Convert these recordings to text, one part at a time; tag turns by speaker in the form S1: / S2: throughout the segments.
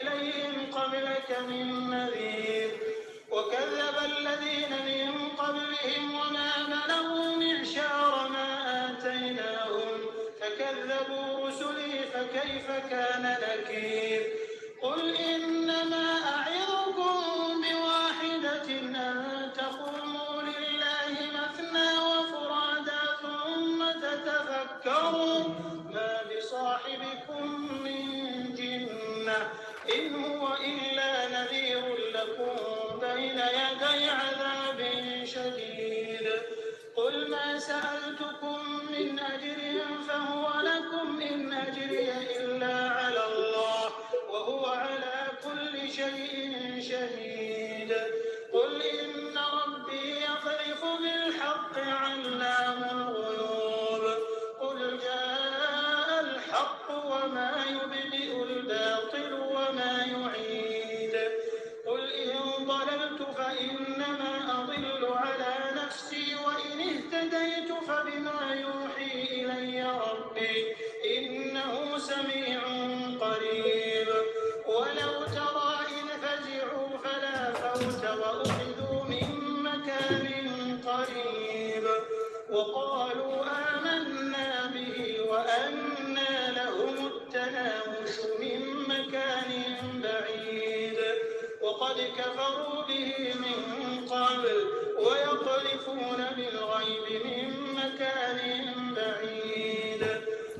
S1: إليهم قبلك من نذير وكذب الذين من قبلهم وما بلغوا معشار ما آتيناهم فكذبوا رسلي فكيف كان نكير قل إنما أعظكم بواحدة أن تقوموا لله مثنى وفرادا ثم تتفكروا ما بصاحبكم من جنة إن هو إلا نذير لكم بين يدي عذاب شديد قل ما سألتكم من أجر فهو لكم إن أجري إلا على الله وهو على كل شيء شهيد قل إن ربي يقذف بالحق وقالوا آمنا به وأنى لهم التناوش من مكان بعيد وقد كفروا به من قبل ويقذفون بالغيب من مكان بعيد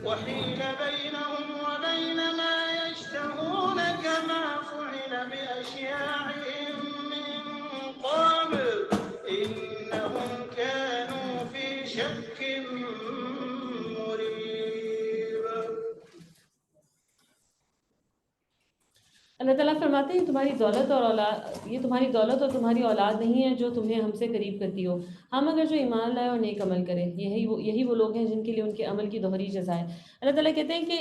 S1: وحيل بينهم وبين ما يشتهون كما فعل بأشياعهم من قبل إنهم كانوا في شك مريب.
S2: اللہ تعالیٰ فرماتے ہیں تمہاری دولت اور تمہاری اولاد نہیں ہے جو تمہیں ہم سے قریب کرتی ہو، ہم اگر جو ایمان لائے اور نیک عمل کریں یہی وہ لوگ ہیں جن کے لیے ان کے عمل کی دوہری جزا ہے۔ اللہ تعالیٰ کہتے ہیں کہ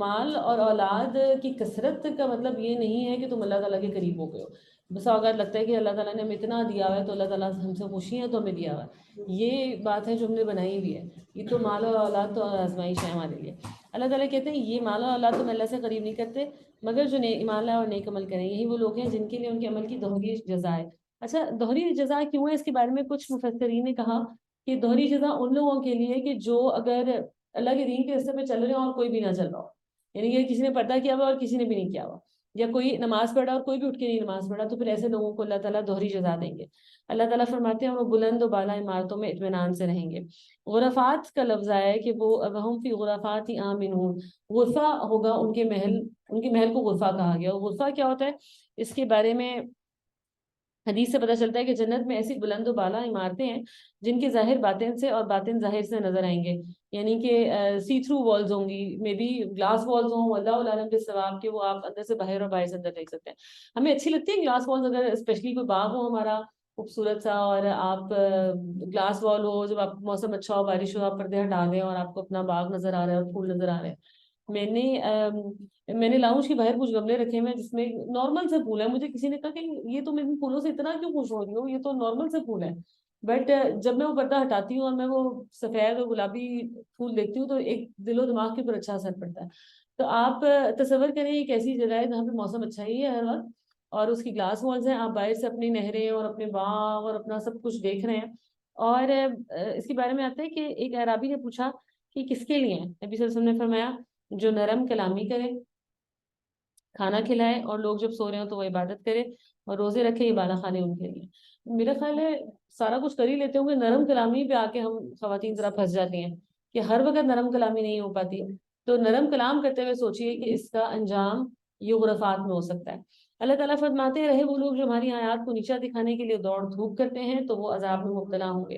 S2: مال اور اولاد کی کثرت کا مطلب یہ نہیں ہے کہ تم اللہ تعالیٰ کے قریب ہو گئے ہو۔ بسا اوقات لگتا ہے کہ اللہ تعالیٰ نے ہمیں اتنا دیا ہوا ہے تو اللہ تعالیٰ ہم سے خوشی ہے تو ہمیں دیا ہوا ہے، یہ بات ہے جو ہم نے بنائی ہوئی ہے، یہ تو مال اور اولاد تو آزمائش ہے ہمارے لیے۔ اللہ تعالیٰ کہتے ہیں یہ مال اور اولاد تم اللہ سے قریب نہیں کرتے مگر جو ایمان لائے اور نیک عمل کریں یہی وہ لوگ ہیں جن کے لیے ان کے عمل کی دوہری جزا ہے۔ اچھا، دوہری جزا کیوں ہے؟ اس کے بارے میں کچھ مفسرین نے کہا کہ دوہری جزا ان لوگوں کے لیے کہ جو اگر اللہ کے دین کے راستے پہ چل رہے ہوں اور کوئی بھی نہ چل رہا ہو، یعنی کہ کسی نے پردہ کیا ہوا اور کسی نے بھی نہیں کیا ہوا، یا کوئی نماز پڑھا اور کوئی بھی اٹھ کے نہیں نماز پڑھا، تو پھر ایسے لوگوں کو اللہ تعالیٰ دوہری جزا دیں گے۔ اللہ تعالیٰ فرماتے ہیں وہ بلند و بالا عمارتوں میں اطمینان سے رہیں گے۔ غرفات کا لفظ آیا ہے کہ وہ وہم فی غرفات آمنون، غرفہ ہوگا ان کے محل کو غرفہ کہا گیا۔ اور غرفہ کیا ہوتا ہے اس کے بارے میں حدیث سے پتہ چلتا ہے کہ جنت میں ایسی بلند و بالا عمارتیں ہیں جن کے ظاہر باطن سے اور باطن ظاہر سے نظر آئیں گے، یعنی کہ سی تھرو والز ہوں گی، مے بی گلاس والز ہوں، اللہ عالم بالثواب کہ وہ آپ اندر سے باہر اور باہر سے اندر دیکھ سکتے ہیں۔ ہمیں اچھی لگتی ہے گلاس والز، اگر اسپیشلی کوئی باغ ہو ہمارا خوبصورت سا اور آپ گلاس وال ہو، جب آپ موسم اچھا ہو بارش ہو آپ پردے ہٹا دیں اور آپ کو اپنا باغ نظر آ رہا ہے اور پھول نظر آ رہے ہیں۔ میں نے لاؤنج کے باہر کچھ گملے رکھے ہوئے ہیں جس میں نارمل سے پھول ہے، مجھے کسی نے کہا کہ یہ تو ان پھولوں سے اتنا کیوں خوش ہو رہی ہو، یہ تو نارمل سے پھول ہے، بٹ جب میں وہ پردہ ہٹاتی ہوں اور میں وہ سفید اور گلابی پھول دیکھتی ہوں تو ایک دل و دماغ کے اوپر اچھا اثر پڑتا ہے۔ تو آپ تصور کریں ایک ایسی جگہ ہے جہاں پہ موسم اچھا ہی ہے ہر وقت اور اس کی گلاس والز ہیں، آپ باہر سے اپنی نہریں اور اپنے باغ اور اپنا سب کچھ دیکھ رہے ہیں۔ اور اس کے بارے میں آتا ہے کہ ایک اعرابی نے پوچھا کہ کس کے لیے ہیں؟ نبی صلی اللہ علیہ وسلم نے فرمایا جو نرم کلامی کرے، کھانا کھلائے اور لوگ جب سو رہے ہوں تو وہ عبادت کرے اور روزے رکھے، عبادت خانے ان کے لیے۔ میرا خیال ہے سارا کچھ کر ہی لیتے ہوں گے، نرم کلامی پہ آ کے ہم خواتین ذرا پھنس جاتی ہیں کہ ہر وقت نرم کلامی نہیں ہو پاتی، تو نرم کلام کرتے ہوئے سوچئے کہ اس کا انجام یہ غرفات میں ہو سکتا ہے۔ اللہ تعالیٰ فرماتے رہے وہ لوگ جو ہماری آیات کو نیچا دکھانے کے لیے دوڑ دھوپ کرتے ہیں تو وہ عذاب میں مبتلا ہوں گے۔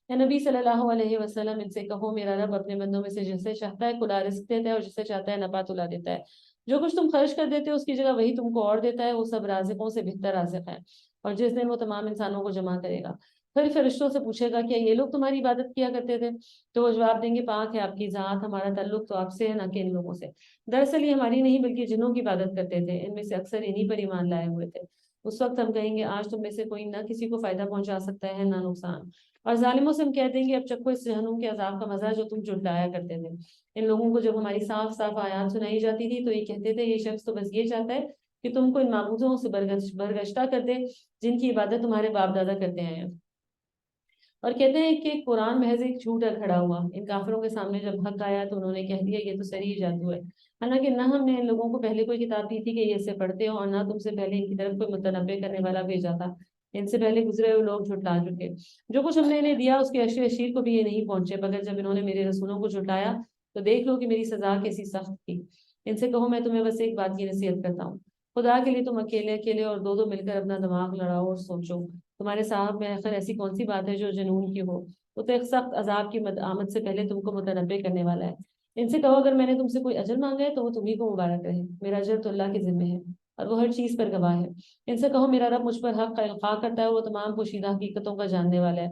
S2: اے نبی صلی اللہ علیہ وسلم ان سے کہو میرا رب اپنے بندوں میں سے جسے چاہتا ہے کھلا رزق دیتا ہے اور جسے چاہتا ہے نپا تلا دیتا ہے، جو کچھ تم خرچ کر دیتے ہو اس کی جگہ وہی تم کو اور دیتا ہے، وہ سب رازقوں سے بہتر رازق ہے۔ اور جس دن وہ تمام انسانوں کو جمع کرے گا پھر فرشتوں سے پوچھے گا کیا یہ لوگ تمہاری عبادت کیا کرتے تھے؟ تو وہ جواب دیں گے پاک ہے آپ کی ذات، ہمارا تعلق تو آپ سے ہے نہ کہ ان لوگوں سے، دراصل یہ ہماری نہیں بلکہ جنوں کی عبادت کرتے تھے، ان میں سے اکثر انہی پر ایمان لائے ہوئے تھے۔ اس وقت ہم کہیں گے آج تم میں سے کوئی نہ کسی کو فائدہ پہنچا سکتا ہے نہ نقصان، اور ظالموں سے ہم کہہ دیں گے اب چکھو اس جہنم کے عذاب کا مزہ جو تم جھٹلایا کرتے تھے۔ ان لوگوں کو جب ہماری صاف صاف آیات سنائی جاتی تھی تو یہ کہتے تھے یہ شخص تو بس یہ چاہتا ہے کہ تم کو ان معبودوں سے برگشتہ کر دے جن کی عبادت تمہارے باپ دادا کرتے ہیں۔ اور کہتے ہیں کہ قرآن محض ایک جھوٹ کھڑا ہوا، ان کافروں کے سامنے جب حق آیا تو انہوں نے کہہ دیا یہ تو صریح جادو ہے، حالانکہ نہ ہم نے ان لوگوں کو پہلے کوئی کتاب دی تھی کہ یہ اسے پڑھتے ہو اور نہ تم سے پہلے ان کی طرف کوئی متنبع کرنے والا بھیجا تھا، ان سے پہلے گزرے ہوئے لوگ جھٹلا چکے، جو کچھ ہم نے انہیں دیا اس کے اشر اشیر کو بھی یہ نہیں پہنچے، مگر جب انہوں نے میرے رسولوں کو جھٹلایا تو دیکھ لو کہ میری سزا کیسی سخت تھی۔ ان سے کہو میں تمہیں بس ایک بات کی نصیحت کرتا ہوں، خدا کے لیے تم اکیلے اکیلے اور دو دو مل کر اپنا دماغ لڑاؤ اور سوچو، تمہارے صاحب میں آخر ایسی کون سی بات ہے جو جنون کی ہو، وہ تو ایک سخت عذاب کی آمد سے پہلے تم کو متنبع کرنے والا ہے۔ ان سے کہو اگر میں نے تم سے کوئی اجر مانگا ہے تو وہ تمہیں کو مبارک رہے، میرا اجر تو اللہ کے ذمہ ہے اور وہ ہر چیز پر گواہ ہے۔ ان سے کہو میرا رب مجھ پر حق کا القاء کرتا ہے، وہ تمام پوشیدہ حقیقتوں کا جاننے والا ہے۔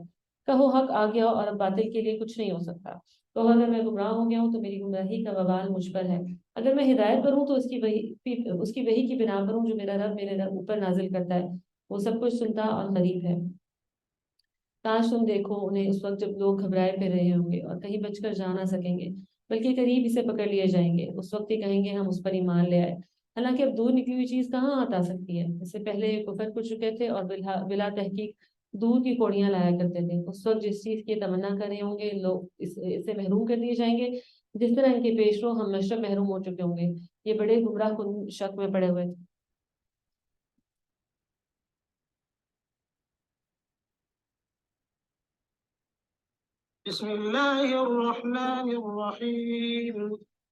S2: کہو حق آ گیا اور اب باطل کے لیے کچھ نہیں ہو سکتا، کہو اگر میں گمراہ ہو گیا ہوں تو میری گمراہی کا وبال مجھ پر ہے، اگر میں ہدایت پر ہوں تو اس کی وحی کی بنا پر ہوں جو میرا رب میرے اوپر نازل کرتا ہے، وہ سب کچھ سنتا اور قریب ہے۔ کاش تم دیکھو انہیں اس وقت جب لوگ گھبرائے پھر رہے ہوں گے اور کہیں بچ کر جا نہ سکیں گے، بلکہ قریب اسے پکڑ لیے جائیں گے، اس وقت ہی کہیں گے ہم اس پر ایمان لے آئے، حالانکہ اب دور نکلی ہوئی چیز کہاں آتا سکتی ہے، اس سے پہلے یہ کفر کر چکے تھے اور بلا تحقیق دودھ کی کوڑیاں لایا کرتے تھے. اس وقت جس چیز کی تمنا کر رہے ہوں گے لوگ اسے محروم کر دیے جائیں گے. جس طرح ان کے پیشرو ہم مشرب محروم ہو چکے ہوں گے. یہ بڑے گمراہ کن شک میں پڑے ہوئے.
S1: بسم الله الرحمن الرحيم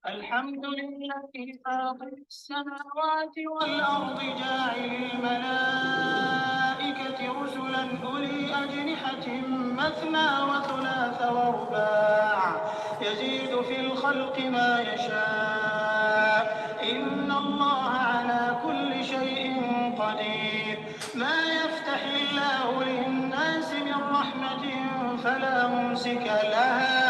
S1: الحمد لله فاطر السماوات والأرض جاعل الملائكة رسلا أولي أجنحة مثنى وثلاث ورباع يزيد في الخلق ما يشاء إن الله على كل شيء قدير ما يفتح الله للناس من رحمة فلا ممسك لها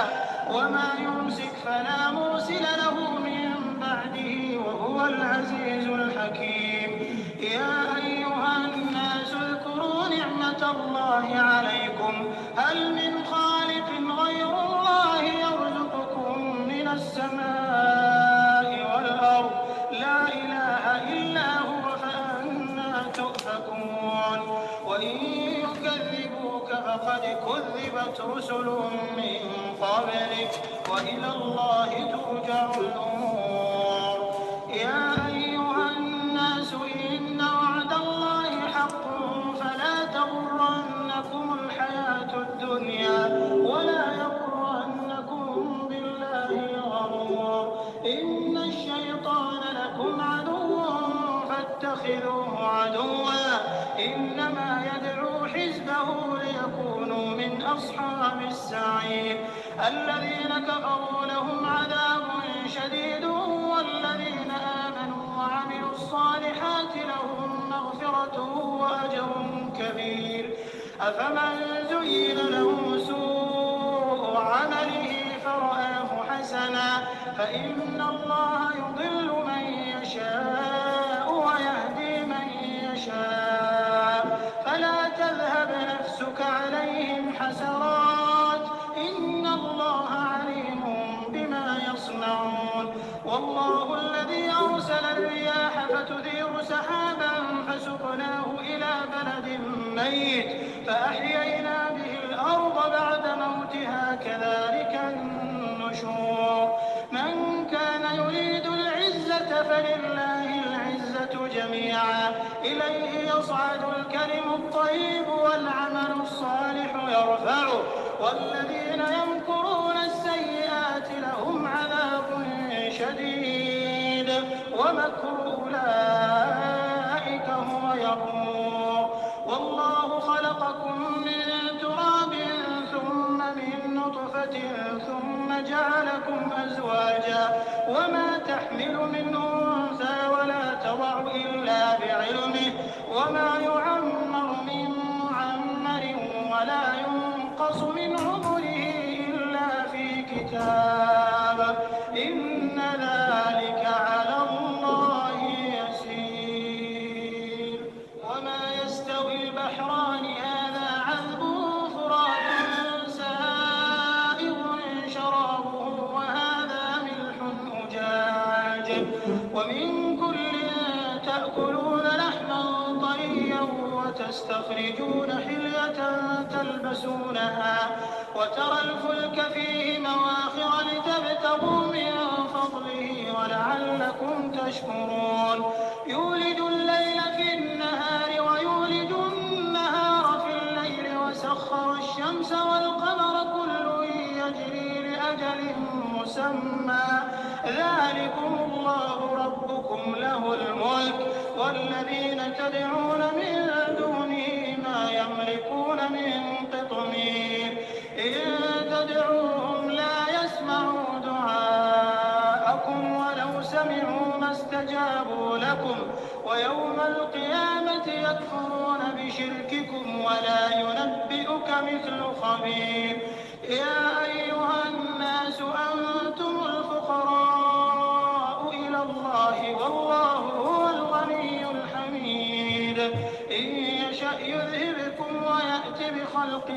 S1: وما يمسك فلا مرسل له من بعده وهو العزيز الحكيم يا أيها الناس اذكروا نعمة الله عليكم هل من خالق غير الله يرزقكم من السماء والأرض لا إله إلا هو فأنا تؤفكون وإن يكذبوك فقد كذبت رسل من قبلك وإلى الله ترجع الأمور يا أيها الناس إن وعد الله حق فلا تغرنكم الحياة الدنيا ولا يغرنكم بالله الغرور إن الشيطان لكم عدو فاتخذوه عدوا إنما يدعو حزبه ليكونوا من أصحاب السعير الذين كفروا لهم عذاب شديد والذين آمنوا وعملوا الصالحات لهم مغفرة وأجر كبير أفمن زين له سوء عمله فرآه حسنا فإن الله يضل من يشاء ويهدي من يشاء فلا تذهب نفسك عليهم حسرات إن الله عليم بما يصنعون والله الذي أرسل الرياح فتثير سحابا فسقناه إلى بلد ميت فأحيينا به الأرض بعد موتها كذلك النشور من كان يريد العزة فلله العزة جميعا إليه يصعد الكلم الطيب والعمل الصالح يرفعه والذين يمكرون السيئات لهم عذاب شديد ومكر أولئك هو يبور والله خلقكم من تراب ثم من نطفة ثم جعلكم أزواجا وما تحمل من أنثى ولا تضع إلا بعلمه وما يعمر من معمر ولا ينقص من عمره إلا في كتاب إن ذلك على الله يسير وما يستوي البحران هذا عذب فرات سائغ شرابه وهذا ملح أجاج ومن كل تأكلون لحما طريا وتستخرجون حلية تلبسونها وترى الفلك فيه مواخر لتبتغوا من فضله ولعلكم تشكرون يولج الليل في النهار ويولج النهار في الليل وسخر الشمس والقمر كل يجري لأجل مسمى ذلكم الله ربكم له الملك والذين تدعون من دونه ما يملكون من قطمير إن تدعوهم لا يسمعوا دعاءكم ولو سمعوا ما استجابوا لكم ويوم القيامة يكفرون بشرككم ولا ينبئك مثل خبير يا أيها الناس أنتم الفقراء إلى الله والله هو الغني الحميد إن يشأ يذهبكم ويأتي بخلق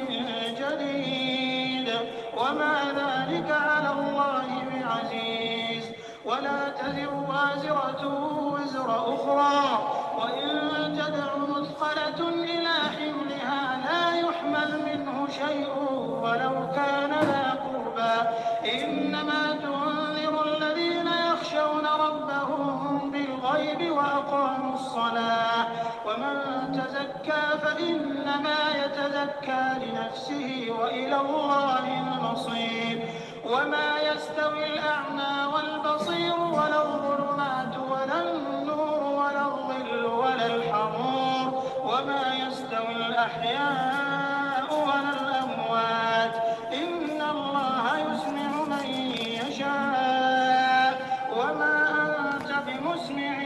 S1: جديد وما ذلك على الله بعزيز ولا تزر وازرة وزر أخرى وإن تدع مثقلة إلى حملها لا شيء ولو كان ذا قربى إنما تنذر الذين يخشون ربهم بالغيب وأقاموا الصلاة ومن تزكى فإنما يتزكى لنفسه وإلى الله المصير وما يستوي الأعمى والبصير ولا الظلمات ولا النور ولا الظل ولا الحرور وما يستوي الأحياء ولا الأموات إن الله يسمع من يشاء وما أنت بمسمع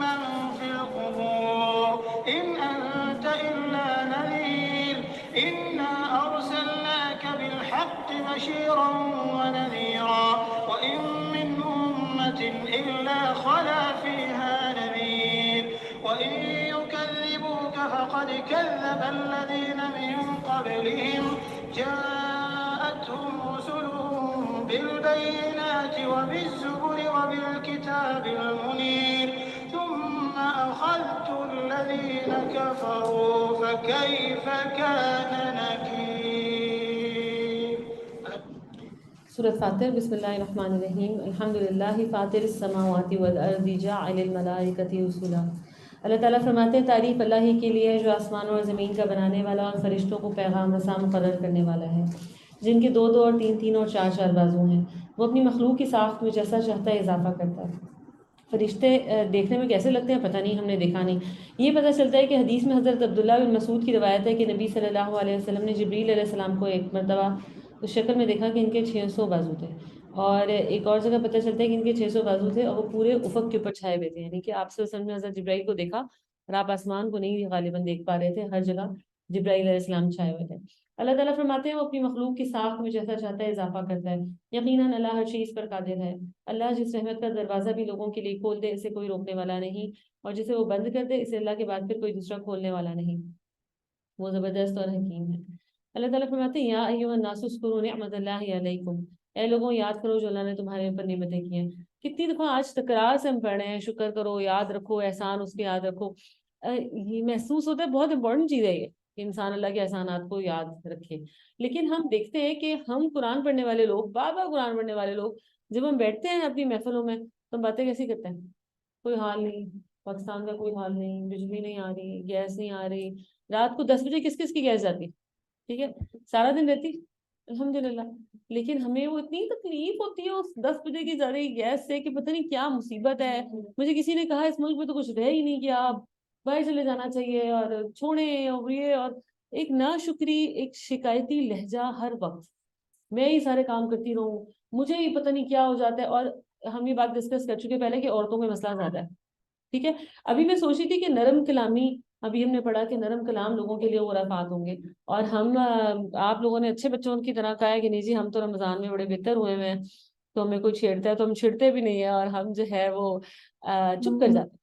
S1: من في القبور إن أنت إلا نذير إنا أرسلناك بالحق بشيرا ونذيرا وإن من أمة إلا خلا فيها نذير وإن يكذبوك فقد كذب الذين من قبلهم جاءتهم رسلهم بالبينات وبالزبر وبالكتاب المنير ثم أخذت الذين كفروا فكيف كان نكير.
S2: سورة فاطر. بسم اللہ الرحمن الرحیم. الحمدللہ فاطر السماوات والارض جاعل الملائکۃ رسلا. اللہ تعالیٰ فرماتے ہیں تعریف اللہ ہی کے لیے جو آسمان اور زمین کا بنانے والا اور فرشتوں کو پیغام رساں مقرر کرنے والا ہے، جن کے 2 اور 3 اور 4 بازو ہیں. وہ اپنی مخلوق کی ساخت میں جیسا چاہتا ہے اضافہ کرتا ہے. فرشتے دیکھنے میں کیسے لگتے ہیں پتہ نہیں، ہم نے دیکھا نہیں. یہ پتہ چلتا ہے کہ حدیث میں حضرت عبداللہ بن مسعود کی روایت ہے کہ نبی صلی اللہ علیہ وسلم نے جبریل علیہ السلام کو ایک مرتبہ اس شکل میں دیکھا کہ ان کے 600 بازو تھے، اور ایک اور جگہ پتہ چلتا ہے کہ ان کے 600 بازو تھے اور وہ پورے افق کے اوپر چھائے ہوئے تھے. یعنی کہ آپ صلی اللہ علیہ وسلم نے حضرت جبرائیل کو دیکھا اور آپ آسمان کو نہیں غالباً دیکھ پا رہے تھے، ہر جگہ جبرائیل علیہ السلام چھائے ہوئے تھے. اللہ تعالیٰ فرماتے ہیں وہ اپنی مخلوق کی ساخت میں جیسا چاہتا ہے اضافہ کرتا ہے. یقیناً اللہ ہر چیز پر قادر ہے. اللہ جس رحمت کا دروازہ بھی لوگوں کے لیے کھول دے اسے کوئی روکنے والا نہیں، اور جسے وہ بند کر دے اسے اللہ کے بعد پھر کوئی دوسرا کھولنے والا نہیں. وہ زبردست اور حکیم ہے. اللہ تعالیٰ فرماتے ہیں یا ایھا الناس اذکروا نعمت اللہ علیکم، اے لوگوں یاد کرو جو اللہ نے تمہارے اوپر نعمتیں کی ہیں. کتنی دفعہ آج تکرار سے ہم پڑھ رہے ہیں شکر کرو، یاد رکھو، احسان اس کے یاد رکھو. یہ محسوس ہوتا ہے بہت امپورٹنٹ چیز ہے یہ کہ انسان اللہ کے احسانات کو یاد رکھے. لیکن ہم دیکھتے ہیں کہ ہم قرآن پڑھنے والے لوگ، بار بار قرآن پڑھنے والے لوگ، جب ہم بیٹھتے ہیں اپنی محفلوں میں تو ہم باتیں کیسی کرتے ہیں؟ کوئی حال نہیں، پاکستان کا کوئی حال نہیں، بجلی نہیں آ رہی، گیس نہیں آ رہی. رات کو 10 بجے کس کس کی گیس جاتی؟ ٹھیک ہے، سارا دن رہتی الحمدللہ. لیکن ہمیں وہ اتنی تکلیف ہوتی ہے اس 10 بجے کی جا رہی گیس سے کہ پتہ نہیں کیا مصیبت ہے. مجھے کسی نے کہا اس ملک میں تو کچھ رہ ہی نہیں گیا، باہر چلے جانا چاہیے اور چھوڑیں اور یہ، اور ایک ناشکری، ایک شکایتی لہجہ ہر وقت. میں ہی سارے کام کرتی رہوں، مجھے ہی پتہ نہیں کیا ہو جاتا ہے. اور ہم یہ بات ڈسکس کر چکے پہلے کہ عورتوں میں مسئلہ زیادہ ہے. ٹھیک ہے، ابھی میں سوچ رہی تھی کہ نرم کلامی، ابھی ہم نے پڑھا کہ نرم کلام لوگوں کے لیے غرافات ہوں گے، اور ہم آپ لوگوں نے اچھے بچوں کی طرح کہا ہے کہ نہیں جی ہم تو رمضان میں بڑے بہتر ہوئے ہیں، تو ہمیں کوئی چھیڑتا ہے تو ہم چھڑتے بھی نہیں ہیں اور ہم جو ہے وہ چپ کر جاتے ہیں.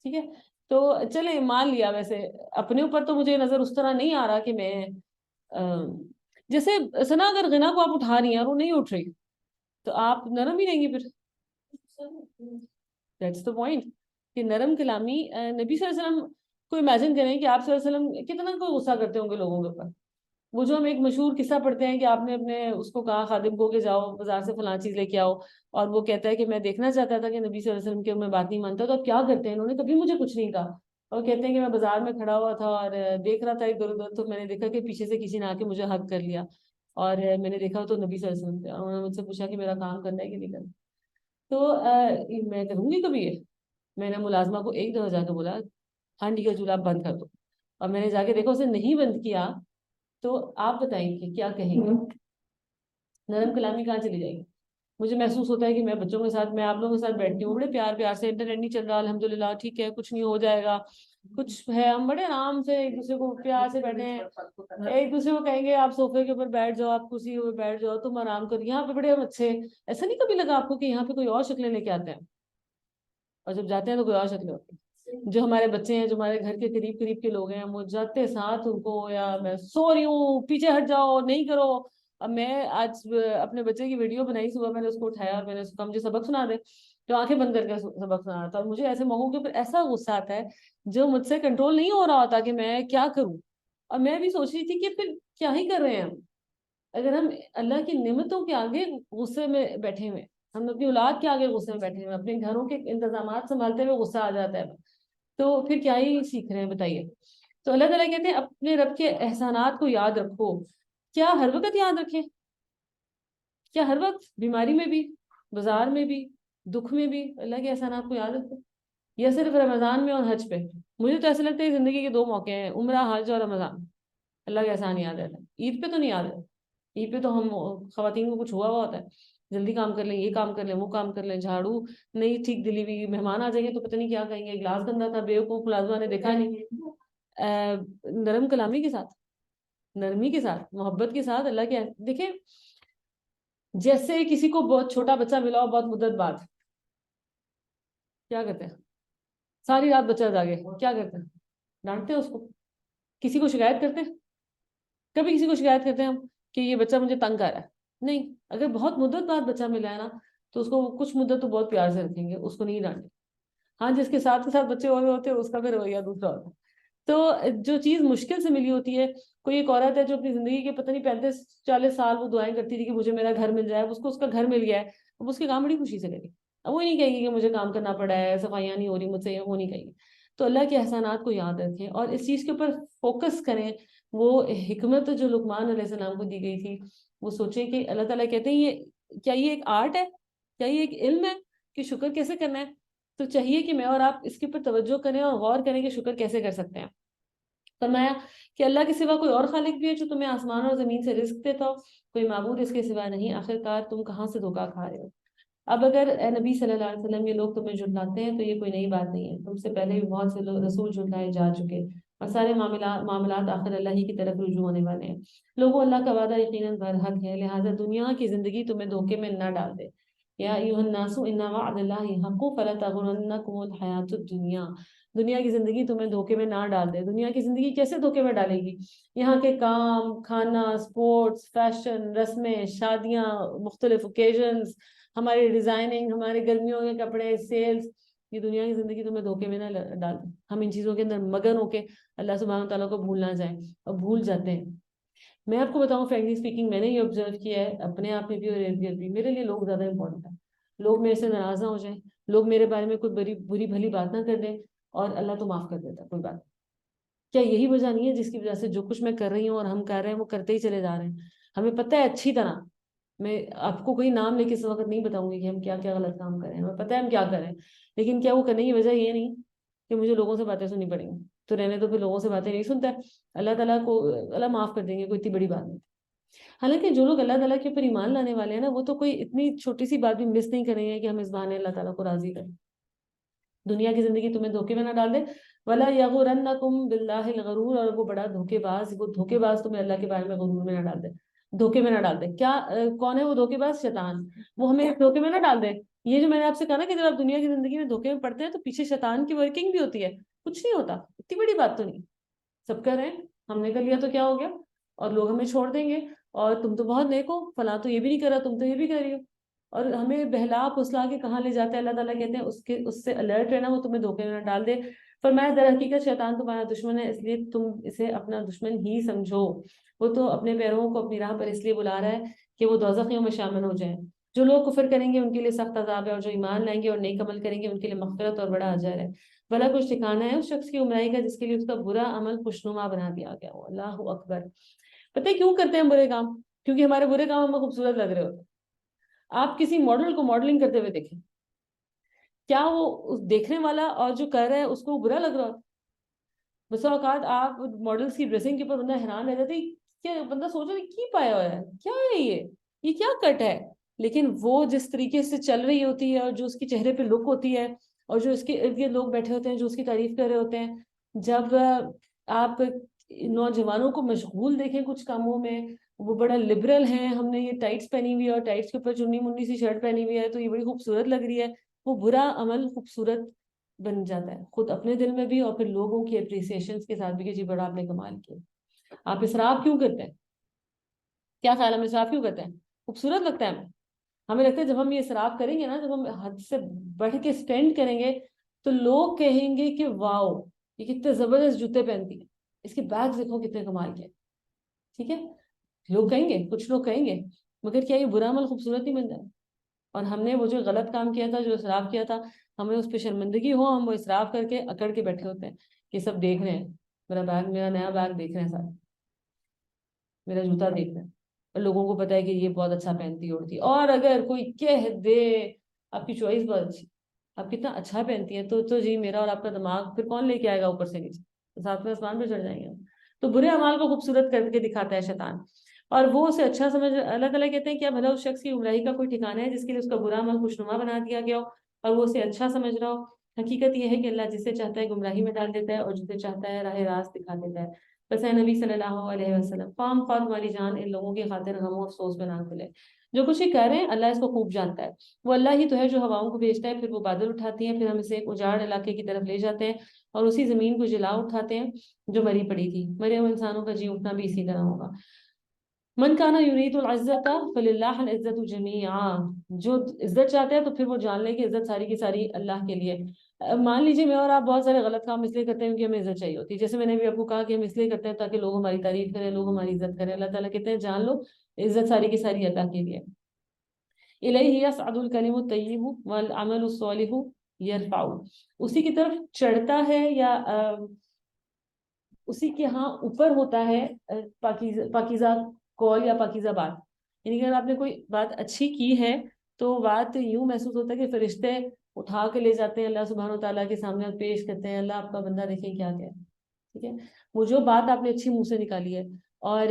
S2: ٹھیک ہے، تو چلے مان لیا. ویسے اپنے اوپر تو مجھے نظر اس طرح نہیں آ رہا کہ میں جیسے سنا اگر غنا کو آپ اٹھا رہی ہیں اور وہ نہیں اٹھ رہی تو آپ نرم ہی رہیں گی. پھر دیٹس دا پوائنٹ کہ نرم کلامی. نبی صلی اللہ علیہ وسلم کو امیجن کریں کہ آپ صلی اللہ علیہ وسلم کتنا کوئی غصہ کرتے ہوں گے لوگوں کے اوپر. وہ جو ہم ایک مشہور قصہ پڑھتے ہیں کہ آپ نے اپنے اس کو کہا خادم کو کہ جاؤ بازار سے فلاں چیز لے کے آؤ، اور وہ کہتا ہے کہ میں دیکھنا چاہتا تھا کہ نبی صلی اللہ علیہ وسلم کی میں بات نہیں مانتا. تو آپ کیا کرتے ہیں؟ انہوں نے کبھی مجھے کچھ نہیں کہا، اور کہتے ہیں کہ میں بازار میں کھڑا ہوا تھا اور دیکھ رہا تھا ادھر ادھر، تو میں نے دیکھا کہ پیچھے سے کسی نے آ کے مجھے حگ کر لیا، اور میں نے دیکھا تو نبی صلی اللہ علیہ وسلم تھے. اور انہوں نے مجھ سے پوچھا کہ میرا کام کرنا ہے کہ نہیں کرنا. تو میں کروں گی کبھی یہ؟ میں نے ملازمہ کو ایک دفعہ جا کے بولا ہانڈی کا چولہا بند کر دو، اور میں نے جا کے دیکھا اسے نہیں بند کیا. تو آپ بتائیں کہ کیا کہیں گے؟ نرم کلامی کہاں چلی جائے گی؟ مجھے محسوس ہوتا ہے کہ میں بچوں کے ساتھ، میں آپ لوگوں کے ساتھ بیٹھتی ہوں بڑے پیار پیار سے، انٹرنیٹ نہیں چل رہا الحمدللہ، ٹھیک ہے کچھ نہیں ہو جائے گا، کچھ ہے، ہم بڑے آرام سے ایک دوسرے کو پیار سے بیٹھے ہیں. ایک دوسرے کو کہیں گے آپ صوفے کے اوپر بیٹھ جاؤ، آپ کرسی کے اوپر بیٹھ جاؤ، تم آرام کرو. یہاں پہ بڑے ہم اچھے، ایسا نہیں کبھی لگا آپ کو کہ یہاں پہ کوئی اور شکلیں لے کے آتے ہیں اور جب جاتے ہیں تو کوئی اور شکلیں ہوتی ہیں؟ جو ہمارے بچے ہیں، جو ہمارے گھر کے قریب قریب کے لوگ ہیں، وہ جاتے ساتھ ان کو یا میں سو رہی ہوں پیچھے ہٹ جاؤ نہیں کرو. اب میں آج اپنے بچے کی ویڈیو بنائی، صبح میں نے اس کو اٹھایا اور میں نے اس کو کہا مجھے سبق سنا دے، تو آنکھیں بند کر کے سبق سنا رہا تھا. اور مجھے ایسے موقعوں کے اوپر ایسا غصہ آتا ہے جو مجھ سے کنٹرول نہیں ہو رہا ہوتا کہ میں کیا کروں. اور میں بھی سوچ رہی تھی کہ پھر کیا ہی کر رہے ہیں ہم، اگر ہم اللہ کی نعمتوں کے آگے غصے میں بیٹھے ہوئے، ہم اپنی اولاد کے آگے غصے میں بیٹھے ہوئے، اپنے گھروں کے انتظامات سنبھالتے ہوئے غصہ آ جاتا ہے، تو پھر کیا ہی سیکھ رہے ہیں بتائیے. تو اللہ تعالیٰ کہتے ہیں اپنے رب کے احسانات کو یاد رکھو. کیا ہر وقت یاد رکھیں؟ کیا ہر وقت بیماری میں بھی، بازار میں بھی، دکھ میں بھی اللہ کے احسانات کو یاد رکھو؟ یا صرف رمضان میں اور حج پہ؟ مجھے تو ایسا لگتا ہے زندگی کے دو موقع ہیں، عمرہ، حج اور رمضان. اللہ کے احسان یاد رہتا ہے، عید پہ تو نہیں یاد رہتا. عید پہ تو ہم خواتین کو کچھ ہوا ہوتا ہے، جلدی کام کر لیں، یہ کام کر لیں، وہ کام کر لیں، جھاڑو نہیں ٹھیک دلی ہوئی، مہمان آ جائیں گے تو پتہ نہیں کیا کہیں گے، گلاس گندا تھا، بیوقوف ملازمہ نے دیکھا نہیں. نرم کلامی کے ساتھ، نرمی کے ساتھ، محبت کے ساتھ اللہ کے دیکھیں، جیسے کسی کو بہت چھوٹا بچہ ملا ہو بہت مدت بعد، کیا کرتے ہیں؟ ساری رات بچہ جاگے، کیا کرتے ہیں؟ ڈانٹتے ہیں اس کو. کسی کو شکایت کرتے ہیں؟ کبھی کسی کو شکایت کرتے ہیں ہم کہ یہ بچہ مجھے تنگ کر رہا ہے؟ نہیں. اگر بہت مدت بعد بچہ ملا ہے نا تو اس کو کچھ مدت تو بہت پیار سے رکھیں گے، اس کو نہیں ڈانٹیں. ہاں، جس کے ساتھ بچے ہوئے ہوتے ہیں اس کا پھر رویہ دوسرا ہوتا ہے. تو جو چیز مشکل سے ملی ہوتی ہے، کوئی ایک عورت ہے جو اپنی زندگی کے پتہ نہیں 35-40 سال وہ دعائیں کرتی تھی کہ مجھے میرا گھر مل جائے، اس کو اس کا گھر مل گیا ہے، اب اس کے کام بڑی خوشی سے کرے گی. اب وہ نہیں کہے گی کہ مجھے کام کرنا پڑا ہے، صفائیاں نہیں ہو رہی مجھ سے، وہ نہیں کہے گی. تو اللہ کے احسانات کو یاد رکھیں اور اس چیز کے اوپر فوکس کریں. وہ حکمت جو لقمان علیہ السلام کو دی گئی تھی، وہ سوچیں کہ اللہ تعالیٰ کہتے ہیں کیا یہ ایک آرٹ ہے، کیا یہ ایک علم ہے کہ شکر کیسے کرنا ہے؟ تو چاہیے کہ میں اور آپ اس کے اوپر توجہ کریں اور غور کریں کہ شکر کیسے کر سکتے ہیں. فرمایا کہ اللہ کے سوا کوئی اور خالق بھی ہے جو تمہیں آسمان اور زمین سے رزق دیتا ہو، کوئی معبود اس کے سوا نہیں، آخرکار تم کہاں سے دھوکہ کھا رہے ہو. اب اگر اے نبی صلی اللہ علیہ وسلم یہ لوگ تمہیں جھٹلاتے ہیں تو یہ کوئی نئی بات نہیں ہے، تم سے پہلے بھی بہت سے لوگ رسول جھٹلائے جا چکے، اور سارے معاملات آخر اللہ ہی کی طرف رجوع ہونے والے ہیں. لوگوں، اللہ کا وعدہ یقیناً برحق ہے، لہٰذا دنیا کی زندگی تمہیں دھوکے میں نہ ڈال دے. یا ایھا الناس ان وعد اللہ حق فلا تغرنکم الحیاۃ الدنیا. دنیا کی زندگی تمہیں دھوکے میں نہ ڈال دے. دنیا کی زندگی کیسے دھوکے میں ڈالے گی؟ یہاں کے کام، کھانا، سپورٹس، فیشن، رسمیں، شادیاں، مختلف اوکیزنز، ہماری ڈیزائننگ، ہمارے گرمیوں کے کپڑے، سیلز، یہ دنیا کی زندگی تمہیں دھوکے میں نہ ڈال دیں. ہم ان چیزوں کے اندر مگن ہو کے اللہ سبحانہ تعالیٰ کو بھول نہ جائیں، اور بھول جاتے ہیں. میں آپ کو بتاؤں فرینکلی اسپیکنگ، میں نے یہ آبزرو کیا ہے اپنے آپ میں بھی اور ارد گرد بھی، میرے لیے لوگ زیادہ امپورٹنٹ ہیں. لوگ میرے سے ناراض نہ ہو جائیں، لوگ میرے بارے میں کوئی بری بھلی بات نہ کر دیں، اور اللہ تو معاف کر دیتا ہے، کوئی بات. کیا یہی وجہ نہیں ہے جس کی وجہ سے جو کچھ میں کر رہی ہوں اور ہم کر رہے ہیں وہ کرتے ہی چلے جا رہے ہیں؟ ہمیں پتہ ہے اچھی طرح، میں آپ کو کوئی نام لے کے اس وقت نہیں بتاؤں گی کہ ہم کیا کیا غلط کام کریں، ہمیں پتہ ہے ہم کیا کریں، لیکن کیا وہ کرنے کی وجہ یہ نہیں کہ مجھے لوگوں سے باتیں سننی پڑیں گی؟ تو رہنے تو پھر لوگوں سے باتیں نہیں سنتا ہے، اللہ تعالیٰ کو اللہ معاف کر دیں گے، کوئی اتنی بڑی بات نہیں. حالانکہ جو لوگ اللہ تعالیٰ کے اوپر ایمان لانے والے ہیں نا، وہ تو کوئی اتنی چھوٹی سی بات بھی مس نہیں کریں گے کہ ہم اس بہانے اللہ تعالیٰ کو راضی کریں. دنیا کی زندگی تمہیں دھوکے میں نہ ڈال دے. ولا یغرنکم باللہ الغرور، اور وہ بڑا دھوکے باز تمہیں اللہ کے بارے میں غرور میں نہ ڈال دے، دھوکے میں نہ ڈال دے. کیا کون ہے وہ دھوکے باز؟ شیطان. وہ ہمیں دھوکے میں نہ ڈال دے. یہ جو میں نے آپ سے کہا نا کہ جب آپ دنیا کی زندگی میں دھوکے میں پڑتے ہیں تو پیچھے شیطان کی ورکنگ بھی ہوتی ہے. کچھ نہیں ہوتا، اتنی بڑی بات تو نہیں، سب کر رہے ہیں، ہم نے کر لیا تو کیا ہو گیا، اور لوگ ہمیں چھوڑ دیں گے، اور تم تو بہت نیک ہو، فلاں تو یہ بھی نہیں کر رہا، تم تو یہ بھی کر رہی ہو. اور ہمیں بہلا پھسلا کے کہاں لے جاتا ہے. اللہ تعالیٰ کہتے ہیں اس سے الرٹ رہنا، وہ تمہیں دھوکے میں نہ ڈال دے. فرمایا در حقیقت شیطان تمہارا دشمن ہے، اس لیے تم اسے اپنا دشمن ہی سمجھو. وہ تو اپنے پیروں کو اپنی راہ پر اس لیے بلا رہا ہے کہ وہ دوزخیوں میں شامل ہو جائیں. جو لوگ کفر کریں گے ان کے لیے سخت عذاب ہے، اور جو ایمان لائیں گے اور نیک عمل کریں گے ان کے لیے مغفرت اور بڑا اجر ہے. بھلا کچھ ٹھکانا ہے اس شخص کی گمراہی کا جس کے لیے اس کا برا عمل خوشنما بنا دیا گیا ہو. اللہ اکبر. پتہ ہے کیوں کرتے ہیں برے کام؟ کیونکہ ہمارے برے کام ہمیں خوبصورت لگ رہے ہوتے ہیں. آپ کسی ماڈل کو ماڈلنگ کرتے ہوئے دیکھیں، کیا وہ دیکھنے والا اور جو کر رہا ہے اس کو برا لگ رہا ہوتا؟ بسا اوقات آپ ماڈلز کی ڈریسنگ کے اوپر بندہ حیران رہ جاتا ہے، کیا بندہ سوچ رہا ہے کی پایا ہوا ہے، کیا ہے یہ کیا کٹ ہے. لیکن وہ جس طریقے سے چل رہی ہوتی ہے، اور جو اس کے چہرے پہ لک ہوتی ہے، اور جو اس کے ارد گرد لوگ بیٹھے ہوتے ہیں جو اس کی تعریف کر رہے ہوتے ہیں، جب آپ نوجوانوں کو مشغول دیکھیں کچھ کاموں میں، وہ بڑا لبرل ہیں، ہم نے یہ ٹائٹس پہنی ہوئی ہے اور ٹائٹس کے اوپر چنی منی سی شرٹ پہنی ہوئی ہے تو یہ بڑی خوبصورت لگ رہی ہے. وہ برا عمل خوبصورت بن جاتا ہے، خود اپنے دل میں بھی اور پھر لوگوں کی اپریسیشن کے ساتھ بھی کہ جی بڑا آپ نے کمال کیا. آپ اسراف کیوں کرتے ہیں؟ کیا خیال ہے ہم اسراف کیوں کرتے ہیں؟ خوبصورت لگتا ہے ہمیں لگتا ہے جب ہم یہ اسراف کریں گے نا، جب ہم حد سے بڑھ کے اسپینڈ کریں گے تو لوگ کہیں گے کہ واؤ یہ کتنے زبردست جوتے پہنتی ہیں، اس کے بیگ دیکھو کتنے کمال کے. ٹھیک ہے, لوگ کہیں گے, کچھ لوگ کہیں گے, مگر کیا یہ برا عمل خوبصورت نہیں بن جائے؟ اور ہم نے وہ جو غلط کام کیا تھا, جو اسراف کیا تھا, ہمیں اس پہ شرمندگی ہو, ہم وہ اسراف کر کے اکڑ کے بیٹھے ہوتے ہیں کہ سب دیکھ رہے ہیں, میرا بیگ, میرا نیا بیگ دیکھ رہے ہیں سارے, میرا جوتا دیکھ رہے ہیں, اور لوگوں کو پتا ہے کہ یہ بہت اچھا پہنتی اوڑھتی. اور اگر کوئی کہہ دے آپ کی چوائس بہت اچھی, آپ کتنا اچھا پہنتی ہیں, تو جی میرا اور آپ کا دماغ پھر کون لے کے آئے گا اوپر سے نیچے, ساتھ میں آسمان پہ چڑھ جائیں گے. تو برے اعمال کو خوبصورت کر کے دکھاتا ہے شیطان, اور وہ اسے اچھا سمجھ. اللہ تعالیٰ کہتے ہیں کیا بھلا اس شخص کی گمراہی کا کوئی ٹھکانا ہے جس کے لیے اس کا برا عمل خوشنما بنا دیا گیا ہو اور وہ اسے اچھا سمجھ رہا ہو؟ حقیقت یہ ہے کہ اللہ جسے چاہتا ہے گمراہی میں ڈال دیتا ہے اور جسے چاہتا ہے راہ راست دکھا دیتا ہے. بس اے نبی صلی اللہ علیہ وسلم, خواہ تمہاری جان ان لوگوں کی خاطر غم و افسوس میں نہ کھلے. جو کچھ یہ کہہ رہے ہیں اللہ اس کو خوب جانتا ہے. وہ اللہ ہی تو ہے جو ہواؤں کو بھیجتا ہے, پھر وہ بادل اٹھاتی ہیں, پھر ہم اسے ایک اجاڑ علاقے کی طرف لے جاتے ہیں اور اسی زمین کو جلا اٹھاتے ہیں جو مری پڑی تھی. مرے ہوئے انسانوں کا جی اٹھنا بھی اسی طرح ہوگا. من کانا یرید العزت فللہ العزت جمیعا, جو عزت چاہتے ہیں تو پھر وہ جان لے کہ عزت ساری کی ساری اللہ کے لیے. مان لیجیے میں اور آپ بہت سارے غلط کام اس لیے کرتے ہیں کہ ہمیں عزت چاہیے ہوتی ہے, جیسے میں نے بھی آپ کو کہا کہ ہم اس لیے کرتے ہیں تاکہ لوگ ہماری تعریف کریں, لوگ ہماری عزت کریں. اللہ تعالیٰ کہتے ہیں جان لو عزت ساری کی ساری اللہ کے لیے. الیہ یصعد الکلم الطیب والعمل الصالح یرفعہ, اسی کی طرف چڑھتا ہے یا اسی کے ہاں اوپر ہوتا ہے پاکیزہ قول یا پاکیزہ بات. یعنی کہ اگر آپ نے کوئی بات اچھی کی ہے تو بات یوں محسوس ہوتا ہے کہ فرشتے اٹھا کے لے جاتے ہیں اللہ سبحانہ و تعالیٰ کے سامنے اور پیش کرتے ہیں, اللہ آپ کا بندہ دیکھیں کیا کیا ہے. ٹھیک ہے, وہ جو بات آپ نے اچھی منہ سے نکالی ہے, اور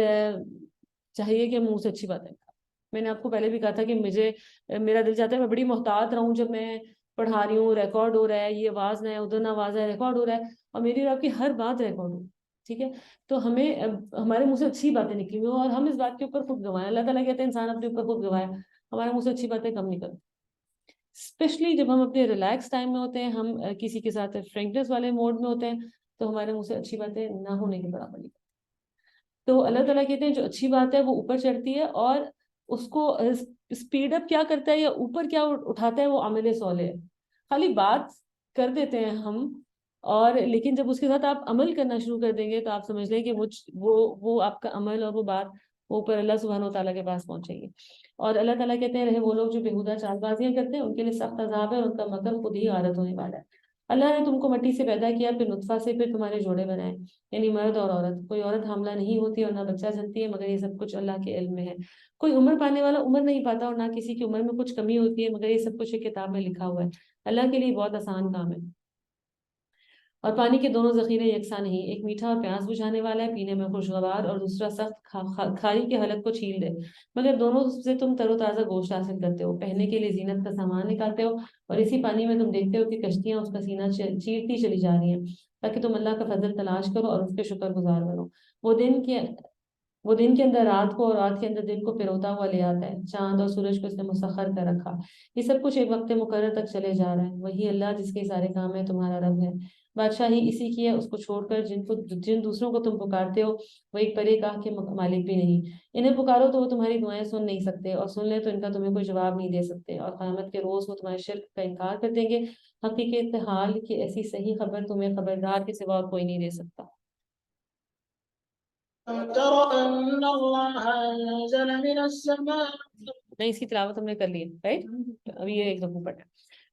S2: چاہیے کہ منہ سے اچھی باتیں. میں نے آپ کو پہلے بھی کہا تھا کہ میرا دل چاہتا ہے میں بڑی محتاط رہوں جب میں پڑھا رہی ہوں, ریکارڈ ہو رہا ہے, یہ آواز نہ ہے, ادھر نہ آواز ہے, ریکارڈ ہو رہا ہے, اور میری اور آپ کی ہر بات ریکارڈ ہو. ٹھیک ہے, تو ہمیں ہمارے منہ سے اچھی باتیں نکلی ہوئی اور ہم اس بات کے اوپر خود گوائیں. اللہ تعالیٰ کہتے ہیں انسان اپنے اوپر خود گواہ, ہمارے منہ سے اچھی باتیں کم نکلتی. اسپیشلی جب ہم اپنے ریلیکس ٹائم میں ہوتے ہیں, ہم کسی کے ساتھ فرینکنس والے موڈ میں ہوتے ہیں, تو ہمارے منہ سے اچھی باتیں نہ ہونے کے برابر نکلتی. تو اللہ تعالیٰ کہتے ہیں جو اچھی بات ہے وہ اوپر چڑھتی ہے, اور اس کو اسپیڈ اپ کیا کرتا ہے یا اوپر کیا اٹھاتا ہے, وہ عمل صالح ہے. خالی بات کر دیتے ہیں ہم, اور لیکن جب اس کے ساتھ آپ عمل کرنا شروع کر دیں گے تو آپ سمجھ لیں کہ وہ آپ کا عمل اور وہ بات وہ اوپر اللہ سبحانہ و تعالیٰ کے پاس پہنچے گی. اور اللہ تعالیٰ کہتے ہیں رہے وہ لوگ جو بےہودہ چال بازیاں کرتے ہیں ان کے لیے سخت عذاب ہے, اور ان کا مکر خود ہی غارت ہونے والا ہے. اللہ نے تم کو مٹی سے پیدا کیا, پھر نطفہ سے, پھر تمہارے جوڑے بنائے, یعنی مرد اور عورت. کوئی عورت حاملہ نہیں ہوتی اور نہ بچہ جنتی ہے, مگر یہ سب کچھ اللہ کے علم میں ہے. کوئی عمر پانے والا عمر نہیں پاتا, اور نہ کسی کی عمر میں کچھ کمی ہوتی ہے, مگر یہ سب کچھ ایک کتاب میں لکھا ہوا ہے. اللہ کے لیے بہت آسان کام ہے. اور پانی کے دونوں ذخیرے یکساں نہیں, ایک میٹھا اور پیاس بجھانے والا ہے, پینے میں خوشگوار, اور دوسرا سخت کھاری کے حلق کو چھیل دے, مگر دونوں سے تم تر و تازہ گوشت حاصل کرتے ہو, پہننے کے لیے زینت کا سامان نکالتے ہو, اور اسی پانی میں تم دیکھتے ہو کہ کشتیاں اس کا سینہ چیرتی چلی جا رہی ہیں, تاکہ تم اللہ کا فضل تلاش کرو اور اس کے شکر گزار بنو. وہ دن کے اندر رات کو اور رات کے اندر دن کو پروتا ہوا لے آتا ہے, چاند اور سورج کو اس نے مسخر کر رکھا. یہ سب کچھ ایک وقت مقرر تک چلے جا رہا ہے. وہی اللہ جس کے سارے کام ہے تمہارا رب ہے. بادشاہی اسی کی ہے, اس کو چھوڑ کر جن دوسروں کو تم پکارتے ہو وہ ایک پرے گاہ کے مالک بھی نہیں. انہیں پکارو تو وہ تمہاری دعائیں سن نہیں سکتے, اور سن لیں تو ان کا تمہیں کوئی جواب نہیں دے سکتے, اور قیامت کے روز وہ تمہارے شرک کا انکار کر دیں گے. حقیقت حال کی ایسی صحیح خبر تمہیں خبردار کے سوا کوئی نہیں دے سکتا.
S1: تر أن الله أنزل من السماء.
S2: نہیں, اس کی تلاوت ہم نے کر لی ہے, رائٹ. ابھی یہ ایک دفعہ پڑھنا.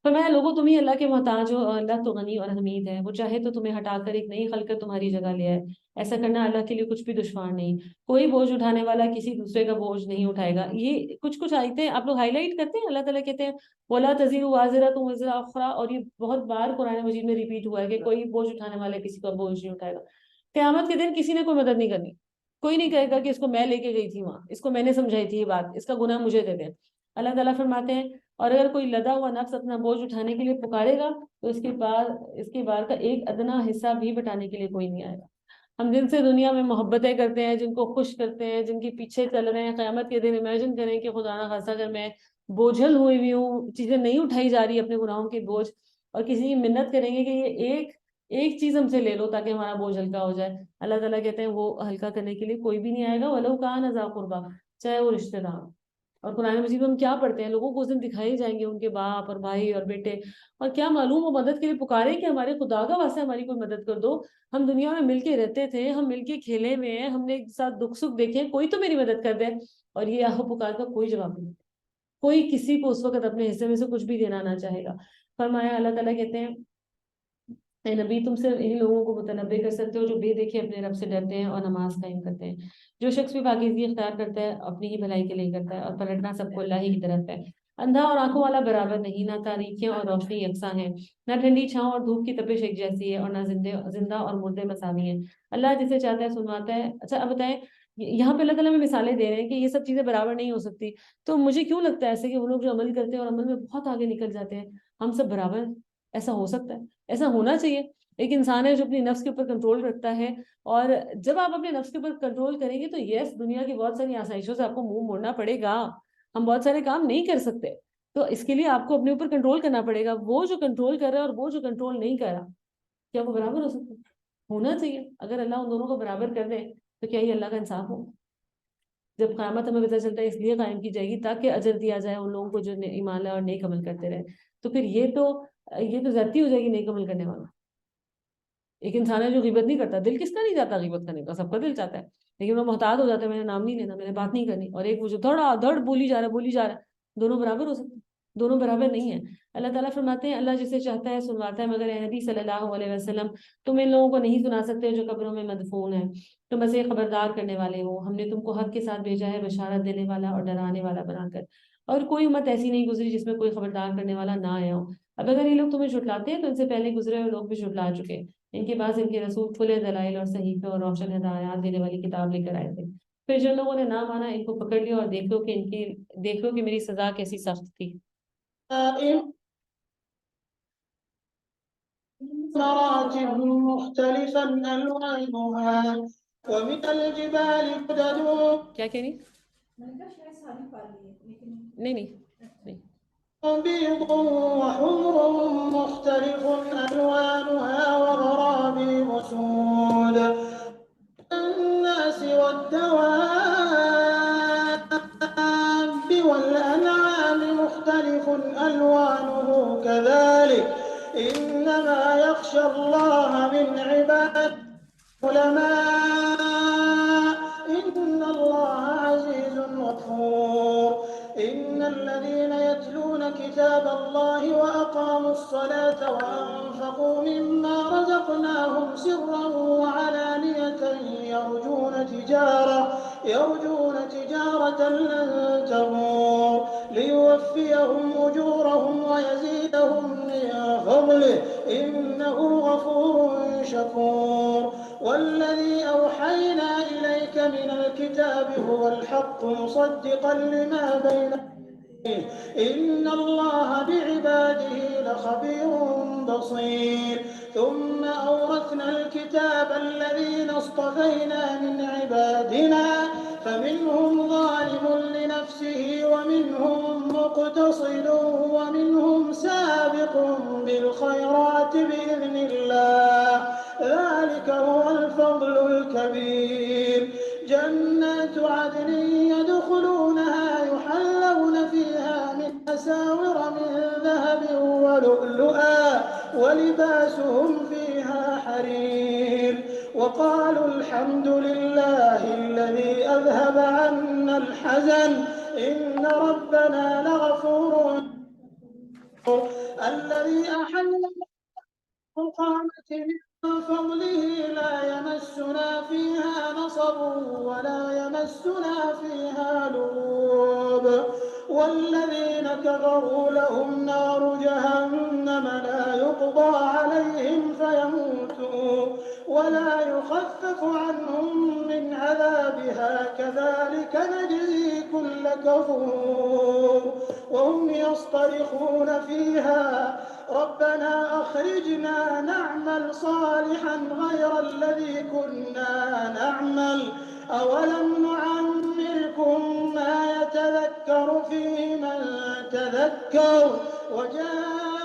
S2: فرمایا لوگوں تم ہی اللہ کے محتاج ہو, اور اللہ تو غنی اور حمید ہے. وہ چاہے تو تمہیں ہٹا کر ایک نئی خلقت تمہاری جگہ لے آئے. ایسا کرنا اللہ کے لیے کچھ بھی دشوار نہیں. کوئی بوجھ اٹھانے والا کسی دوسرے کا بوجھ نہیں اٹھائے گا. یہ کچھ آیتیں آپ لوگ ہائی لائٹ کرتے ہیں. اللہ تعالیٰ کہتے ہیں وَلَا تَزِرُ وَازِرَةٌ وِزْرَ أُخْرَىٰ, اور یہ بہت بار قرآن مجید میں ریپیٹ ہوا ہے کہ کوئی بوجھ اٹھانے والا کسی کا بوجھ نہیں اٹھائے گا. قیامت کے دن کسی نے کوئی مدد نہیں کرنی. کوئی نہیں کہے گا کہ اس کو میں لے کے گئی تھی وہاں, اس کو میں نے سمجھائی تھی یہ بات, اس کا گناہ مجھے دے دیں. اللہ تعالیٰ فرماتے ہیں اور اگر کوئی لدا ہوا نفس اپنا بوجھ اٹھانے کے لیے پکارے گا تو اس کے بار کا ایک ادنا حصہ بھی بٹانے کے لیے کوئی نہیں آئے گا. ہم جن سے دنیا میں محبتیں کرتے ہیں, جن کو خوش کرتے ہیں, جن کے پیچھے چل رہے ہیں, قیامت کے دن امیجن کریں کہ خدا نہ خاصا اگر میں بوجھل ہوئی ہوئی ہوں, چیزیں نہیں اٹھائی جا رہی اپنے گناہوں کے بوجھ, اور کسی کی منت کریں گے کہ یہ ایک چیز ہم سے لے لو تاکہ ہمارا بوجھ ہلکا ہو جائے. اللہ تعالیٰ کہتے ہیں وہ ہلکا کرنے کے لیے کوئی بھی نہیں آئے گا. وَلَوْ كَانَ ذَا قُرْبَىٰ, چاہے وہ رشتہ دار. اور قرآن مجید میں ہم کیا پڑھتے ہیں؟ لوگوں کو اس دن دکھائے جائیں گے ان کے باپ اور بھائی اور بیٹے، اور کیا معلوم وہ مدد کے لیے پکارے کہ ہمارے خدا کا واسطہ ہماری کوئی مدد کر دو، ہم دنیا میں مل کے رہتے تھے، ہم مل کے کھیلے ہوئے ہیں، ہم نے ایک ساتھ دکھ سکھ دیکھے، کوئی تو میری مدد کر دے۔ اور یہ آہ پکار کا کوئی جواب نہیں، کوئی کسی کو اس وقت اپنے حصے میں سے کچھ بھی دینا نہ چاہے گا۔ فرمایا اللہ تعالیٰ کہتے ہیں اے نبی تم صرف انہی لوگوں کو متنبع کر سکتے ہو جو بے دیکھے اپنے رب سے ڈرتے ہیں اور نماز قائم کرتے ہیں۔ جو شخص بھی پاکیزگی اختیار کرتا ہے اپنی ہی بھلائی کے لیے کرتا ہے، اور پلٹنا سب کو اللہ ہی کی طرف ہے۔ اندھا اور آنکھوں والا برابر نہیں، نہ تاریکیاں اور روشنی یکساں ہیں، نہ ٹھنڈی چھاؤں اور دھوپ کی تپش ایک جیسی ہے، اور نہ زندہ اور مردے مساوی ہیں۔ اللہ جسے چاہتا ہے سنواتا ہے۔ اچھا اب بتائیں، یہاں پہ اللہ تعالیٰ میں مثالیں دے رہے ہیں کہ یہ سب چیزیں برابر نہیں ہو سکتی، تو مجھے کیوں لگتا ہے ایسے کہ وہ لوگ جو عمل کرتے ہیں اور عمل میں بہت آگے نکل جاتے ہیں، ہم سب برابر ہیں؟ ایسا ہو سکتا ہے؟ ایسا ہونا چاہیے۔ ایک انسان ہے جو اپنی نفس کے اوپر کنٹرول رکھتا ہے، اور جب آپ اپنے نفس کے اوپر کنٹرول کریں گے تو یس دنیا کی بہت ساری آسائشوں سے آپ کو منہ موڑنا پڑے گا، ہم بہت سارے کام نہیں کر سکتے، تو اس کے لیے آپ کو اپنے اوپر کنٹرول کرنا پڑے گا۔ وہ جو کنٹرول کر رہا ہے اور وہ جو کنٹرول نہیں کر رہا، کیا وہ برابر ہو سکتے؟ ہونا چاہیے۔ اگر اللہ ان دونوں کو برابر کر دے تو کیا یہ اللہ کا انصاف ہو؟ جب قیامت ہمیں پتہ چلتا ہے اس لیے قائم کی جائے گی تاکہ اجر دیا جائے ان لوگوں کو جو ایمان لائے اور نیک عمل کرتے رہے، تو پھر یہ تو زیادتی ہو جائے گی نیک عمل کرنے والا۔ ایک انسان ہے جو غیبت نہیں کرتا، دل کس کا نہیں چاہتا غیبت کرنے کا؟ سب کا دل چاہتا ہے، لیکن وہ محتاط ہو جاتا ہے، میں نے نام نہیں لینا، میں نے بات نہیں کرنی، اور ایک وہ جو دھڑا دھڑ بولی جا رہا ہے، دونوں برابر ہو سکتے ہیں؟ دونوں برابر نہیں ہیں۔ اللہ تعالیٰ فرماتے ہیں اللہ جسے چاہتا ہے سنواتا ہے، مگر اے نبی صلی اللہ علیہ وسلم تم ان لوگوں کو نہیں سنا سکتے جو قبروں میں مدفون ہیں، تم بس ایک خبردار کرنے والے ہو، ہم نے تم کو حق کے ساتھ بھیجا ہے بشارت دینے والا اور ڈرانے والا بنا کر، اور کوئی امت ایسی نہیں گزری جس میں کوئی خبردار کرنے والا نہ آیا ہو۔ اب اگر یہ لوگ تمہیں جھٹلاتے ہیں تو ان سے پہلے گزرے ہوئے لوگ بھی جھٹلا چکے، ان کے پاس ان کے رسول کھلے دلائل اور صحیفے اور روشن ہدایات دینے والی کتاب لے کر آئے تھے، پھر جن لوگوں نے نہ مانا ان کو پکڑ لیا، اور دیکھ لو کہ میری سزا کیسی سخت تھی۔
S1: مراتب مختلفا ألوانها ومن الجبال جدد
S2: کیا کہہ رہی؟ نہیں
S1: بيض وحمر مختلف ألوانها وغرابيب سود الناس والدواب والأنعام مختلف ألوانه كذلك إنما يخشى الله من عباده العلماء إن الله عزيز غفور إن الذين يتلون كتاب الله وأقاموا الصلاة وأنفقوا مما رزقناهم سرا وعلانية يرجون تجارة لن تبور ليوفيهم أجورهم ويزيدهم من فضله إنه غفور شكور والذي أوحينا إليك من الكتاب هو الحق مصدقا لما بين يديه إن الله بعباده لخبير بصير ثم أورثنا الكتاب الذين اصطفينا من عبادنا فمنهم ظالم لنفسه ومنهم مقتصد ومنهم سابق بالخيرات بإذن الله ذلك هو الفضل الكبير جنات عدن يدخلونها يحلون فيها من أساور من ذهب ولؤلؤا ولباسهم فيها حرير وقالوا الحمد لله الذي أذهب عنا الحزن إن ربنا لغفور الذي أحل القامة من فضله لا يمسنا فيها نصب ولا يمسنا فيها لغوب والذين كفروا لهم نار جهنم لا يقضى عليهم فيموتوا ولا يخفف عنهم من عذابها كذلك نجزي كل كفور وهم يصطرخون فيها ربنا أخرجنا نعمل صالحا غير الذي كنا نعمل أولم نعمركم ما يتذكر فيه من تذكر وجاءكم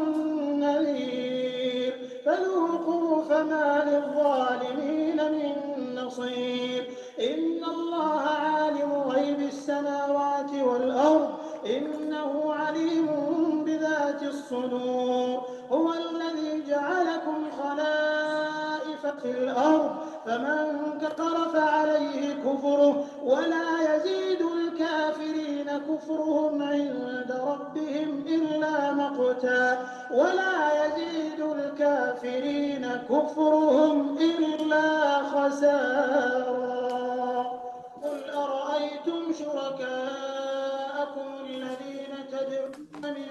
S1: النذير فذوقوا فما للظالمين من نصير إن الله عالم غيب السماوات إنه عليم بذات الصدور هو الذي جعلكم خلائف في الأرض فمن كفر فعليه كفره ولا يزيد الكافرين كفرهم عند ربهم إلا مقتا ولا يزيد الكافرين كفرهم إلا خسارا قل أرأيتم شركاءكم الذين تدعون من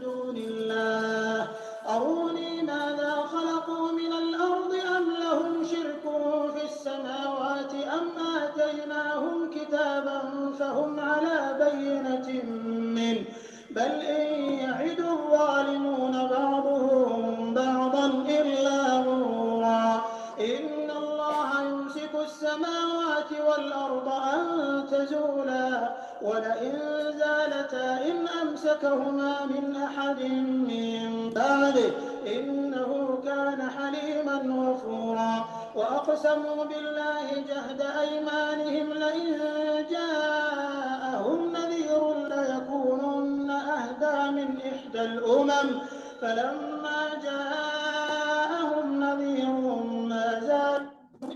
S1: دون الله أروني ماذا خلقوا من الأرض أم لهم شرك في السماوات أم آتيناهم كتابا فهم على بينة منه بل إن يعد الظالمون بعضهم بعضا إلا غرورا إن الله يمسك السماوات والأرض أن تزولا ولئن زالتا إن أمسكهما من أحد من بعده إنه كان حليما غفورا وأقسموا بالله جهد أيمانهم لئن جاءهم نذير ليكونن أهدى من إحدى الأمم فلما جاءهم نذير ما زادهم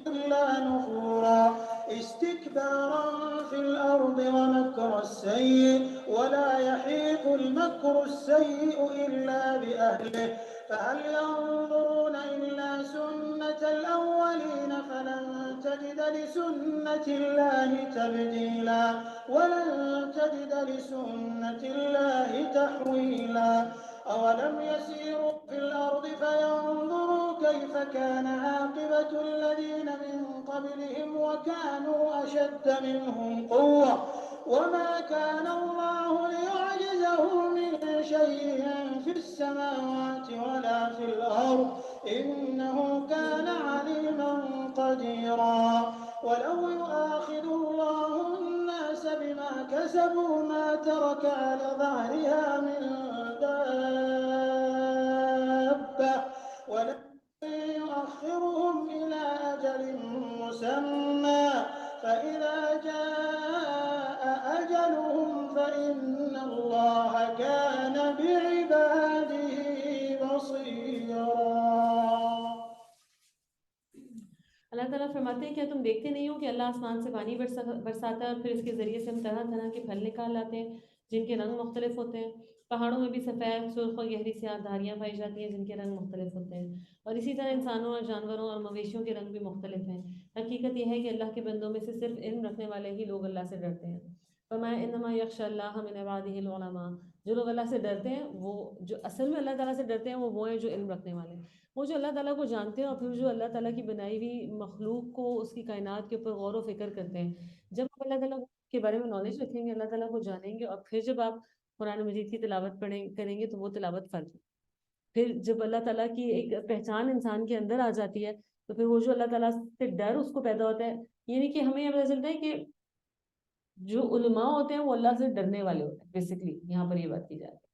S1: إلا نفورا استكبارا في الأرض ومكر السيء ولا يحيق المكر السيء إلا بأهله فهل ينظرون إلا سنة الأولين فلن تجد لسنة الله تبديلا ولن تجد لسنة الله تحويلا أولم يسيروا في الأرض فينظروا كيف كان عاقبة الذين من قبلهم وكانوا أشد منهم قوة وما كان الله ليعجزه من شيء في السماوات ولا في الأرض إنه كان عليما قديرا ولو يؤاخذ الله الناس بما كسبوا ما ترك على ظهرها من دابة ولكن يؤخرهم إلى أجل مسمى فإذا جاء أجلهم فإن الله كان بعباده بصيرا
S2: اللہ تعالیٰ فرماتے ہیں کیا تم دیکھتے نہیں ہو کہ اللہ آسمان سے پانی برساتا ہے اور پھر اس کے ذریعے سے ہم طرح طرح کے پھل نکال لاتے ہیں جن کے رنگ مختلف ہوتے ہیں پہاڑوں میں بھی سفید سرخ اور گہری سیاہ دھاریاں پائی جاتی ہیں جن کے رنگ مختلف ہوتے ہیں اور اسی طرح انسانوں اور جانوروں اور مویشیوں کے رنگ بھی مختلف ہیں حقیقت یہ ہے کہ اللہ کے بندوں میں سے صرف علم رکھنے والے ہی لوگ اللہ سے ڈرتے ہیں فرمایا انما یخشى اللہ من عباده العلماء جو لوگ اللہ سے ڈرتے ہیں وہ جو اصل میں اللہ تعالیٰ سے ڈرتے ہیں وہ ہیں جو علم رکھنے والے ہیں وہ جو اللہ تعالیٰ کو جانتے ہیں اور پھر جو اللہ تعالیٰ کی بنائی ہوئی مخلوق کو اس کی کائنات کے اوپر غور و فکر کرتے ہیں جب آپ اللہ تعالیٰ کے بارے میں نالج رکھیں گے اللہ تعالیٰ کو جانیں گے اور پھر جب آپ قرآن مجید کی تلاوت کریں گے تو وہ تلاوت فرض ہے پھر جب اللہ تعالیٰ کی ایک پہچان انسان کے اندر آ جاتی ہے تو پھر وہ جو اللہ تعالیٰ سے ڈر اس کو پیدا ہوتا ہے یعنی کہ ہمیں یہ پتہ چلتا ہے کہ جو علماء ہوتے ہیں وہ اللہ سے ڈرنے والے ہوتے ہیں بیسکلی یہاں پر یہ بات کی جاتی ہے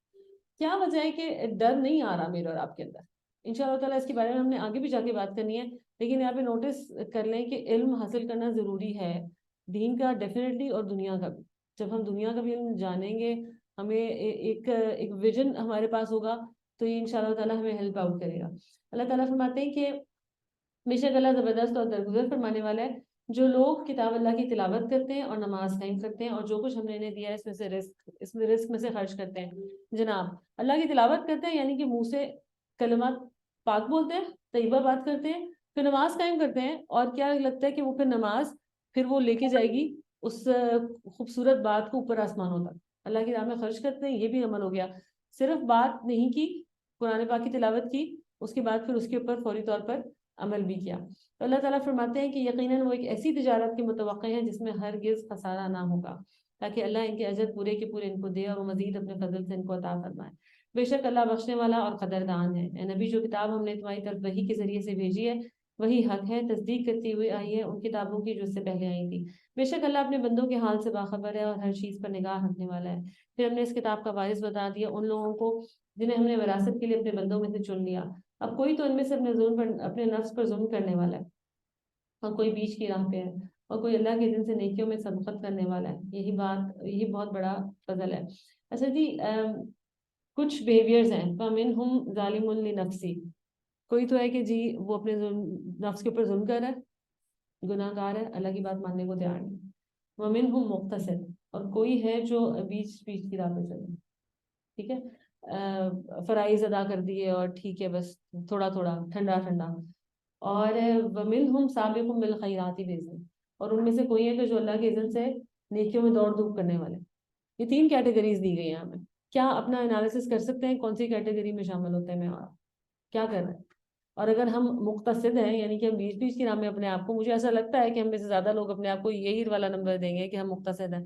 S2: کیا وجہ ہے کہ ڈر نہیں آ رہا میرے اور آپ کے اندر انشاءاللہ تعالیٰ اس کے بارے میں ہم نے آگے بھی جا کے بات کرنی ہے لیکن یہاں پہ نوٹس کر لیں کہ علم حاصل کرنا ضروری ہے دین کا ڈیفینیٹلی اور دنیا کا بھی جب ہم دنیا کا بھی علم جانیں گے ہمیں ایک ویژن ہمارے پاس ہوگا تو یہ انشاءاللہ تعالیٰ ہمیں ہیلپ آؤٹ کرے گا اللہ تعالیٰ فرماتے ہیں کہ بے شک اللہ زبردست اور درگزر فرمانے والا ہے جو لوگ کتاب اللہ کی تلاوت کرتے ہیں اور نماز قائم کرتے ہیں اور جو کچھ ہم نے انہیں دیا ہے اس میں رزق میں سے خرچ کرتے ہیں جناب اللہ کی تلاوت کرتے ہیں یعنی کہ منہ سے کلمات پاک بولتے ہیں طیبہ بات کرتے ہیں پھر نماز قائم کرتے ہیں اور کیا لگتا ہے کہ وہ پھر نماز پھر وہ لے کے جائے گی اس خوبصورت بات کو اوپر آسمانوں تک اللہ کی راہ میں خرچ کرتے ہیں یہ بھی عمل ہو گیا صرف بات نہیں کی قرآن پاک کی تلاوت کی اس کے بعد پھر اس کے اوپر فوری طور پر عمل بھی کیا تو اللہ تعالیٰ فرماتے ہیں کہ یقیناً وہ ایک ایسی تجارت کے متوقع ہیں جس میں ہرگز خسارہ نہ ہوگا تاکہ اللہ ان کے اجر پورے کے پورے ان کو دے اور وہ مزید اپنے فضل سے ان کو عطا فرمائے بے شک اللہ بخشنے والا اور قدردان ہے اے نبی جو کتاب ہم نے تمہاری طرف وحی کے ذریعے سے بھیجی ہے وہی حق ہے تصدیق کرتی ہوئی آئی ہے ان کتابوں کی جو اس سے پہلے آئی تھی بے شک اللہ اپنے بندوں کے حال سے باخبر ہے اور ہر چیز پر نگاہ رکھنے والا ہے پھر ہم نے اس کتاب کا وارث بتا دیا ان لوگوں کو جنہیں ہم نے وراثت کے لیے اپنے بندوں میں سے چن لیا اب کوئی تو ان میں سے اپنے نفس پر ظلم کرنے والا ہے اور کوئی بیچ کی راہ پہ ہے اور کوئی اللہ کے دن سے نیکیوں میں سبقت کرنے والا ہے. یہی بہت بڑا فضل ہے. اچھا جی، کچھ بیہیویئرز ہیں. فَمِنْهُمْ ظَالِمٌ لِنَفْسِهِ. کوئی تو ہے کہ جی وہ اپنے نفس کے اوپر ظلم کر رہا ہے، گناہ گار ہے، اللہ کی بات ماننے کو تیار نہیں. وَمِنْهُمْ مُقْتَصِدٌ. اور کوئی ہے جو بیچ کی راہ پہ چل رہا ہے. ٹھیک ہے، فرائض ادا کر دیے اور ٹھیک ہے بس تھوڑا تھوڑا ٹھنڈا ٹھنڈا. اور وَمِنْهُمْ سَابِقٌ بِالْخَيْرَاتِ بِإِذْنِ. اور ان میں سے کوئی ہے کہ جو اللہ کے اذن سے نیکیوں میں دوڑ دھوپ کرنے والے. یہ 3 کیٹیگریز دی گئی ہیں ہمیں. کیا اپنا انالیسس کر سکتے ہیں کون سی کیٹیگری میں شامل ہوتے ہیں میں اور کیا کر رہے ہیں؟ اور اگر ہم مقتصد ہیں یعنی کہ ہم بیچ کی راہ میں اپنے آپ کو، مجھے ایسا لگتا ہے کہ ہم میں سے زیادہ لوگ اپنے آپ کو یہی والا نمبر دیں گے کہ ہم مقتصد ہیں.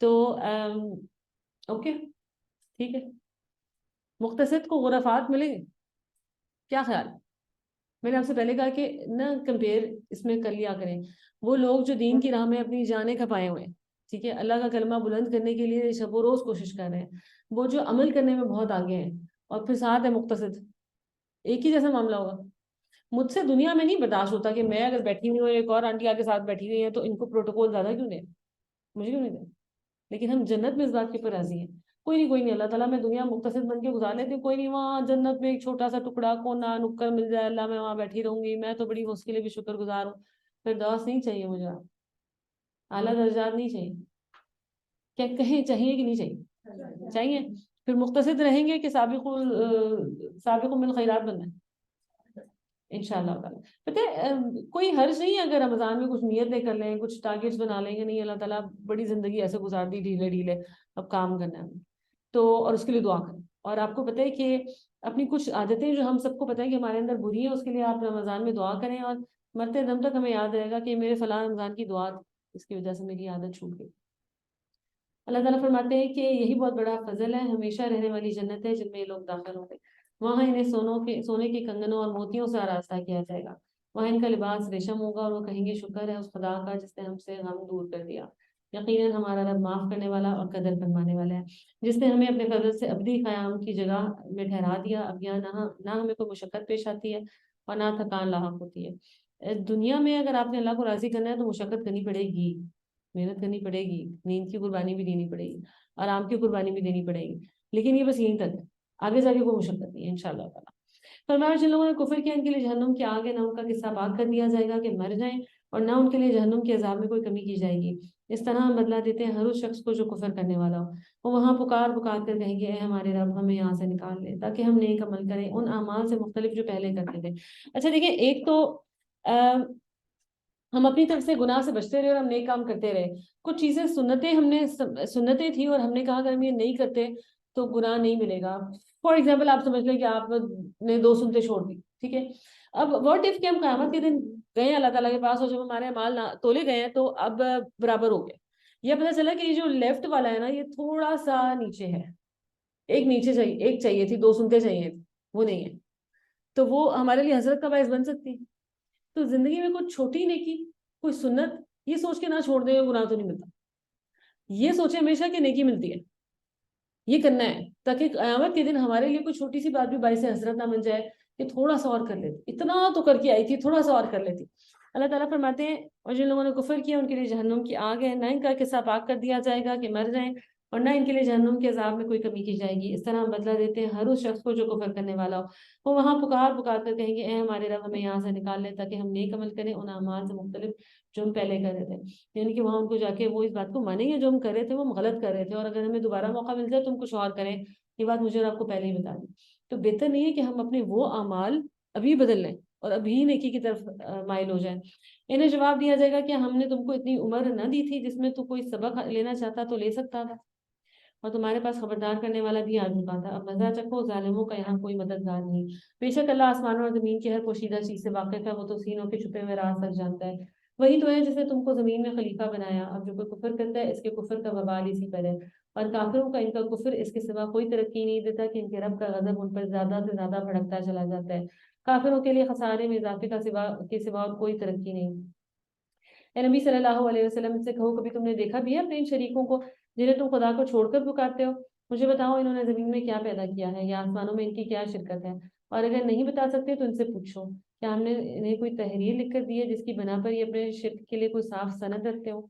S2: تو اوکے ٹھیک ہے، مقتصد کو غرفات ملیں گے؟ کیا خیال؟ میں نے آپ سے پہلے کہا کہ نہ کمپیئر اس میں کر لیا کریں. وہ لوگ جو دین کی راہ میں اپنی جانیں کھپائے ہوئے ہیں، ٹھیک ہے، اللہ کا کلمہ بلند کرنے کے لیے شب و روز کوشش کر رہے ہیں، وہ جو عمل کرنے میں بہت آگے ہیں، اور پھر ساتھ ہے مقتصد، ایک ہی جیسا معاملہ ہوگا. مجھ سے دنیا میں نہیں برداشت ہوتا کہ میں اگر بیٹھی ہوئی ہوں ایک اور آنٹی آگے ساتھ بیٹھی ہوئی ہے تو ان کو پروٹوکول زیادہ کیوں دیں، مجھے کیوں نہیں دیں. لیکن ہم جنت میں اس بات کے اوپر راضی ہیں. کوئی نہیں اللہ تعالیٰ میں دنیا مقتصد بن کے گزار لیتی ہوں، کوئی نہیں وہاں جنت میں ایک چھوٹا سا ٹکڑا کونا نکر مل جائے اللہ میں وہاں بیٹھی رہوں گی، میں تو بڑی اس کے لیے بھی شکر گزار ہوں. پھر دوست نہیں چاہیے مجھے، اعلیٰ درجات نہیں چاہیے. کیا کہیں چاہیے کہ نہیں چاہیے؟ چاہیے. پھر مقتصد رہیں گے کہ سابق من خیرات بننا ہے انشاءاللہ تعالیٰ. پتہ ہے کوئی حرج نہیں ہے اگر رمضان میں کچھ نیتیں کر لیں، کچھ ٹارگیٹس بنا لیں گے، نہیں اللہ تعالیٰ بڑی زندگی ایسے گزار دی ڈھیلے ڈھیلے، اب کام کرنا ہے تو، اور اس کے لیے دعا کریں. اور آپ کو پتہ ہے کہ اپنی کچھ عادتیں جو ہم سب کو پتہ ہے کہ ہمارے اندر بری ہیں، اس کے لیے آپ رمضان میں دعا کریں، اور مرتے دم تک ہمیں یاد رہے گا کہ میرے فلاں رمضان کی دعا اس کی وجہ سے میری عادت چھوٹ گئی. اللہ تعالیٰ فرماتے ہیں کہ یہی بہت بڑا فضل ہے، ہمیشہ رہنے والی جنت ہے جن میں یہ لوگ داخل ہوں گے. وہاں انہیں سونے کے کنگنوں اور موتیوں سے آراستہ کیا جائے گا. وہاں ان کا لباس ریشم ہوگا اور وہ کہیں گے شکر ہے اس خدا کا جس نے ہم سے غم دور کر دیا. یقیناً ہمارا رب معاف کرنے والا اور قدر فرمانے والا ہے، جس نے ہمیں اپنے فضل سے ابدی قیام کی جگہ میں ٹھہرا دیا. اب یہاں نہ ہمیں کوئی مشقت پیش آتی ہے اور نہ تھکان لاحق ہوتی ہے. دنیا میں اگر آپ نے اللہ کو راضی کرنا ہے تو مشقت کرنی پڑے گی، محنت کرنی پڑے گی، نیند کی قربانی بھی دینی پڑے گی، آرام کی قربانی بھی دینی پڑے گی. لیکن یہ بس یہیں تک ہے، آگے جا کے کوئی مشقت نہیں ہے انشاءاللہ تعالیٰ. فرمایا جن لوگوں نے کفر کیا ان کے لیے جہنم کی آگ ہے، نہ ان کا قصہ پاک کر دیا جائے گا کہ مر جائیں، اور نہ ان کے لیے جہنم کے عذاب میں کوئی کمی کی جائے گی. اس طرح ہم بدلہ دیتے ہیں ہر اس شخص کو جو کفر کرنے والا ہو. وہ وہاں پکار کر کہیں گے اے ہمارے رب ہمیں یہاں سے نکال لے تاکہ ہم نیک عمل کریں ان اعمال سے مختلف جو پہلے کرتے تھے. اچھا دیکھیں، ایک تو ہم اپنی طرف سے گناہ سے بچتے رہے اور ہم نیک کام کرتے رہے. کچھ چیزیں سنتیں تھیں اور ہم نے کہا اگر ہم یہ نہیں کرتے تو گناہ نہیں ملے گا. فار ایگزامپل آپ سمجھ لیں کہ آپ نے 2 سنتیں چھوڑ دی، ٹھیک ہے. اب واٹ اف کہ ہم قیامت کے دن گئے اللہ تعالیٰ کے پاس اور جب ہمارے اعمال تولے گئے ہیں تو اب برابر ہو گئے. یہ پتہ چلا کہ یہ جو لیفٹ والا ہے نا یہ تھوڑا سا نیچے ہے، ایک نیچے چاہیے، ایک چاہیے تھی، 2 سنتیں چاہیے تھی، وہ نہیں ہے. تو وہ ہمارے لیے حسرت کا باعث بن سکتی. تو زندگی میں کوئی چھوٹی نیکی، کوئی سنت، یہ سوچ کے نہ چھوڑ دیں گناہ تو نہیں ملتا. یہ سوچے ہمیشہ کہ نیکی ملتی ہے، یہ کرنا ہے تاکہ قیامت کے دن ہمارے لیے کوئی چھوٹی سی بات بھی باعث حسرت نہ بن جائے کہ تھوڑا سا اور کر لیتی، اتنا تو کر کے آئی تھی، تھوڑا سا اور کر لیتی. اللہ تعالیٰ فرماتے ہیں اور جن لوگوں نے کفر کیا ان کے لیے جہنم کی آگ ہے، نہ ان کا قصہ پاک کر دیا جائے گا کہ مر جائیں، اور نہ ان کے لیے جہنم کے عذاب میں کوئی کمی کی جائے گی. اس طرح ہم بدلہ دیتے ہیں ہر اس شخص کو جو کفر کرنے والا ہو. وہ وہاں پکار کر کہیں گے اے ہمارے رب ہمیں یہاں سے نکال لے تاکہ ہم نیک عمل کریں ان اعمال سے مختلف جو ہم پہلے کر رہے تھے. یعنی کہ وہاں ان کو جا کے وہ اس بات کو مانیں گے جو ہم کر رہے تھے وہ ہم غلط کر رہے تھے، اور اگر ہمیں دوبارہ موقع مل جائے تو ہم کچھ اور کریں. یہ بات مجھے اور آپ کو پہلے ہی بتا دی. تو بہتر نہیں ہے کہ ہم اپنے وہ اعمال ابھی بدل لیں اور ابھی نیکی کی طرف مائل ہو جائیں. انہیں جواب دیا جائے گا کہ ہم نے تم کو اتنی عمر نہ دی تھی جس میں تو کوئی سبق لینا چاہتا تو لے سکتا تھا، اور تمہارے پاس خبردار کرنے والا بھی آ چکا تھا. اب مزہ چکھو، ظالموں کا یہاں کوئی مددگار نہیں. بے شک اللہ آسمانوں اور زمین کی ہر پوشیدہ چیز سے واقف ہے، وہ تو سینوں کے چھپے ہوئے راز تک جانتا ہے. وہی تو ہے جس نے تم کو زمین میں خلیفہ بنایا. اب جو کوئی کفر کرتا ہے اس کے کفر کا وبال اسی پر ہے، اور کافروں کا ان کا کفر اس کے سوا کوئی ترقی نہیں دیتا کہ ان کے رب کا غضب ان پر زیادہ سے زیادہ بھڑکتا چلا جاتا ہے. کافروں کے لیے خسارے میں اضافے کے سوا اور کوئی ترقی نہیں. اے نبی صلی اللہ علیہ وسلم سے کہو کبھی تم نے دیکھا بھی ہے اپنے ان شریکوں کو جنہیں تم خدا کو چھوڑ کر پکارتے ہو؟ مجھے بتاؤ انہوں نے زمین میں کیا پیدا کیا ہے یا آسمانوں میں ان کی کیا شرکت ہے؟ اور اگر نہیں بتا سکتے تو ان سے پوچھو کیا ہم نے انہیں کوئی تحریر لکھ کر دی ہے جس کی بنا پر یہ اپنے شرک کے لیے کوئی صاف سند رکھتے ہوں؟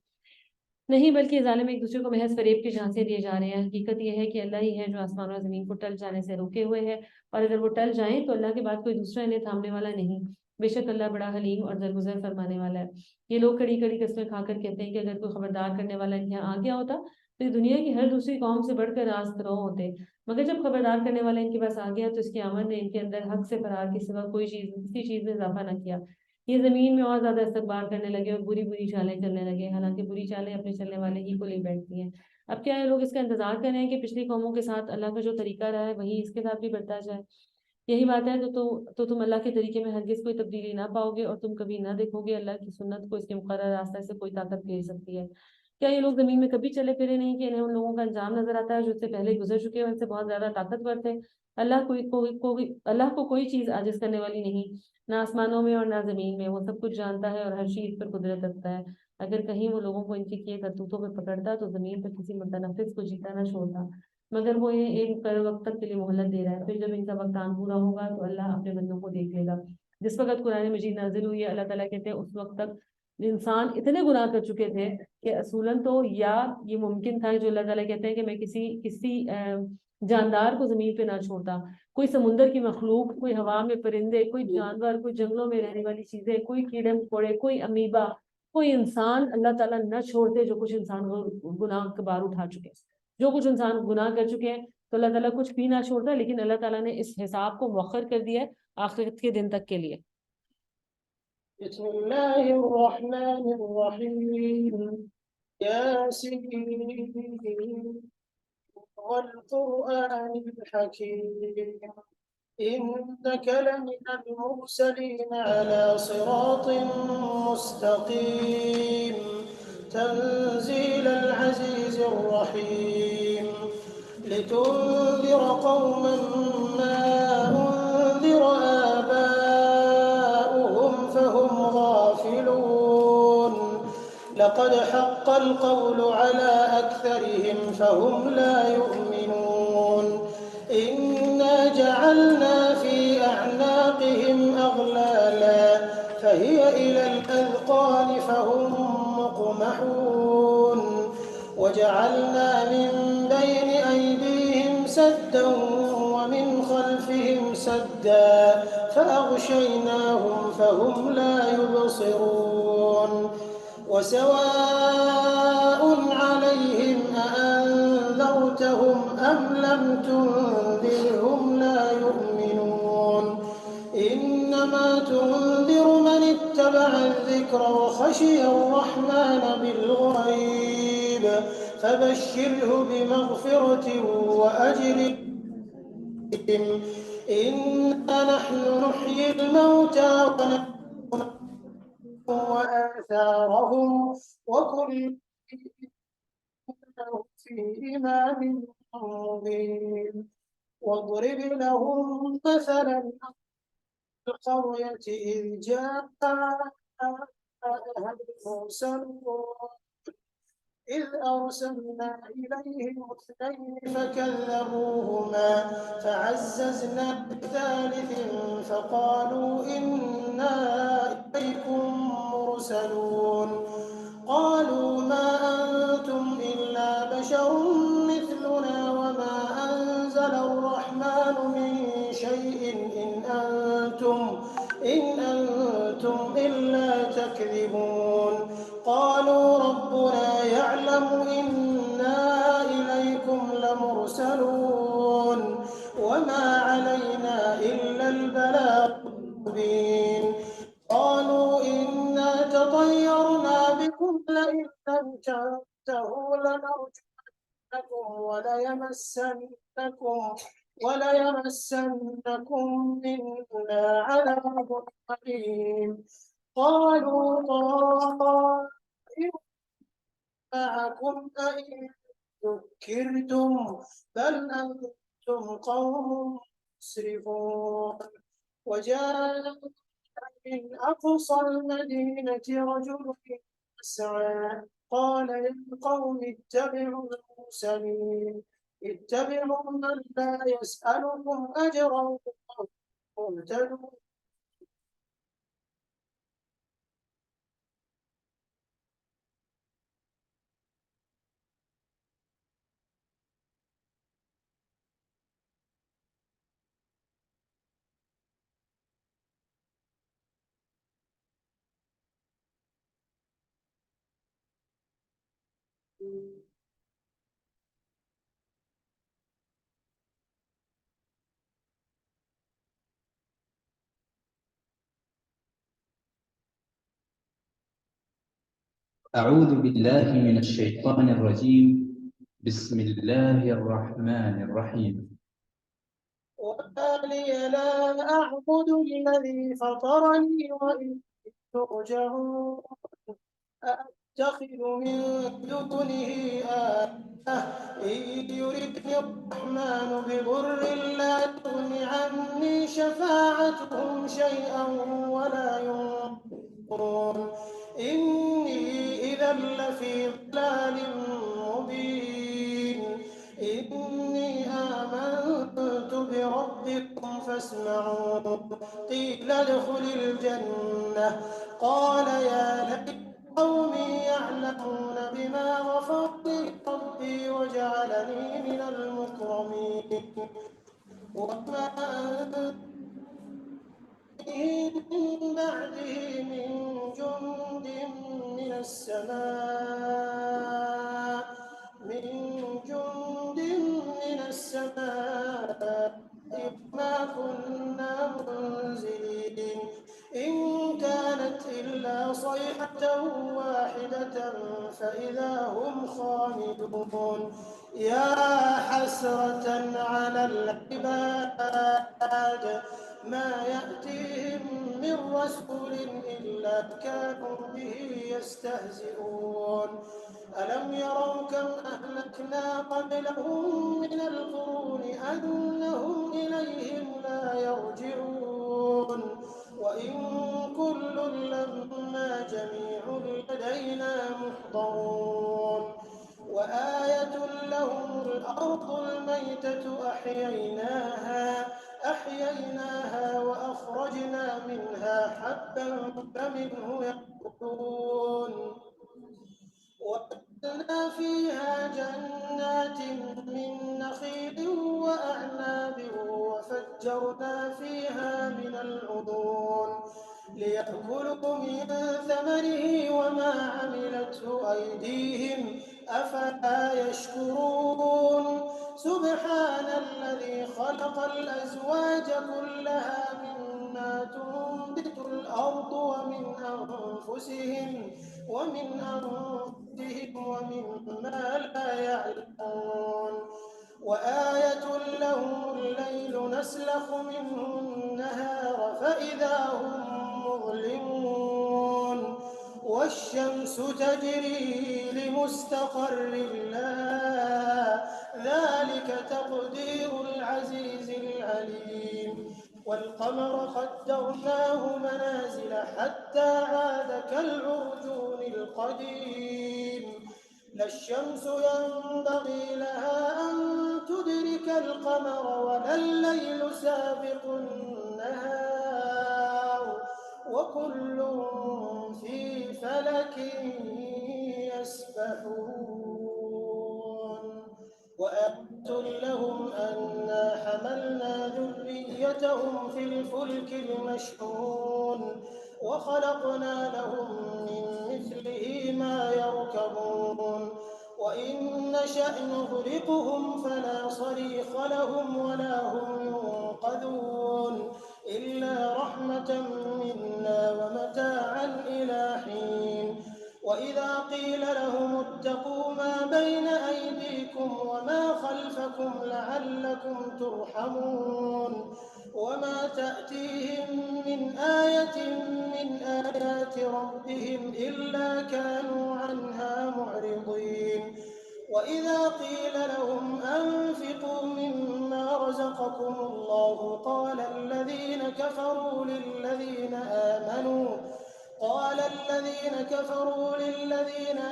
S2: نہیں، بلکہ یہ ظالم ایک دوسرے کو محض فریب کے جھانسے دیے جا رہے ہیں. حقیقت یہ ہے کہ اللہ ہی ہے جو آسمان اور زمین کو ٹل جانے سے روکے ہوئے ہے، اور اگر وہ ٹل جائیں تو اللہ کے بعد کوئی دوسرا انہیں تھامنے والا نہیں. بے شک اللہ بڑا حلیم اور درگزر فرمانے والا ہے. یہ لوگ کڑی کڑی قسمیں کھا کر کہتے ہیں کہ اگر کوئی خبردار کرنے والا ان کے یہاں آ گیا ہوتا تو یہ دنیا کی ہر دوسری قوم سے بڑھ کر راست رو ہوتے. مگر جب خبردار کرنے والا ان کے پاس آ گیا تو اس کی آمد نے ان کے اندر حق سے فرار کے سوا کوئی چیز کسی چیز میں اضافہ نہ کیا. یہ زمین میں اور زیادہ استکبار کرنے لگے اور بری بری چالیں چلنے لگے، حالانکہ بری چالیں اپنے چلنے والے ہی کو لے بیٹھتی ہیں. اب کیا یہ لوگ اس کا انتظار کر رہے ہیں کہ پچھلی قوموں کے ساتھ اللہ کا جو طریقہ رہا ہے وہی اس کے ساتھ بھی برتا جائے؟ یہی بات ہے تو تم اللہ کے طریقے میں ہرگز کوئی تبدیلی نہ پاؤ گے، اور تم کبھی نہ دیکھو گے اللہ کی سنت کو اس کے مقرر راستہ سے کوئی طاقت پھیر سکتی ہے. کیا یہ لوگ زمین میں کبھی چلے پھرے نہیں کہ انہیں ان لوگوں کا انجام نظر آتا ہے جو اس سے پہلے گزر چکے ہیں، ان سے بہت زیادہ طاقتور تھے؟ اللہ کو کوئی چیز عاجز کرنے والی نہیں، نہ آسمانوں میں اور نہ زمین میں. وہ سب کچھ جانتا ہے اور ہر چیز پر قدرت رکھتا ہے. اگر کہیں وہ لوگوں کو ان کے کیے کرتوتوں پہ پکڑتا تو زمین پر کسی متنفس کو جیتا نہ چھوڑتا، مگر وہ انہیں ایک مقرر وقت تک کے لیے مہلت دے رہا ہے. پھر جب ان کا وقت آن پورا ہوگا تو اللہ اپنے بندوں کو دیکھ لے گا. جس وقت قرآن مجید نازل ہوئی ہے، اللہ تعالیٰ کہتے ہیں اس وقت تک انسان اتنے گناہ کر چکے تھے کہ اصولاً تو یا یہ ممکن تھا جو اللہ تعالیٰ کہتے ہیں کہ میں کسی جاندار کو زمین پہ نہ چھوڑتا، کوئی سمندر کی مخلوق، کوئی ہوا میں پرندے، کوئی جانور، کوئی جنگلوں میں رہنے والی چیزیں، کوئی کیڑے مکوڑے، کوئی امیبا، کوئی انسان، اللہ تعالیٰ نہ چھوڑتے جو کچھ انسان گناہ کا بار اٹھا چکے ہیں. جو کچھ انسان گناہ کر چکے ہیں تو اللہ تعالیٰ کچھ بھی نہ چھوڑتا، لیکن اللہ تعالیٰ نے اس حساب کو مؤخر کر دیا ہے آخرت کے دن تک کے لیے.
S1: بسم الله الرحمن الرحيم ياسين والقرآن الحكيم إنك لمن المرسلين على صراط مستقيم تنزيل العزيز الرحيم لتنذر قوما ما أنذر آباؤهم فهم غافلون لقد حق القول على أكثرهم فهم لا يؤمنون إنا جعلنا في أعناقهم أغلالا فهي إلى الأذقان فهم مقمحون وجعلنا من بين أيديهم سدا ومن خلفهم سدا فأغشيناهم فهم لا يبصرون وسواء عليهم أأنذرتهم أم لم تنذرهم لا يؤمنون إنما تنذر من اتبع الذكر وخشي الرحمن بالغيب فبشره بمغفرة وأجر إنا نحن نحيي الموتى ونكتب وآثارهم وكل في إمام مبين واضرب لهم مثلا القرية إذ جاءها المرسلون إذ أرسلنا إليهم اثنين فكذبوهما فعززنا بثالث فقالوا إنا إليكم مرسلون قالوا ما أنتم إلا بشر مثلنا وما أنزل الرحمن من شيء إن أنتم إلا تكذبون قالوا ربنا يعلم إنا إليكم لمرسلون وما علينا إلا البلاغ المبين قالوا إنا تطيرنا بكم لئن لم تنتهوا لنرجمنكم وليمسنكم منا عذاب أليم قالوا طائر معكم أئن ذكرتم بل أنتم قوم مسرفون وجاء من أقصى المدينة رجل يسعى قال يا قوم اتبعوا المرسلين اتبعوا من لا يسألكم أجرا وهم مهتدون
S3: أعوذ بالله من الشيطان الرجيم. بسم الله الرحمن الرحيم.
S1: وما لي لا أعبد الذي فطرني وإليه ترجعون أأتخذ من دونه آلهة إن يردني الرحمن بضر لا تغن عني شفاعتهم شيئا ولا ينقذون إني إذا لفي ضلال مبين إني آمنت بربكم فاسمعون قيل ادخل الجنة قال يا ليت قومي يعلمون بما غفر لي ربي وجعلني من المكرمين وما أنت من بعده من جند من السماء ما كنا منزلين إن كانت إلا صيحة واحدة فإذا هم خامدون يا حسرة على العباد ما يأتيهم من رسول إلا كانوا به يستهزئون ألم يروا كم أهلكنا قبلهم من القرون أنهم إليهم لا يرجعون وإن كل لما جميع لدينا محضرون وآية لهم الأرض الميتة أحييناها وأخرجنا منها حبا فمنه يأكلون وأنزلنا فيها جنات من نخيل وأعناب وفجرنا فيها من العيون ليأكلوا من ثمره وما عملته أيديهم أفلا يشكرون سبحان الذي خلق الأزواج كلها مما تنبت الأرض ومن أنفسهم ومما لا يعلمون وآية لهم الليل نسلخ منه النهار فإذا هم مظلمون والشمس تجري لمستقر لها ذلك تقدير العزيز العليم والقمر قدرناه منازل حتى عاد كالعرجون القديم لا الشمس ينبغي لها أن تدرك القمر ولا الليل سابق النهار وكل في فلك يسبحون وآية لهم أنا حملنا ذريتهم في الفلك المشحون وخلقنا لهم من مثله ما يركبون وإن نشأ نغرقهم فلا صريخ لهم ولا هم ينقذون إلا رحمة منا ومتاعا إلى حين وإذا قيل لهم اتقوا ما بين أيديكم وما خلفكم لعلكم ترحمون وما تأتيهم من آية من آيات ربهم إلا كانوا عنها معرضين وإذا قيل لهم أنفقوا مما رزقكم الله قال الذين كفروا للذين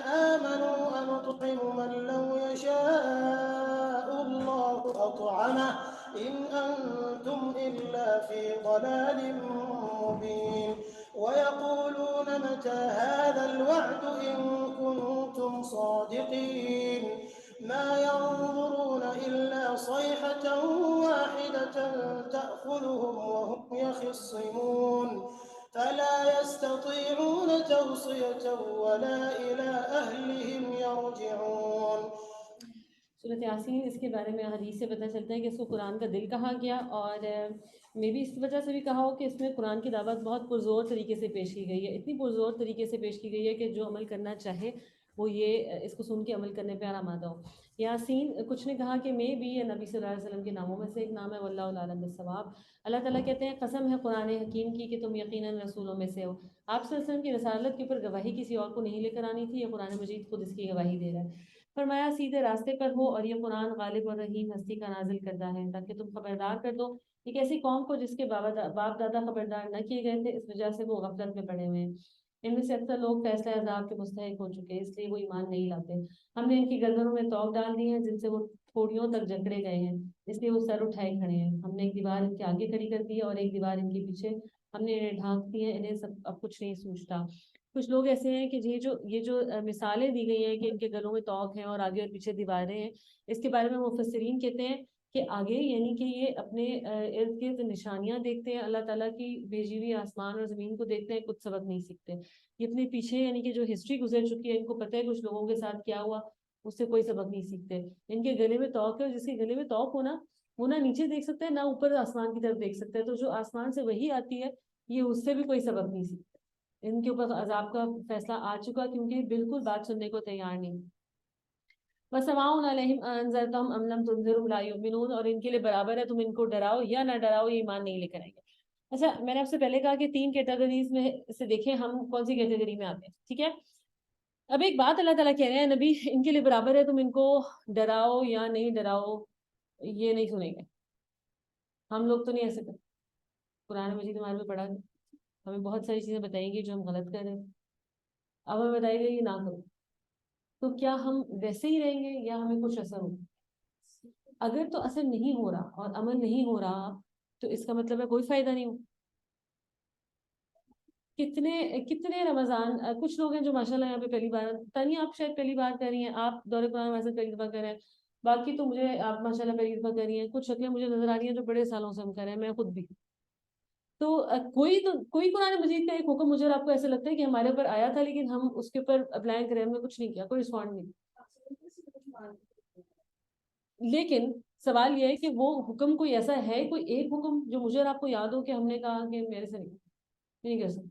S1: آمنوا أنطعم من لو يشاء الله أطعمه إن أنتم إلا في ضلال مبين ويقولون متى هذا الوعد إن كنتم صادقين ما ينظرون إلا صيحة واحدة تأخذهم وهم يخصمون فلا يستطيعون توصية ولا إلى أهلهم يرجعون.
S2: سورۃ یاسین اس کے بارے میں حدیث سے پتہ چلتا ہے کہ اس کو قرآن کا دل کہا گیا، اور میں بھی اس وجہ سے بھی کہا ہو کہ اس میں قرآن کی دعوت بہت پرزور طریقے سے پیش کی گئی ہے، اتنی پرزور طریقے سے پیش کی گئی ہے کہ جو عمل کرنا چاہے وہ یہ اس کو سن کے عمل کرنے پہ آمادہ ہو۔ یاسین کچھ نے کہا کہ میں بھی یہ نبی صلی اللہ علیہ وسلم کے ناموں میں سے ایک نام ہے، واللہ اعلم بالصواب۔ اللہ تعالیٰ کہتے ہیں قسم ہے قرآن حکیم کی کہ تم یقیناً رسولوں میں سے ہو۔ آپ صلی اللہ علیہ وسلم کی رسالت کے اوپر گواہی کسی اور کو نہیں لے کر آنی تھی، یہ قرآن مجید خود اس کی گواہی دے رہا ہے۔ فرمایا سیدھے راستے پر ہو، اور یہ قرآن غالب اور رحیم ہستی کا نازل کردہ ہے تاکہ تم خبردار کر دو ایک ایسی قوم کو جس کے باپ دادا خبردار نہ کیے گئے تھے، اس وجہ سے وہ غفلت میں پڑے ہوئے ہیں۔ ان میں سے اکثر لوگ فیصلہ عذاب کے مستحق ہو چکے، اس لیے وہ ایمان نہیں لاتے۔ ہم نے ان کی گردنوں میں توق ڈال دی ہیں جن سے وہ تھوڑیوں تک جکڑے گئے ہیں، اس لیے وہ سر اٹھائے کھڑے ہیں۔ ہم نے ایک دیوار ان کے آگے کھڑی کر دی ہے اور ایک دیوار ان کے پیچھے، ہم نے انہیں ڈھانک دی ہے، انہیں سب اب کچھ نہیں سوچتا۔ کچھ لوگ ایسے ہیں کہ یہ جو مثالیں دی گئی ہیں کہ ان کے گلوں میں توق ہیں اور آگے اور پیچھے دیواریں ہیں، اس کے بارے میں مفسرین کہتے ہیں کہ آگے یعنی کہ یہ اپنے ارد گرد نشانیاں دیکھتے ہیں، اللہ تعالیٰ کی بھیجی ہوئی آسمان اور زمین کو دیکھتے ہیں، کچھ سبق نہیں سیکھتے۔ یہ اپنے پیچھے یعنی کہ جو ہسٹری گزر چکی ہے، ان کو پتہ ہے کچھ لوگوں کے ساتھ کیا ہوا، اس سے کوئی سبق نہیں سیکھتے۔ ان کے گلے میں توق ہے، اور جس کے گلے میں توق ہونا وہ نہ نیچے دیکھ سکتا ہے نہ اوپر آسمان کی طرف دیکھ سکتا ہے، تو جو آسمان سے وہی آتی ہے یہ اس سے بھی کوئی سبق نہیں سیکھتے۔ ان کے اوپر عذاب کا فیصلہ آ چکا کیونکہ بالکل بات سننے کو تیار نہیں۔ وَسَوَاءٌ عَلَيْهِمْ أَأَنذَرْتَهُمْ أَمْ لَمْ تُنذِرْهُمْ لَا يُؤْمِنُونَ، اور ان کے لیے برابر ہے تم ان کو ڈراؤ یا نہ ڈراؤ، یہ ایمان نہیں لے کر آئیں گے۔ اچھا، میں نے آپ سے پہلے کہا کہ 3 کیٹیگریز میں سے دیکھیں ہم کون سی کیٹیگری میں آتے ہیں، ٹھیک ہے؟ اب ایک بات اللہ تعالیٰ کہہ رہے ہیں نبی ان کے لیے برابر ہے تم ان کو ڈراؤ یا نہیں ڈراؤ، یہ نہیں سنیں گے۔ ہم لوگ تو نہیں ایسے کرتے، قرآن مجید ہمارے میں پڑھا ہمیں بہت ساری چیزیں بتائیں گی جو ہم غلط کر رہے ہیں، اب ہمیں بتائے گا یہ نہ کرو، تو کیا ہم ویسے ہی رہیں گے یا ہمیں کچھ اثر ہوگا؟ اگر تو اثر نہیں ہو رہا اور عمل نہیں ہو رہا تو اس کا مطلب ہے کوئی فائدہ نہیں ہو۔ کتنے رمضان، کچھ لوگ ہیں جو ماشاءاللہ یہاں پہ پہلی بار، تانیہ آپ شاید پہلی بار کر رہی ہیں، آپ دورہ قرآن ویسے پہلی دفعہ کر رہے ہیں، باقی تو مجھے آپ ماشاءاللہ پہلی دفعہ کر رہی ہیں، کچھ شکلیں مجھے نظر آ رہی ہیں جو بڑے سالوں سے ہم کر رہے ہیں، میں خود بھی۔ تو کوئی قرآن مجید کا ایک حکم مجھے اور آپ کو ایسا لگتا ہے کہ ہمارے اوپر آیا تھا لیکن ہم اس کے اوپر اپلائی کریں، ہم نے کچھ نہیں کیا، کوئی رسپونڈ نہیں۔ لیکن سوال یہ ہے کہ وہ حکم کوئی ایسا ہے، کوئی ایک حکم جو مجھے اور آپ کو یاد ہو کہ ہم نے کہا کہ میرے سے نہیں کر سکتے،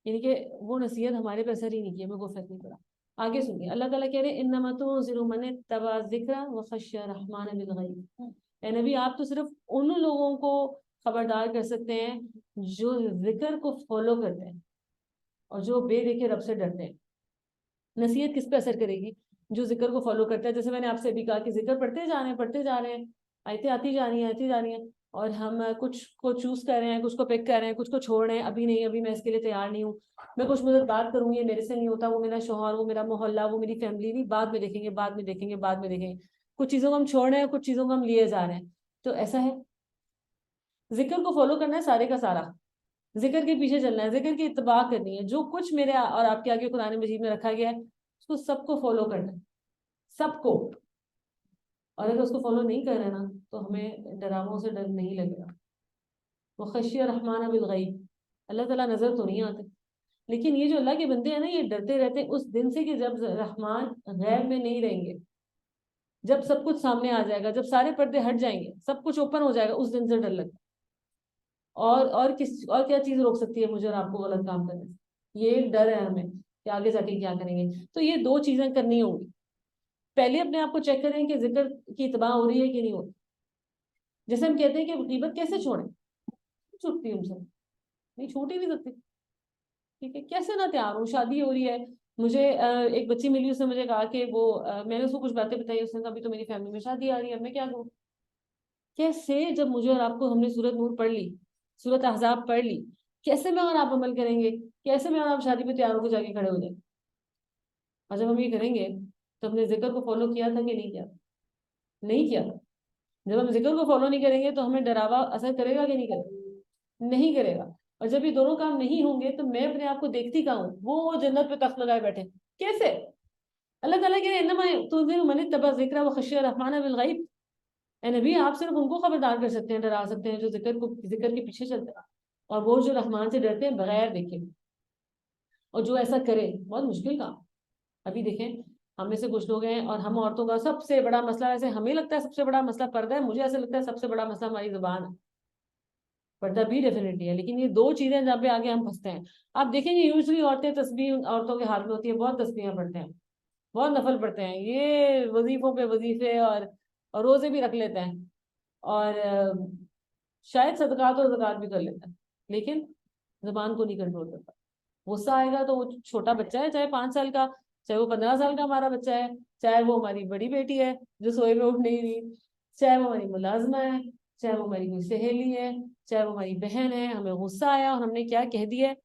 S2: یعنی کہ وہ نصیحت ہمارے پہ اثر ہی نہیں کیا، ہمیں کوئی فرق نہیں پڑا۔ آگے سنیے، اللہ تعالیٰ کہہ رہے ہیں انما تنذر من اتبع الذکر وخشی الرحمن بالغیب۔ اے نبی آپ تو صرف ان لوگوں کو خبردار کر سکتے ہیں جو ذکر کو فالو کرتے ہیں اور جو بے دیکھے رب سے ڈرتے ہیں۔ نصیحت کس پہ اثر کرے گی؟ جو ذکر کو فالو کرتا ہے۔ جیسے میں نے آپ سے ابھی کہا کہ ذکر پڑھتے جا رہے ہیں، آیتیں آتی جا رہی ہیں، اور ہم کچھ کو چوز کر رہے ہیں، کچھ کو پک کر رہے ہیں، کچھ کو چھوڑ رہے ہیں، ابھی نہیں، ابھی میں اس کے لیے تیار نہیں ہوں، میں کچھ مدت بعد کروں گی، میرے سے نہیں ہوتا، وہ میرا شوہر، وہ میرا محلہ، وہ میری فیملی، نہیں، بعد میں دیکھیں گے۔ کچھ چیزوں کو ہم چھوڑ رہے ہیں، کچھ چیزوں کو ہم لیے جا رہے ہیں، تو ایسا ہے۔ ذکر کو فالو کرنا ہے سارے کا سارا، ذکر کے پیچھے چلنا ہے، ذکر کی اتباع کرنی ہے، جو کچھ میرے اور آپ کے آگے قرآن مجید میں رکھا گیا ہے اس کو سب کو فالو کرنا ہے، سب کو۔ اور اگر اس کو فالو نہیں کر رہے نا تو ہمیں ڈراووں سے ڈر نہیں لگے گا۔ وہ خشی الرحمن بالغیب، اللہ تعالیٰ نظر تو نہیں آتے، لیکن یہ جو اللہ کے بندے ہیں نا یہ ڈرتے رہتے ہیں اس دن سے کہ جب رحمان غیب میں نہیں رہیں گے، جب سب کچھ سامنے آ جائے گا، جب سارے پردے ہٹ جائیں گے، سب کچھ اوپن ہو جائے گا، اس دن سے ڈر لگتا ہے۔ اور کیا چیز روک سکتی ہے مجھے اور آپ کو غلط کام کرنے سے؟ یہ ایک ڈر ہے ہمیں کہ آگے جا کے کیا کریں گے۔ تو یہ 2 چیزیں کرنی ہوں گی، پہلے اپنے آپ کو چیک کریں کہ ذکر کی اتباع ہو رہی ہے کہ نہیں ہو رہی۔ جیسے ہم کہتے ہیں کہ غیبت کیسے چھوڑیں، چھوٹتی ہم سے نہیں، چھوٹ ہی نہیں سکتی، ٹھیک ہے، کیسے نہ تیار ہوں، شادی ہو رہی ہے، مجھے ایک بچی ملی، اس نے مجھے کہا کہ وہ میں نے اس کو کچھ باتیں بتائی، اس نے کہا ابھی تو میری فیملی میں شادی آ رہی ہے، اب میں کیا کروں؟ کیسے؟ جب مجھے اور آپ کو ہم نے سورۃ نور پڑھ لی، سورۃ احزاب پڑھ لی، کیسے میں اور آپ عمل کریں گے؟ کیسے میں اور آپ شادی پہ تیار ہو کے جا کے کھڑے ہو جائیں؟ اور جب ہم یہ کریں گے تو ہم نے ذکر کو فالو کیا تھا کہ نہیں کیا؟ نہیں کیا تھا۔ جب ہم ذکر کو فالو نہیں کریں گے تو ہمیں ڈراوا اثر کرے گا کہ نہیں کرے گا؟ نہیں کرے گا۔ اور جب یہ دونوں کام نہیں ہوں گے تو میں اپنے آپ کو دیکھتی کہاں ہوں؟ وہ جنت پہ تخت لگائے بیٹھے، کیسے؟ اللہ تعالیٰ کہہ رہے ہیں انما تنذر من اتبع الذکر وخشی الرحمن بالغیب۔ اے نبی آپ صرف ان کو خبردار کر سکتے ہیں، ڈرا سکتے ہیں جو ذکر کے پیچھے چلتے ہیں، اور وہ جو رحمان سے ڈرتے ہیں بغیر دیکھے، اور جو ایسا کرے بہت مشکل کام. ابھی دیکھیں ہم میں سے کچھ لوگ ہیں اور ہم عورتوں کا سب سے بڑا مسئلہ، ویسے ہمیں لگتا ہے سب سے بڑا مسئلہ پردہ ہے، مجھے ایسا لگتا ہے سب سے بڑا مسئلہ ہماری زبان ہے. پردہ بھی ڈیفینیٹلی ہے، لیکن یہ دو چیزیں جہاں پہ آگے ہم پھنستے ہیں. آپ دیکھیں گے یوزلی عورتیں تسبیح عورتوں کے ہاتھ میں ہوتی ہے، بہت تسبیحیں پڑھتے ہیں، بہت نفل پڑھتے ہیں، یہ وظیفوں پہ وظیفے اور روزے بھی رکھ لیتے ہیں، اور شاید صدقات اور زکات بھی کر لیتے ہیں، لیکن زبان کو نہیں کنٹرول کرتا. غصہ آئے گا تو وہ چھوٹا بچہ ہے، چاہے 5 سال کا، چاہے وہ 15 سال کا ہمارا بچہ ہے، چاہے وہ ہماری بڑی بیٹی ہے جو سوئے میں اٹھ نہیں رہی، چاہے وہ ہماری ملازمہ ہے، چاہے وہ ہماری کوئی سہیلی ہے، چاہے وہ ہماری بہن ہے. ہمیں غصہ آیا اور ہم نے کیا کہہ دیا ہے.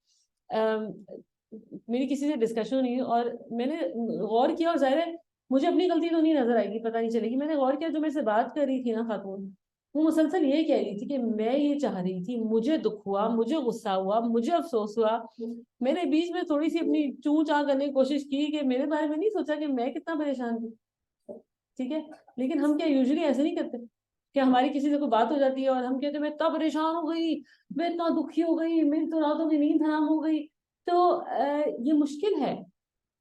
S2: میری کسی سے ڈسکشن ہوئی اور میں نے غور کیا، اور ظاہر ہے مجھے اپنی غلطی تو نہیں نظر آئے گی، پتہ نہیں چلے گی. میں نے غور کیا جو میرے سے بات کر رہی تھی نا خاتون، وہ مسلسل یہ کہہ رہی تھی کہ میں یہ چاہ رہی تھی، مجھے دکھ ہوا، مجھے غصہ ہوا، مجھے افسوس ہوا. میں نے بیچ میں تھوڑی سی اپنی چوں چاں کرنے کی کوشش کی کہ میرے بارے میں نہیں سوچا کہ میں کتنا پریشان تھی. ٹھیک ہے، لیکن ہم کیا یوزلی ایسے نہیں کرتے کہ ہماری کسی سے کوئی بات ہو جاتی ہے اور ہم کہتے ہیں میں اتنا پریشان ہو گئی، میں اتنا دکھی ہو گئی، میری تو راتوں کی نیند حرام ہو گئی. تو یہ مشکل ہے،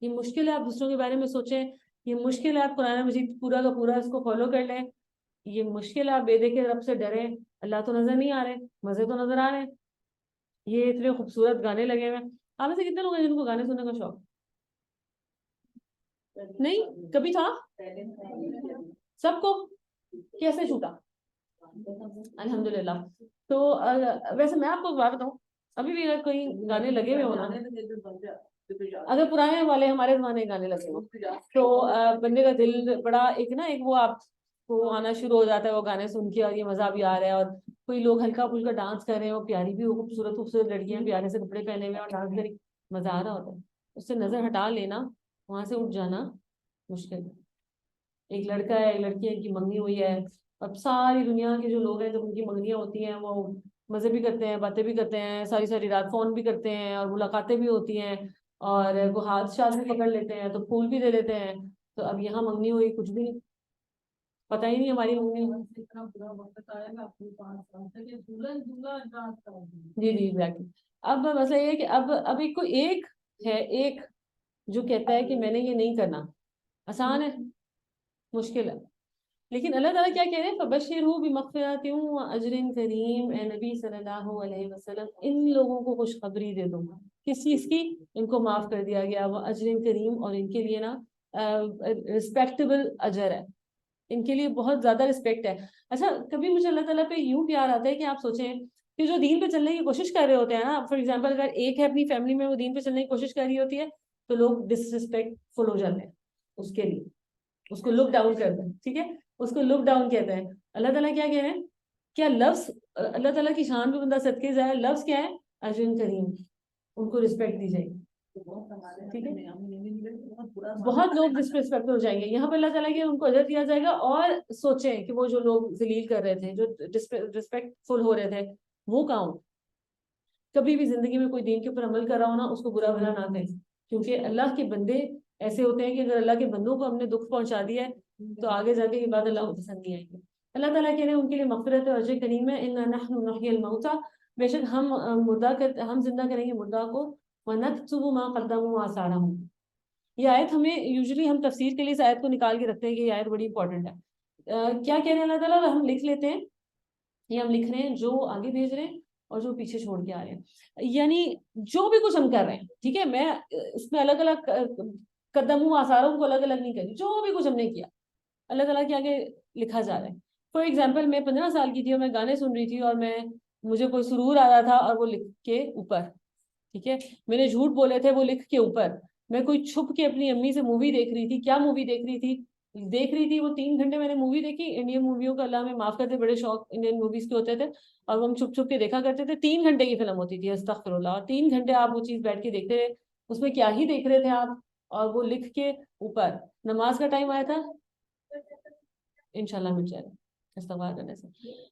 S2: یہ مشکل ہے. آپ دوسروں کے بارے میں سوچیں، یہ مشکل ہے. آپ قرآن مجید پورا کا پورا اس کو فالو کر لیں. یہ مشکل ہے. آپ بے دیکھے رب سے ڈریں. اللہ تو نظر نہیں آ رہے، مزے تو نظر آ رہے ہیں. یہ اتنے خوبصورت گانے لگے ہوئے ہیں. آپ میں سے کتنے لوگ ہیں جن کو گانے سننے کا شوق نہیں؟ کبھی تھا سب کو؟ کیسے چھوٹا؟ الحمدللہ. تو ویسے میں آپ کو بات بتاؤں، ابھی بھی اگر کوئی گانے لگے ہوئے ہونا، اگر پرانے والے ہمارے زمانے کے گانے لگے ہوں تو بندے کا دل بڑا ایک نا ایک وہ آپ کو آنا شروع ہو جاتا ہے وہ گانے سن کے، اور یہ مزہ بھی آ رہا ہے، اور کوئی لوگ ہلکا پھلکا ڈانس کر رہے ہیں، وہ پیاری بھی ہو، خوبصورت خوبصورت لڑکیاں پیارے سے کپڑے پہنے ہوئے اور ڈانس کری، مزہ آ رہا ہوتا ہے. اس سے نظر ہٹا لینا، وہاں سے اٹھ جانا مشکل ہے. ایک لڑکا ہے، ایک لڑکی ہے کی منگنی ہوئی ہے، اب ساری دنیا کے جو لوگ ہیں جب ان کی منگنیاں ہوتی ہیں وہ مزے بھی کرتے ہیں، باتیں بھی کرتے ہیں، ساری ساری رات فون بھی کرتے ہیں، اور ملاقاتیں بھی ہوتی ہیں، اور وہ ہاتھ شاتھ بھی پکڑ لیتے ہیں تو پھول بھی دے دیتے ہیں. تو اب یہاں منگنی ہوئی کچھ بھی نہیں، پتہ ہی نہیں ہماری منگنی. جی جی ایگزیکٹلی. اب مسئلہ یہ ہے کہ اب ایک کوئی ایک ہے، ایک جو کہتا ہے کہ میں نے یہ نہیں کرنا. آسان ہے؟ مشکل ہے. لیکن اللہ تعالیٰ کیا کہہ رہے ہیں؟ فَبَشِّرْهُ بِمَغْفِرَةٍ وَأَجْرٍ كَرِيمٍ. اے نبی صلی اللہ علیہ وسلم ان لوگوں کو خوشخبری دے دو. کس چیز کی؟ ان کو معاف کر دیا گیا. وَأَجْرٍ كَرِيمٍ، اور ان کے لیے نا رسپیکٹیبل اجر ہے، ان کے لیے بہت زیادہ رسپیکٹ ہے. اچھا کبھی مجھے اللہ تعالیٰ پہ یوں پیار آتا ہے کہ آپ سوچیں کہ جو دین پہ چلنے کی کوشش کر رہے ہوتے ہیں نا، فار ایگزامپل اگر ایک ہے اپنی فیملی میں وہ دین پہ چلنے کی کوشش کر رہی ہوتی ہے تو لوگ ڈس رسپیکٹ فل ہو جاتے ہیں اس کے لیے، اس کو لک ڈاؤن کرتے ہیں. ٹھیک ہے، اس کو لک ڈاؤن کہتے ہیں. اللہ تعالیٰ کیا کہہ رہے ہیں؟ کیا لفظ اللہ تعالیٰ کی شان پہ بندہ صدقے جائے، لفظ کیا ہے؟ اجر کریم. ان کو رسپیکٹ دی جائے گی. ٹھیک ہے، بہت لوگ ڈسرسپیکٹ ہو جائیں گے. یہاں پہ اللہ تعالیٰ کہ ان کو اجر دیا جائے گا. اور سوچیں کہ وہ جو لوگ ذلیل کر رہے تھے، جو ڈسپیکٹ فل ہو رہے تھے، وہ کہاں؟ کبھی بھی زندگی میں کوئی دین کے اوپر عمل کر رہا ہو نا، اس کو برا بھلا نہ کہیں، کیونکہ اللہ کے بندے ایسے ہوتے ہیں کہ اگر اللہ کے بندوں کو ہم نے دکھ پہنچا دیا ہے تو آگے جا کے یہ بات اللہ کو پسند نہیں آئے گی. اللہ تعالیٰ کہہ رہے ہیں ان کے لیے مغفرت اور اجر کریم ہے. انا نحن نحیی الموتى، بے شک ہم زندہ کریں گے مردہ کو. ونکتب ما قدموا وآثارهم. یہ آیت ہمیں یوزلی ہم تفسیر کے لیے اس آیت کو نکال کے رکھتے ہیں کہ یہ آیت بڑی امپورٹنٹ ہے. کیا کہہ رہے ہیں اللہ تعالیٰ؟ ہم لکھ لیتے ہیں، یہ ہم لکھ رہے ہیں جو آگے بھیج رہے ہیں اور جو پیچھے چھوڑ کے آ رہے ہیں. یعنی جو بھی کچھ ہم کر رہے ہیں، ٹھیک ہے، میں اس میں الگ الگ قدموں آثاروں کو الگ الگ نہیں کری، جو بھی کچھ ہم نے کیا اللہ تعالیٰ کے آگے لکھا جا رہا ہے. فار ایگزامپل میں 15 سال کی تھی اور میں گانے سن رہی تھی اور مجھے کوئی سرور آ رہا تھا اور وہ لکھ کے اوپر، ٹھیک ہے، میں نے جھوٹ بولے تھے وہ لکھ کے اوپر. میں کوئی چھپ کے اپنی امی سے مووی دیکھ رہی تھی. کیا مووی دیکھ رہی تھی وہ 3 گھنٹے میں نے مووی دیکھی. انڈین موویوں کا اللہ میں معاف کرتے، بڑے شوق انڈین موویز کے ہوتے تھے اور وہ ہم چھپ چھپ کے دیکھا کرتے تھے. 3 گھنٹے کی فلم ہوتی تھی، استغفر اللہ. اور 3 گھنٹے آپ وہ چیز بیٹھ کے دیکھتے رہے. اس میں کیا ہی دیکھ رہے تھے آپ؟ اور وہ لکھ کے اوپر. نماز کا ٹائم آیا تھا، انشاءاللہ مل جائے گا استغفار کرنے سے.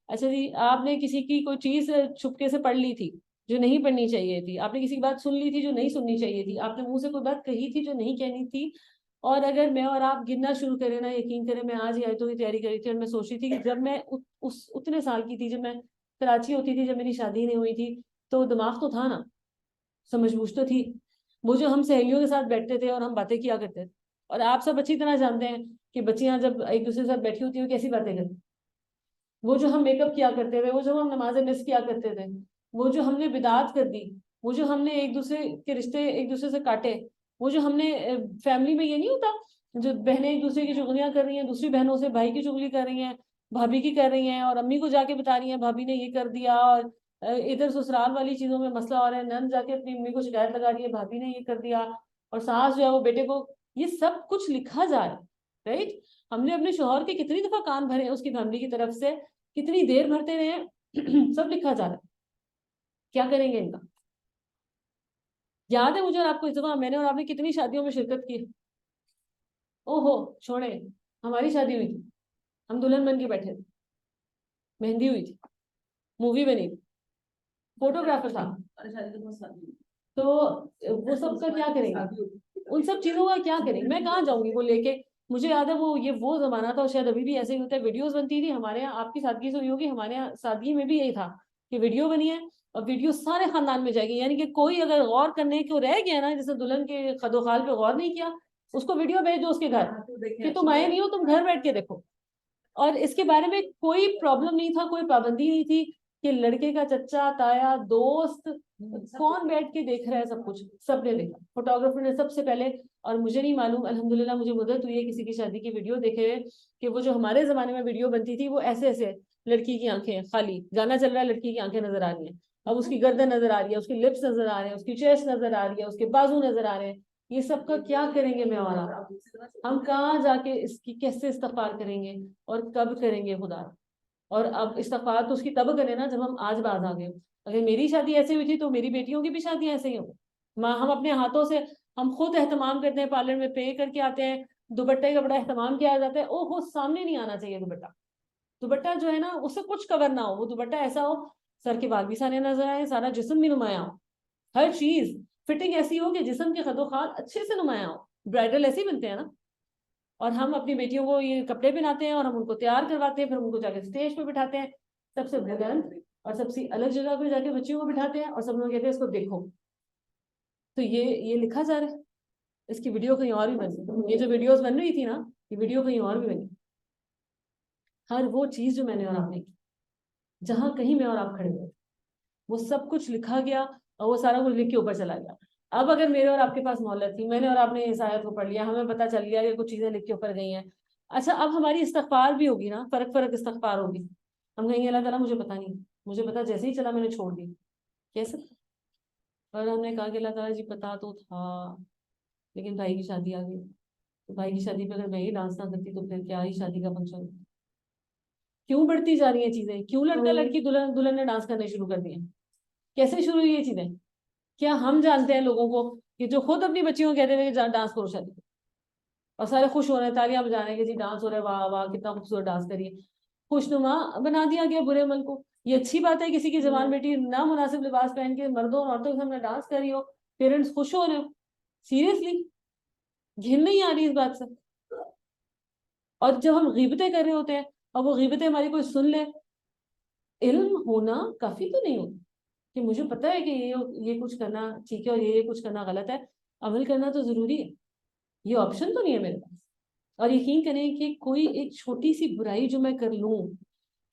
S2: اچھا جی، آپ نے کسی کی کوئی چیز چھپکے سے پڑھ لی تھی جو نہیں پڑھنی چاہیے تھی. آپ نے کسی کی بات سن لی تھی جو نہیں سننی چاہیے تھی. آپ نے منہ سے کوئی بات کہی تھی جو نہیں کہنی تھی. اور اگر میں اور آپ گننا شروع کریں نا، یقین کریں میں آج ہی آیتوں کی تیاری کری تھی اور میں سوچ رہی تھی کہ جب میں اتنے سال کی تھی، جب میں کراچی ہوتی تھی، جب میری شادی نہیں ہوئی تھی، تو دماغ تو تھا نا, سمجھ بوجھ تو تھی. وہ جو ہم سہیلیوں کے ساتھ بیٹھتے تھے اور ہم باتیں کیا کرتے تھے, اور آپ سب اچھی طرح جانتے ہیں کہ بچیاں جب ایک دوسرے کے ساتھ بیٹھی ہوتی ہیں کیسی باتیں کرتی. وہ جو ہم میک اپ کیا کرتے تھے, وہ جو ہم نمازیں مس کیا کرتے تھے, وہ جو ہم نے بدعات کر دی, وہ جو ہم نے ایک دوسرے کے رشتے ایک دوسرے سے کاٹے, وہ جو ہم نے فیملی میں یہ نہیں ہوتا جو بہنیں ایک دوسرے کی چغلیاں کر رہی ہیں, دوسری بہنوں سے بھائی کی چغلی کر رہی ہیں, بھابھی کی کر رہی ہیں, اور امی کو جا کے بتا رہی ہیں بھابھی نے یہ کر دیا, اور ادھر سسرال والی چیزوں میں مسئلہ ہو رہا ہے, نند جا کے اپنی امی کو شکایت لگا رہی ہے بھابھی نے یہ کر دیا, اور ساس جو ہے وہ بیٹے کو, یہ سب کچھ لکھا جا رہا ہے رائٹ. ہم نے اپنے شوہر کے کتنی دفعہ کان بھرے ہیں اس کی فیملی کی طرف سے, کتنی دیر بھرتے رہے ہیں, سب لکھا جا رہا ہے. کیا کریں گے ان کا؟ یاد ہے مجھے اور آپ کو اس دفعہ میں نے اور آپ نے کتنی شادیوں میں شرکت کی. او ہو چھوڑے, ہماری شادی ہوئی تھی, ہم دلہن بن کے بیٹھے تھے, مہندی ہوئی تھی, مووی بنی تھی, فوٹوگرافر تھا, تو وہ سب کا کیا کریں گے, ان سب چیزوں کا کیا کریں گے, میں کہاں جاؤں گی وہ لے کے. مجھے یاد ہے وہ زمانہ تھا, اور شاید ابھی بھی ایسے ہی ہوتا ہے, ویڈیوز بنتی تھی ہمارے یہاں, آپ کی سادگی سے ہوئی ہوگی, ہمارے یہاں سادگی میں بھی یہی تھا کہ ویڈیو بنی ہے اور ویڈیو سارے خاندان میں جائے گی, یعنی کہ کوئی اگر غور کرنے کو رہ گیا نا, جیسے دلہن کے خد و خال پہ غور نہیں کیا, اس کو ویڈیو بھیج دو اس کے گھر کہ تم آئے نہیں ہو, تم گھر بیٹھ کے دیکھو. اور اس کے بارے میں کوئی پرابلم نہیں تھا, کوئی پابندی نہیں تھی کہ لڑکے کا چچا تایا دوست کون بیٹھ کے دیکھ رہا ہے, سب کچھ سب نے دیکھا, فوٹوگرافر نے سب سے پہلے. اور مجھے نہیں معلوم, الحمدللہ مجھے مدت ہوئی ہے کسی کی شادی کی ویڈیو دیکھے ہوئے, کہ وہ جو ہمارے زمانے میں ویڈیو بنتی تھی وہ ایسے ایسے, لڑکی کی آنکھیں خالی, گانا چل رہا ہے لڑکی کی آنکھیں نظر آ رہی ہیں, اب اس کی گردن نظر آ رہی ہے, اس کی لپس نظر آ رہے ہیں, اس کی چیسٹ نظر آ رہی ہے, اس کے بازو نظر آ رہے ہیں. یہ سب کا کیا کریں گے میں اور آپ, ہم کہاں جا کے اس کی کیسے استغفار کریں گے اور کب کریں گے خدا. اور اب استغفار تو اس کی تب کریں نا جب ہم آج باز آ گئے. اگر میری شادی ایسے ہوئی تھی تو میری بیٹیوں کی بھی شادیاں ایسے ہی ہوں. ہم اپنے ہاتھوں سے ہم خود اہتمام کرتے ہیں, پارلر میں پے کر کے آتے ہیں, دوپٹے کا بڑا اہتمام کیا جاتا ہے, او ہو سامنے نہیں آنا چاہیے دوپٹہ. دوپٹہ جو ہے نا اس سے کچھ کور نہ ہو, وہ دوپٹہ ایسا ہو سر کے بال بھی سارے نظر آئے, سارا جسم بھی نمایاں ہو, ہر چیز فٹنگ ایسی ہو کہ جسم کے خد و خال اچھے سے نمایاں ہو. برائڈل ایسے ہی بنتے ہیں نا. اور ہم اپنی بیٹیوں کو یہ کپڑے پہناتے ہیں اور ہم ان کو تیار کرواتے ہیں, پھر ان کو جا کے اسٹیج پہ بٹھاتے ہیں سب سے بلند اور سب سے الگ جگہ پہ جا کے بچیوں کو بٹھاتے ہیں, اور سب لوگ کہتے ہیں اس کو دیکھو. تو یہ لکھا جا رہا ہے, اس کی ویڈیو کہیں اور بھی بنی, یہ جو ویڈیوز بن رہی تھی نا یہ ویڈیو کہیں اور بھی بنی. ہر وہ چیز جو میں نے اور آپ نے کی, جہاں کہیں میں اور آپ کھڑے ہوئے, وہ سب کچھ لکھا گیا اور وہ سارا کچھ لکھ کے اوپر چلا گیا. اب اگر میرے اور آپ کے پاس مہلت تھی, میں نے اور آپ نے اس آیت کو پڑھ لیا, ہمیں پتہ چل گیا کہ کچھ چیزیں لکھ کے اوپر گئی ہیں, اچھا اب ہماری استغفار بھی ہوگی نا, فرق استغفار ہوگی. ہم کہیں گے اللہ تعالیٰ مجھے پتا نہیں, مجھے پتا جیسے ہی چلا میں نے چھوڑ دی, کیسے. اور ہم نے کہا کہ اللہ تعالیٰ جی پتا تو تھا لیکن بھائی کی شادی آ گئی, تو بھائی کی شادی پہ اگر میں ہی ڈانس نہ کرتی تو پھر کیا ہی شادی کا فنکشن. کیوں بڑھتی جا رہی ہیں چیزیں, کیوں لڑکا لڑکی دلہن نے ڈانس کرنے شروع کر دیے, کیسے شروع ہوئی یہ چیزیں. کیا ہم جانتے ہیں لوگوں کو کہ جو خود اپنی بچیوں کو کہتے ہیں کہ ڈانس کرو شادی, اور سارے خوش ہو رہے ہیں, تالیاں بجا رہے ہیں کہ جی ڈانس ہو رہا ہے, واہ واہ کتنا خوبصورت ڈانس کریے, خوشنما بنا دیا گیا برے عمل کو. یہ اچھی بات ہے کسی کی جوان بیٹی نہ مناسب لباس پہن کے مردوں اور عورتوں کے سامنے ڈانس کر رہی ہو, پیرنٹس خوش ہو رہے ہو, سیریسلی گھن نہیں آ رہی اس بات سے. اور جب ہم غیبتیں کر رہے ہوتے ہیں اور وہ غیبتیں ہماری کوئی سن لے, علم ہونا کافی تو نہیں ہوتا کہ مجھے پتا ہے کہ یہ کچھ کرنا ٹھیک ہے اور یہ کچھ کرنا غلط ہے, عمل کرنا تو ضروری ہے, یہ آپشن تو نہیں ہے میرے پاس. اور یقین کریں کہ کوئی ایک چھوٹی سی برائی جو میں کر لوں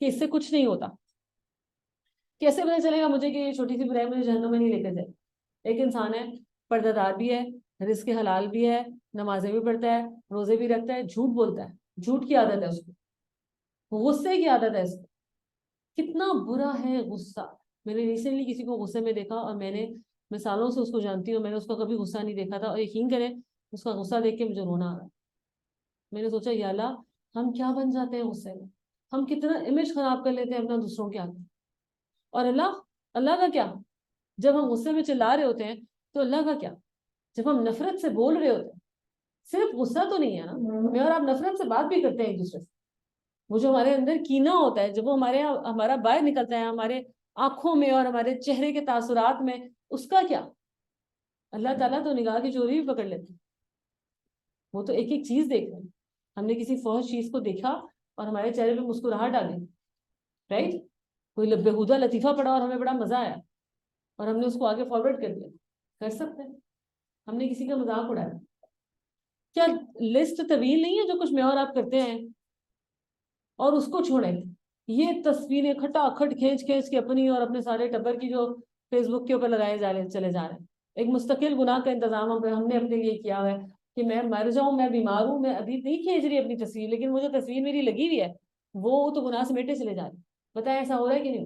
S2: کہ اس سے کچھ نہیں ہوتا, کیسے پتا چلے گا مجھے کہ یہ چھوٹی سی برائی مجھے جہنم میں نہیں لے کر جائے. ایک انسان ہے, پردہ دار بھی ہے, رزق حلال بھی ہے, نمازیں بھی پڑھتا ہے, روزے بھی رکھتا ہے, جھوٹ بولتا ہے, جھوٹ کی عادت ہے اس کو, غصے کی عادت ہے اس کو. کتنا برا ہے غصہ. میں نے ریسنٹلی کسی کو غصے میں دیکھا اور میں سالوں سے اس کو جانتی ہوں, میں نے اس کو کبھی غصہ نہیں دیکھا تھا, اور یقین کریں اس کا غصہ دیکھ کے مجھے رونا آ رہا. میں نے سوچا یا اللہ ہم کیا بن جاتے ہیں غصے میں, ہم کتنا امیج خراب کر لیتے ہیں اپنا دوسروں کے آگے. اور اللہ کا کیا, جب ہم غصے میں چلا رہے ہوتے ہیں تو اللہ کا کیا, جب ہم نفرت سے بول رہے ہوتے ہیں, صرف غصہ تو نہیں ہے نا, میں اور آپ نفرت سے بات بھی کرتے ہیں ایک دوسرے سے. وہ جو ہمارے اندر کینہ ہوتا ہے, جب وہ ہمارا باہر نکلتا ہے ہمارے آنکھوں میں اور ہمارے چہرے کے تاثرات میں, اس کا کیا. اللہ تعالیٰ تو نگاہ کی چوری بھی پکڑ لیتے ہیں, وہ تو ایک ایک چیز دیکھ رہے ہیں. ہم نے کسی فوج چیز کو دیکھا اور ہمارے چہرے پہ مسکراہٹ آ گئی, رائٹ, کوئی بےہودہ لطیفہ پڑا اور ہمیں بڑا مزہ آیا, اور ہم نے اس کو آگے فارورڈ کر دیا. کر سکتے ہیں. ہم نے کسی کا مذاق اڑایا. کیا لسٹ طویل نہیں ہے جو کچھ میں اور آپ کرتے ہیں؟ اور اس کو چھوڑیں, یہ تصویریں کھٹا کھٹ کھینچ کے اپنی اور اپنے سارے ٹبر کی جو فیس بک کے اوپر لگائے چلے جا رہے ہیں. ایک مستقل گناہ کا انتظام ہم نے اپنے لیے کیا ہوا ہے کہ میں مر جاؤں, میں بیمار ہوں, میں ابھی نہیں کھینچ رہی اپنی تصویر, لیکن وہ جو تصویر میری لگی ہوئی ہے وہ تو گناہ سمیٹے چلے جا رہے ہیں. بتائیں ایسا ہو رہا ہے کہ نہیں؟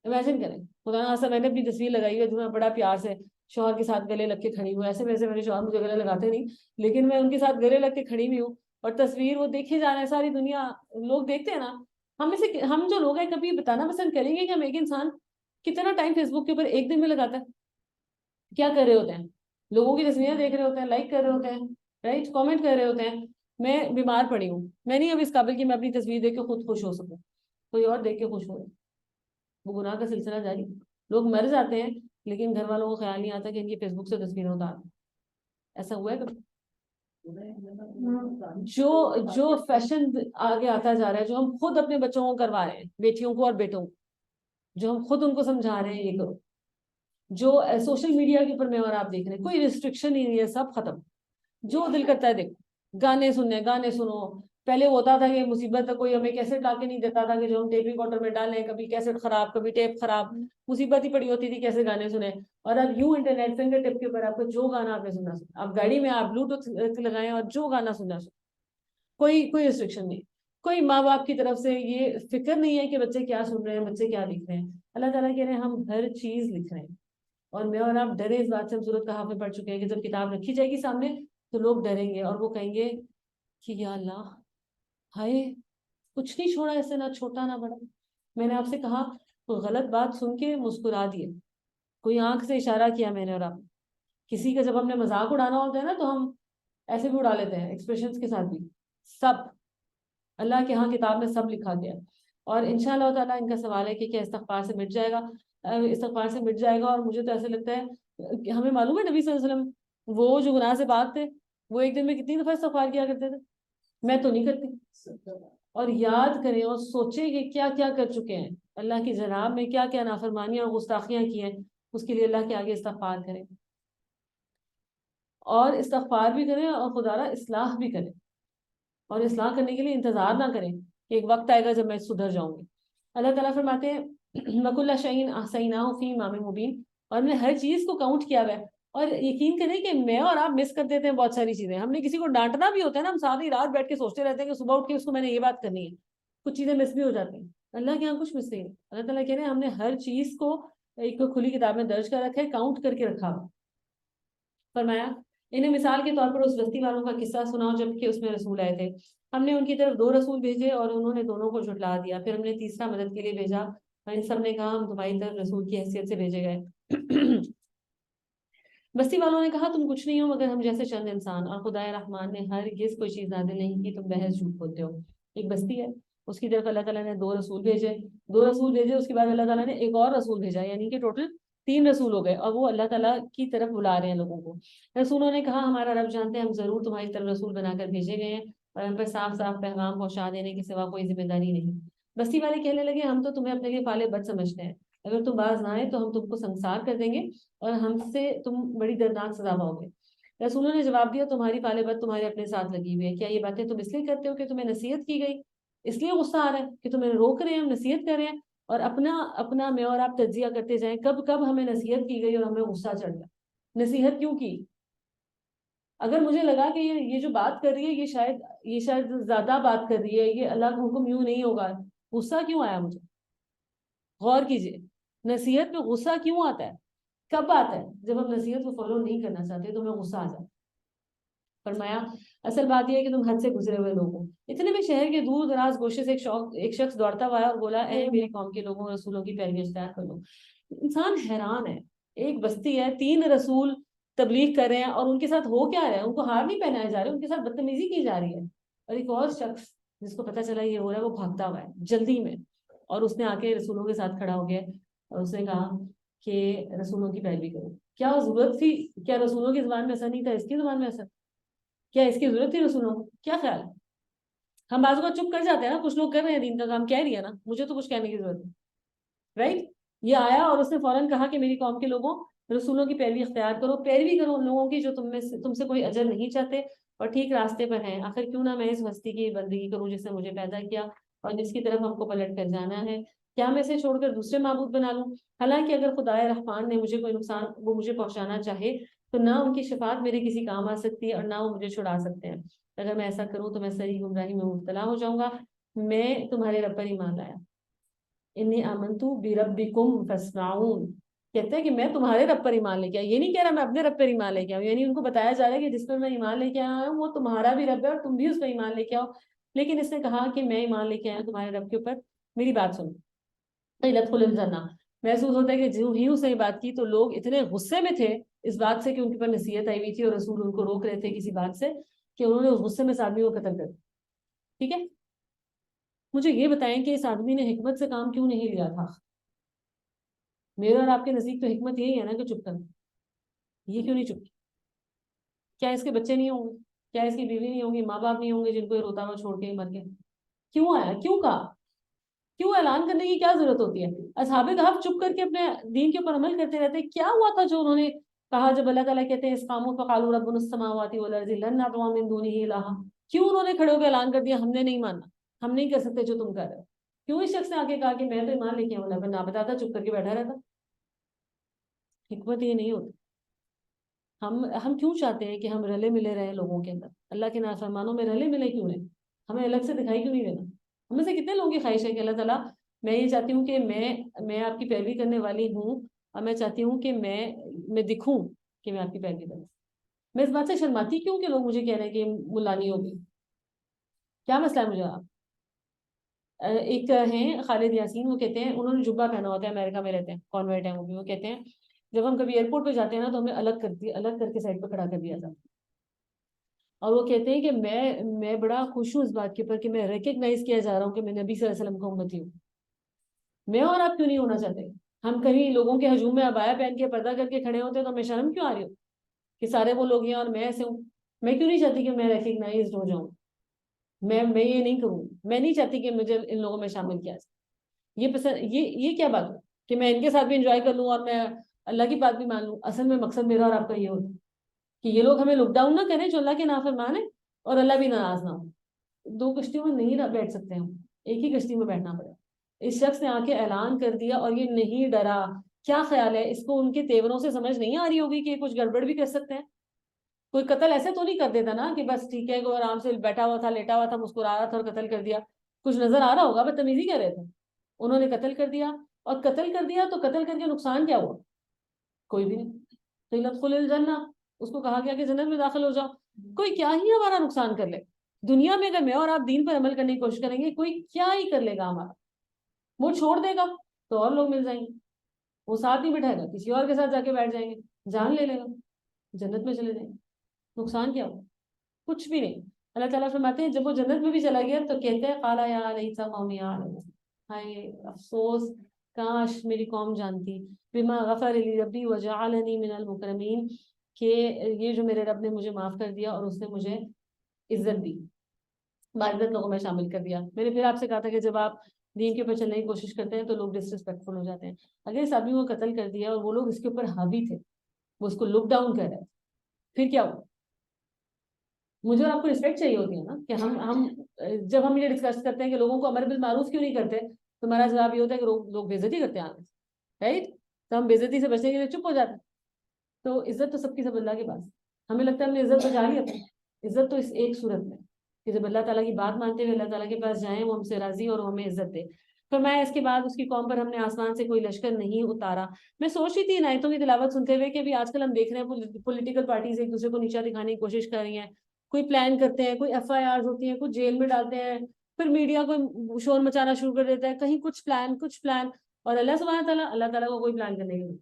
S2: امیجن کریں, خدا نخواستہ میں نے اپنی تصویر لگائی ہے جو میں بڑا پیار سے شوہر کے ساتھ گلے لگ کے کھڑی ہوں. ایسے ویسے میرے شوہر مجھے گلے لگاتے نہیں, لیکن میں ان کے ساتھ گلے لگ کے کھڑی ہوئی ہوں, اور تصویر وہ دیکھے جا رہے ہیں, ساری دنیا لوگ دیکھتے ہیں نا. ہم جو لوگ ہیں کبھی بتانا پسند کریں گے کہ ہم ایک انسان کتنا ٹائم فیس بک کے اوپر ایک دن میں لگاتا ہے؟ کیا کر رہے ہوتے ہیں؟ لوگوں کی تصویریں دیکھ رہے ہوتے ہیں, لائک کر رہے ہوتے ہیں, رائٹ, کامنٹ کر رہے ہوتے ہیں. میں بیمار پڑی ہوں, میں نہیں اب اس قابل کہ میں اپنی تصویر دیکھ کے خود خوش ہو سکوں, کوئی اور دیکھ کے خوش ہو رہا ہے. وہ گناہ کا سلسلہ جاری. لوگ مر جاتے ہیں لیکن گھر والوں کو خیال نہیں آتا کہ ان کی فیس بک سے تصویریں اتار. ایسا ہوا ہے کبھی؟ جو فیشن آگے آتا جا رہا ہے, جو ہم خود اپنے بچوں کو کروا رہے ہیں, بیٹیوں کو اور بیٹوں کو, جو ہم خود ان کو سمجھا رہے ہیں یہ کرو, جو سوشل میڈیا کے اوپر میں اور آپ دیکھ رہے ہیں, کوئی ریسٹرکشن ہی نہیں ہے, سب ختم. جو دل کرتا ہے دیکھو, گانے سننے, گانے سنو. پہلے ہوتا تھا کہ مصیبت کوئی ہمیں کیسٹ لا کے نہیں دیتا تھا کہ جو ہم ٹیپ ریکارڈر میں ڈالیں, کبھی کیسٹ خراب, کبھی ٹیپ خراب, مصیبت ہی پڑی ہوتی تھی کیسے گانے سنیں. اور اب یوں انٹرنیٹ فنگر ٹپ کے اوپر آپ کو جو گانا آپ نے سننا, آپ گاڑی میں آپ بلوٹوتھ لگائیں اور جو گانا سننا, کوئی ریسٹرکشن نہیں. کوئی ماں باپ کی طرف سے یہ فکر نہیں ہے کہ بچے کیا سن رہے ہیں, بچے کیا لکھ رہے ہیں. اللہ تعالیٰ کہہ رہے ہیں ہم ہر چیز لکھ رہے ہیں. اور میں اور آپ ڈرے اس بات سے, ہم سورۃ کہف میں پڑھ چکے ہیں کہ جب کتاب رکھی جائے گی سامنے تو لوگ ڈریں گے اور وہ کہیں گے کہ یا اللہ, ہائے کچھ نہیں چھوڑا ایسے, نہ چھوٹا نہ بڑا. میں نے آپ سے کہا تو غلط بات سن کے مسکرا دیے, کوئی آنکھ سے اشارہ کیا میں نے اور آپ. کسی کا جب ہم نے مذاق اڑانا ہوتا ہے نا تو ہم ایسے بھی اڑا لیتے ہیں, ایکسپریشنز کے ساتھ بھی. سب اللہ کے ہاں کتاب میں سب لکھا گیا. اور انشاءاللہ تعالیٰ ان کا سوال ہے کہ کیا استغفار سے مٹ جائے گا؟ استغفار سے مٹ جائے گا. اور مجھے تو ایسے لگتا ہے کہ ہمیں معلوم ہے نبی صلی اللہ علیہ وسلم وہ جو گناہ سے پاک تھے, وہ ایک دن میں کتنی دفعہ استغفار کیا کرتے تھے؟ میں تو نہیں کرتی. اور یاد کریں اور سوچیں کہ کیا کیا کر چکے ہیں, اللہ کی جناب میں کیا کیا نافرمانیاں اور گستاخیاں کی ہیں, اس کے لیے اللہ کے آگے استغفار کریں. اور استغفار بھی کریں اور خدا را اصلاح بھی کریں. اور اصلاح کرنے کے لیے انتظار نہ کریں کہ ایک وقت آئے گا جب میں سدھر جاؤں گی. اللہ تعالیٰ فرماتے ہیں وَكُلَّ شَيْءٍ أَحْصَيْنَاهُ فِي إِمَامٍ مُبِينٍ, اور ہم نے ہر چیز کو کاؤنٹ کیا ہوا ہے. اور یقین کریں کہ میں اور آپ مس کر دیتے ہیں بہت ساری چیزیں. ہم نے کسی کو ڈانٹنا بھی ہوتا ہے نا, ہم ساری رات بیٹھ کے سوچتے رہتے ہیں کہ صبح اٹھ کے اس کو میں نے یہ بات کرنی ہے, کچھ چیزیں مس بھی ہو جاتی ہیں. اللہ کے یہاں کچھ مس نہیں ہے. اللہ تعالیٰ کہہ رہے ہیں ہم نے ہر چیز کو ایک کھلی کتاب میں درج کر رکھا ہے, کاؤنٹ کر کے رکھا ہوا. فرمایا انہیں مثال کے طور پر اس بستی والوں کا قصہ سناؤ جبکہ اس میں رسول آئے تھے. ہم نے ان کی طرف 2 رسول بھیجے اور انہوں نے دونوں کو جھٹلا دیا. پھر ہم نے تیسرا مدد کے لیے بھیجا اور ان سب نے کہا ہم تمہاری طرف رسول کی حیثیت سے بھیجے گئے. بستی والوں نے کہا تم کچھ نہیں ہو مگر ہم جیسے چند انسان, اور خدائے رحمان نے ہرگز کوئی چیز نازل نہیں کی, تم بحث جھوٹ بولتے ہو. ایک بستی ہے, اس کی طرف اللہ تعالیٰ نے 2 رسول بھیجے. اس کے بعد اللہ تعالیٰ نے ایک اور رسول بھیجا, یعنی کہ ٹوٹل 3 رسول ہو گئے. اور وہ اللہ تعالیٰ کی طرف بلا رہے ہیں لوگوں کو. رسولوں نے کہا ہمارا رب جانتے ہیں ہم ضرور تمہاری طرف رسول بنا کر بھیجے گئے ہیں, اور ہم پر صاف صاف پیغام پہنچا دینے کے سوا کوئی ذمہ داری نہیں. بستی والے کہنے لگے ہم تو تمہیں اپنے لیے فالے بد سمجھتے ہیں, اگر تم باز نہ آئے تو ہم تم کو سنسار کر دیں گے اور ہم سے تم بڑی دردناک سزا پاؤ گے. رسولوں نے جواب دیا تمہاری فالے بد تمہارے اپنے ساتھ لگی ہوئی ہے. کیا یہ باتیں تم اس لیے کرتے ہو کہ تمہیں نصیحت کی گئی, اس لیے غصہ آ رہا ہے کہ تمہیں روک رہے ہیں, ہم نصیحت کر رہے ہیں, اور اپنا میں اور آپ تجزیہ کرتے جائیں کب ہمیں نصیحت کی گئی اور ہمیں غصہ چڑھ گیا. نصیحت کیوں کی؟ اگر مجھے لگا کہ یہ جو بات کر رہی ہے یہ شاید زیادہ بات کر رہی ہے, یہ اللہ کا حکم یوں نہیں ہوگا, غصہ کیوں آیا مجھے؟ غور کیجئے, نصیحت میں غصہ کیوں آتا ہے؟ کب آتا ہے؟ جب ہم نصیحت کو فالو نہیں کرنا چاہتے تو ہمیں غصہ آ جاتا ہے. فرمایا اصل بات یہ ہے کہ تم حد سے گزرے ہوئے لوگ ہو. اتنے میں شہر کے دور دراز گوشے سے ایک شخص دوڑتا ہوا اور بولا اے میری قوم کے لوگوں, رسولوں کی پیروی اختیار کر لو. انسان حیران ہے, ایک بستی ہے, 3 رسول تبلیغ کر رہے ہیں اور ان کے ساتھ ہو کیا رہا ہے؟ ان کو ہار نہیں پہنائے جا رہے, ان کے ساتھ بدتمیزی کی جا رہی ہے. اور ایک اور شخص جس کو پتا چلا یہ ہو رہا ہے وہ بھاگتا ہوا ہے جلدی میں, اور اس نے آ کے رسولوں کے ساتھ کھڑا ہو گیا اور اس نے کہا کہ رسولوں کی پیروی کرو. کیا ضرورت تھی؟ کیا رسولوں کی زبان میں اثر نہیں تھا, اس کی زبان میں اثر؟ کیا اس کی ضرورت تھی رسولوں کو؟ کیا خیال ہے؟ ہم بعض اوقات چپ کر جاتے ہیں نا, کچھ لوگ کر رہے ہیں دین کا کام, کہہ رہی ہے نا, مجھے تو کچھ کہنے کی ضرورت نہیں, رائٹ؟ یہ آیا اور اس نے فوراً کہا کہ میری قوم کے لوگوں رسولوں کی پیروی اختیار کرو، پیروی کرو ان لوگوں کی جو تم سے کوئی اجر نہیں چاہتے اور ٹھیک راستے پر ہیں. آخر کیوں نہ میں اس ہستی کی بندگی کروں جس نے مجھے پیدا کیا اور جس کی طرف ہم کو پلٹ کر جانا ہے. کیا میں اسے چھوڑ کر دوسرے معبود بنا لوں؟ حالانکہ اگر خدائے رحمان نے مجھے کوئی نقصان وہ مجھے پہنچانا چاہے تو نہ ان کی شفاعت میرے کسی کام آ سکتی ہے اور نہ وہ مجھے چھڑا سکتے ہیں. اگر میں ایسا کروں تو میں صحیح گمراہی میں مبتلا ہو جاؤں گا. میں تمہارے رب پر ایمان لایا. انی آمنتو بربکم فاسمعون. کہتے ہیں کہ میں تمہارے رب پر ایمان لے کے آیا. یہ نہیں کہہ رہا میں اپنے رب پر ایمان لے کے آؤں، یعنی ان کو بتایا جا رہا ہے کہ جس پر میں ایمان لے کے آیا ہوں وہ تمہارا بھی رب ہے اور تم بھی اس پر ایمان لے کے آؤ. لیکن اس نے کہا کہ میں ایمان لے کے آیا تمہارے رب کے اوپر، میری بات سنو. ادخل الجنہ. محسوس ہوتا ہے کہ جو ہی اس نے بات کی تو لوگ اتنے غصے میں تھے اس بات سے کہ ان کے اوپر نصیحت آئی ہوئی تھی اور رسول ان کو روک رہے تھے کسی بات سے، کہ انہوں نے اس غصے میں اس آدمی کو قتل کر دیا. ٹھیک ہے، مجھے یہ بتائیں کہ اس آدمی نے حکمت سے کام کیوں نہیں لیا تھا؟ میرے اور آپ کے نزدیک تو حکمت یہی ہے نا کہ چپ کرنا. یہ کیوں نہیں چپ؟ کیا اس کے بچے نہیں ہوں گے؟ کیا اس کی بیوی نہیں ہوں گی؟ ماں باپ نہیں ہوں گے جن کو یہ روتا ہوا چھوڑ کے مر گیا؟ کیوں آیا؟ کیوں کہا؟ کیوں اعلان کرنے کی کیا ضرورت ہوتی ہے؟ اصحاب کہف چپ کر کے اپنے دین کے اوپر عمل کرتے رہتے. کیا ہوا تھا جو انہوں نے کہا جب اللہ تعالیٰ کہتے ہیں اسقاموا فقالوا ربنا السماوات والارض لن ندعو من دونه الہا؟ کیوں انہوں نے کھڑے ہو کے اعلان کر دیا ہم نے نہیں ماننا، ہم نہیں کر سکتے جو تم کر رہے ہو؟ کیوں اس شخص نے آ کے کہا کہ میں تو ایمان لے کے آؤں، اللہ نہ بتاتا چپ کر کے بیٹھا رہتا؟ حکمت یہ نہیں ہوتی. ہم کیوں چاہتے ہیں کہ ہم رلے ملے رہے لوگوں کے اندر؟ اللہ کے نافرمانوں میں رلے ملے کیوں رہے؟ ہمیں الگ سے دکھائی کیوں نہیں دینا؟ ہمیں سے کتنے لوگوں کی خواہش ہے کہ اللہ تعالیٰ میں یہ چاہتی ہوں کہ میں آپ کی پیروی کرنے والی ہوں اور میں چاہتی ہوں کہ میں دکھوں کہ میں آپ کی پیروی کروں. میں اس بات سے شرماتی کیوں کہ لوگ مجھے کہہ رہے ہیں کہ ملانی ہو گئی. کیا مسئلہ ہے مجھے؟ آپ ایک ہیں خالد یاسین، وہ کہتے ہیں انہوں نے جبہ پہنا ہوتا ہے، امریکہ میں رہتے ہیں، کانورٹ ہیں وہ بھی. وہ کہتے ہیں جب ہم کبھی ایئرپورٹ پہ جاتے ہیں نا تو ہمیں الگ کر کے سائڈ پہ کھڑا کر دیا جاتا ہے. اور وہ کہتے ہیں کہ میں بڑا خوش ہوں اس بات کے اوپر کہ میں ریکگنائز کیا جا رہا ہوں کہ میں نبی صلی اللہ علیہ وسلم کا امتی ہوں. میں اور آپ کیوں نہیں ہونا چاہتے؟ ہم کہیں لوگوں کے ہجوم میں عبایا پہن کے پردہ کر کے کھڑے ہوتے ہیں تو ہمیں شرم کیوں آ رہی ہو کہ سارے وہ لوگ ہیں اور میں ایسے ہوں؟ میں کیوں نہیں چاہتی کہ میں ریکگنائزڈ ہو جاؤں؟ میں یہ نہیں کروں. میں نہیں چاہتی کہ مجھے ان لوگوں میں شامل کیا جائے. یہ کیا بات ہے کہ میں ان کے ساتھ بھی انجوائے کر لوں اور میں اللہ کی بات بھی مان لوں؟ اصل میں مقصد میرا اور آپ کا یہ ہوتا کہ یہ لوگ ہمیں لک ڈاؤن نہ کریں جو اللہ کے نافرمان ہیں اور اللہ بھی ناراض نہ ہو. دو کشتیوں میں نہیں بیٹھ سکتے ہم، ایک ہی کشتی میں بیٹھنا پڑے. اس شخص نے آ کے اعلان کر دیا اور یہ نہیں ڈرا. کیا خیال ہے اس کو ان کے تیوروں سے سمجھ نہیں آ رہی ہوگی کہ کچھ گڑبڑ بھی کر سکتے ہیں؟ کوئی قتل ایسے تو نہیں کر دیتا نا کہ بس ٹھیک ہے کوئی آرام سے بیٹھا ہوا تھا لیٹا ہوا تھا مسکرا رہا تھا اور قتل کر دیا. کچھ نظر آ رہا ہوگا، بدتمیزی کر رہے تھے، انہوں نے قتل کر دیا. اور قتل کر دیا تو قتل کر کے نقصان کیا ہوا؟ کوئی بھی نہیں. تو ادخل الجنہ، اس کو کہا گیا کہ جنت میں داخل ہو جاؤ. کوئی کیا ہی ہمارا نقصان کر لے دنیا میں؟ اگر میں اور آپ دین پر عمل کرنے کی کوشش کریں گے کوئی کیا ہی کر لے گا ہمارا؟ وہ چھوڑ دے گا تو اور لوگ مل جائیں گے، وہ ساتھ نہیں بٹھائے گا کسی اور کے ساتھ جا کے بیٹھ جائیں گے، جان لے لے گا، جنت میں چلے جائیں گے. نقصان کیا ہو؟ کچھ بھی نہیں. اللہ تعالیٰ فرماتے ہیں جب وہ جنت میں بھی چلا گیا تو کہتے ہیں قال یا لیت قومی یعلمون، ہائے افسوس کاش میری قوم جانتی، بما غفر لی ربی وجعلنی من المکرمین، کہ یہ جو میرے رب نے مجھے معاف کر دیا اور اس نے مجھے عزت دی، باعزت لوگوں میں شامل کر دیا. میں نے پھر آپ سے کہا تھا کہ جب آپ دین کے اوپر چلنے کی کوشش کرتے ہیں تو لوگ ڈسریسپیکٹفل ہو جاتے ہیں. اگر اس آدمی کو قتل کر دیا اور وہ لوگ اس کے اوپر حاوی تھے، وہ اس کو لک ڈاؤن کر رہے، پھر کیا ہوا؟ مجھے اور آپ کو رسپیکٹ چاہیے ہوتی ہے نا کہ ہم جب ہم یہ ڈسکس کرتے ہیں کہ لوگوں کو امر بالمعروف کیوں نہیں کرتے تو ہمارا جواب یہ ہوتا ہے کہ لوگ بے عزتی کرتے ہیں آگے، رائٹ؟ تو ہم بے عزتی سے بچنے کے لیے چپ ہو جاتے ہیں. تو عزت تو سب کی سب اللہ کے پاس. ہمیں لگتا ہے ہم نے عزت بچا لی اپنی. عزت تو اس ایک صورت میں کہ جب اللہ تعالیٰ کی بات مانتے ہوئے اللہ تعالیٰ کے پاس جائیں وہ ہم سے راضی اور ہمیں عزت دے. فرمایا اس کے بعد اس کی قوم پر ہم نے آسمان سے کوئی لشکر نہیں اتارا. میں سوچ رہی تھی ان آیتوں کی تلاوت سنتے ہوئے کہ بھی آج کل ہم دیکھ رہے ہیں پولیٹیکل پارٹیز ایک دوسرے کو نیچا دکھانے کی کوشش کر رہی ہیں، کوئی پلان کرتے ہیں، کوئی FIRs ہوتی ہیں، کچھ جیل میں ڈالتے ہیں، پھر میڈیا کوئی شور مچانا شروع کر دیتا ہے، کہیں کچھ پلان. اور اللہ سبحانہ تعالیٰ، اللہ تعالیٰ کو کوئی پلان کرنے کی ضرورت،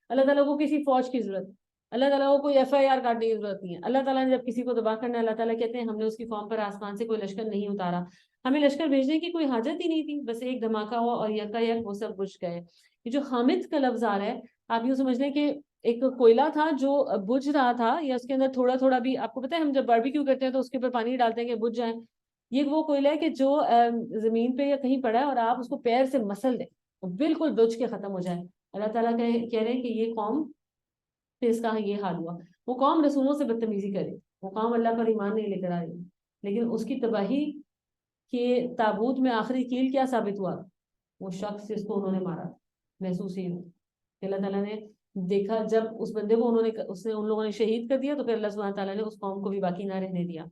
S2: اللہ تعالیٰ کو کسی فوج کی ضرورت، اللہ تعالیٰ کو کوئی FIR کاٹنے کی ضرورت نہیں ہے. اللہ تعالیٰ نے جب کسی کو تباہ کرنا ہے اللہ تعالیٰ کہتے ہیں ہم نے اس کی قوم پر آسمان سے کوئی لشکر نہیں اتارا، ہمیں لشکر بھیجنے کی کوئی حاجت ہی نہیں تھی، بس ایک دھماکہ ہوا اور یک وہ سب بجھ گئے. یہ جو حامد کا لفظ آ رہا ہے آپ یوں سمجھ لیں کہ ایک کوئلہ تھا جو بجھ رہا تھا یا اس کے اندر تھوڑا تھوڑا بھی، آپ کو پتہ ہے ہم جب باربیکیو کرتے ہیں تو اس کے اوپر پانی ڈالتے ہیں کہ بجھ جائیں. یہ وہ کوئلہ ہے کہ جو زمین پہ یا کہیں پڑا ہے اور آپ اس کو پیر سے مسل دیں بالکل بچ کے ختم ہو جائے. اللہ تعالیٰ کہہ رہے ہیں کہ یہ قوم پھر اس کا یہ حال ہوا. وہ قوم رسولوں سے بدتمیزی کرے, وہ قوم اللہ پر ایمان نہیں لے کر آئی, لیکن اس کی تباہی کے تابوت میں آخری کیل کیا ثابت ہوا؟ وہ شخص جس کو انہوں نے مارا. محسوس ہی ہو کہ اللہ تعالیٰ نے دیکھا جب اس بندے کو ان لوگوں نے شہید کر دیا, تو پھر اللہ سبحانہ تعالیٰ نے اس قوم کو بھی باقی نہ رہنے دیا.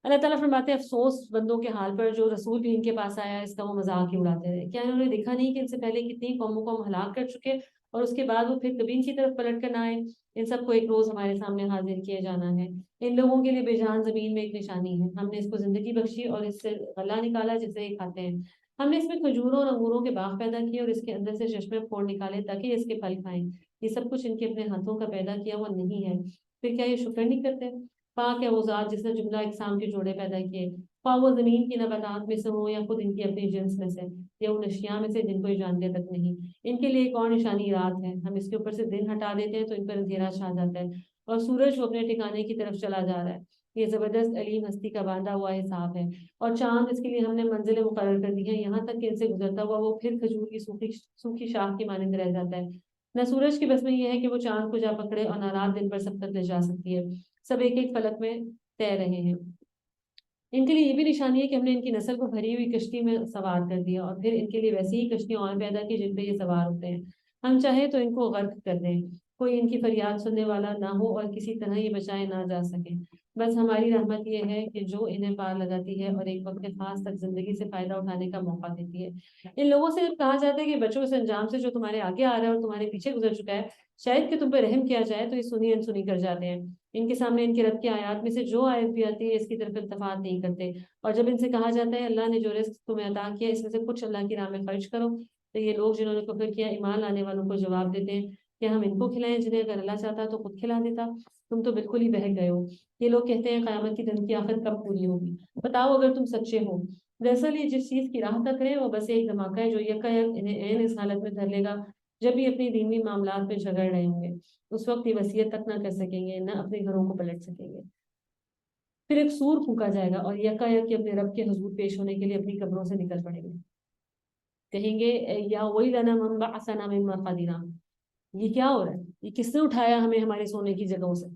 S2: اللہ تعالیٰ فرماتے ہیں افسوس بندوں کے حال پر جو رسول بھی ان کے پاس آیا اس کا وہ مذاق ہی اڑاتے رہے. کیا انہوں نے دیکھا نہیں کہ ان سے پہلے کتنی قوموں کو ہم ہلاک کر چکے, اور اس کے بعد وہ پھر کبھی ان کی طرف پلٹ کر نہ آئے. ان سب کو ایک روز ہمارے سامنے حاضر کیا جانا ہے. ان لوگوں کے لیے بے جان زمین میں ایک نشانی ہے. ہم نے اس کو زندگی بخشی اور اس سے غلہ نکالا جسے یہ کھاتے ہیں. ہم نے اس میں کھجوروں اور انگوروں کے باغ پیدا کیے اور اس کے اندر سے چشمے پھوڑ نکالے تاکہ اس کے پھل کھائیں. یہ سب کچھ ان کے اپنے ہاتھوں کا پیدا کیا ہوا نہیں ہے. پھر کیا یہ شکر نہیں کرتے؟ پاک ہے وہ ذات جس نے جملہ اقسام کے جوڑے پیدا کیے, خواہ وہ زمین کی نباتات میں سے ہو یا خود ان کی اپنی جنس میں سے, یا ان اشیاء میں سے جن کو یہ جانتے تک نہیں. ان کے لیے ایک اور نشانی رات ہے. ہم اس کے اوپر سے دن ہٹا دیتے ہیں تو ان پر اندھیرا چھا جاتا ہے, اور سورج وہ اپنے ٹھکانے کی طرف چلا جا رہا ہے. یہ زبردست علیم ہستی کا باندھا ہوا حساب ہے. اور چاند اس کے لیے ہم نے منزلیں مقرر کر دی ہیں, یہاں تک کہ ان سے گزرتا ہوا وہ پھر کھجور کی سوکھی شاخ کی مانند رہ جاتا ہے. نہ سورج کی بس میں یہ ہے کہ وہ چاند کو جا پکڑے, اور نہ رات دن پر سب تک لے جا سکتی ہے. سب ایک ایک فلک میں تیر رہے ہیں. ان کے لیے یہ بھی نشانی ہے کہ ہم نے ان کی نسل کو بھری ہوئی کشتی میں سوار کر دیا, اور پھر ان کے لیے ویسی ہی کشتیاں اور پیدا کی جن پہ یہ سوار ہوتے ہیں. ہم چاہیں تو ان کو غرق کر دیں, کوئی ان کی فریاد سننے والا نہ ہو اور کسی طرح یہ بچائے نہ جا سکے. بس ہماری رحمت یہ ہے کہ جو انہیں پار لگاتی ہے اور ایک وقت خاص تک زندگی سے فائدہ اٹھانے کا موقع دیتی ہے. ان لوگوں سے کہا جاتا ہے کہ بچوں اس انجام سے جو تمہارے آگے آ رہا ہے اور تمہارے پیچھے گزر چکا ہے, شاید کہ تم پہ رحم کیا جائے, تو یہ سنی انسنی کر جاتے ہیں. ان کے سامنے ان کے رب کی آیات میں سے جو آیت بھی آتی ہے اس کی طرف التفات نہیں کرتے. اور جب ان سے کہا جاتا ہے اللہ نے جو رزق تمہیں عطا کیا اس میں سے کچھ اللہ کی راہ میں خرچ کرو, تو یہ لوگ جنہوں نے کفر کیا ایمان لانے والوں کو جواب دیتے ہیں کہ ہم ان کو کھلائیں جنہیں اگر اللہ چاہتا تو خود کھلا دیتا. تم تو بالکل ہی بہک گئے ہو. یہ لوگ کہتے ہیں قیامت کی دن کی آخر کب پوری ہوگی, بتاؤ اگر تم سچے ہو. دراصل یہ جس چیز کی راہ تک ہے وہ بس ایک دھماکہ ہے جو یکایک انہیں عین اس حالت میں دھر لے گا جب یہ اپنی دینی معاملات میں جھگڑ رہے ہوں گے. اس وقت یہ وصیت تک نہ کر سکیں گے, نہ اپنے گھروں کو پلٹ سکیں گے. پھر ایک سور پھونکا جائے گا اور یکایک اپنے رب کے حضور پیش ہونے کے لیے اپنی قبروں سے نکل پڑیں گے. کہیں گے یا ویلنا من بعثنا من مرقدنا, یہ کیا ہو رہا ہے, یہ کس نے اٹھایا ہمیں ہمارے سونے کی جگہوں سے.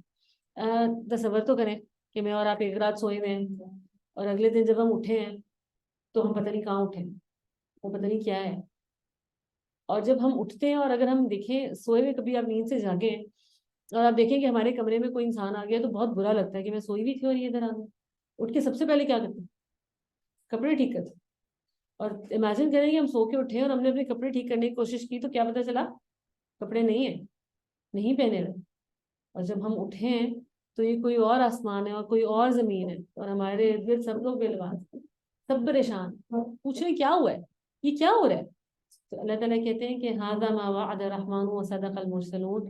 S2: تصور تو کریں کہ میں اور آپ ایک رات سوئے ہوئے ہیں اور اگلے دن جب ہم اٹھے ہیں تو ہم پتہ نہیں کہاں اٹھے, وہ پتہ نہیں کیا ہے. اور جب ہم اٹھتے ہیں اور اگر ہم دیکھیں سوئے ہوئے کبھی آپ نیند سے جاگیں اور آپ دیکھیں کہ ہمارے کمرے میں کوئی انسان آ گیا تو بہت برا لگتا ہے کہ میں سوئی بھی تھی اور یہ ادھر آ گیا. اٹھ کے سب سے پہلے کیا کرتے ہیں, کپڑے ٹھیک کرتے. اور امیجن کریں کہ ہم سو کے اٹھے اور ہم نے اپنے کپڑے ٹھیک کرنے کی کوشش کی تو کیا پتہ چلا کپڑے نہیں ہیں, نہیں پہنے رہے. اور جب ہم اٹھے ہیں تو یہ کوئی اور آسمان ہے اور کوئی اور زمین ہے اور ہمارے ارد گرد سب لوگ بے لباس, سب پریشان, پوچھ رہے کیا ہوا ہے, یہ کیا ہو رہا ہے. تو اللہ تعالیٰ کہتے ہیں کہ ھذا ما وعد الرحمن وصدق المرسلون.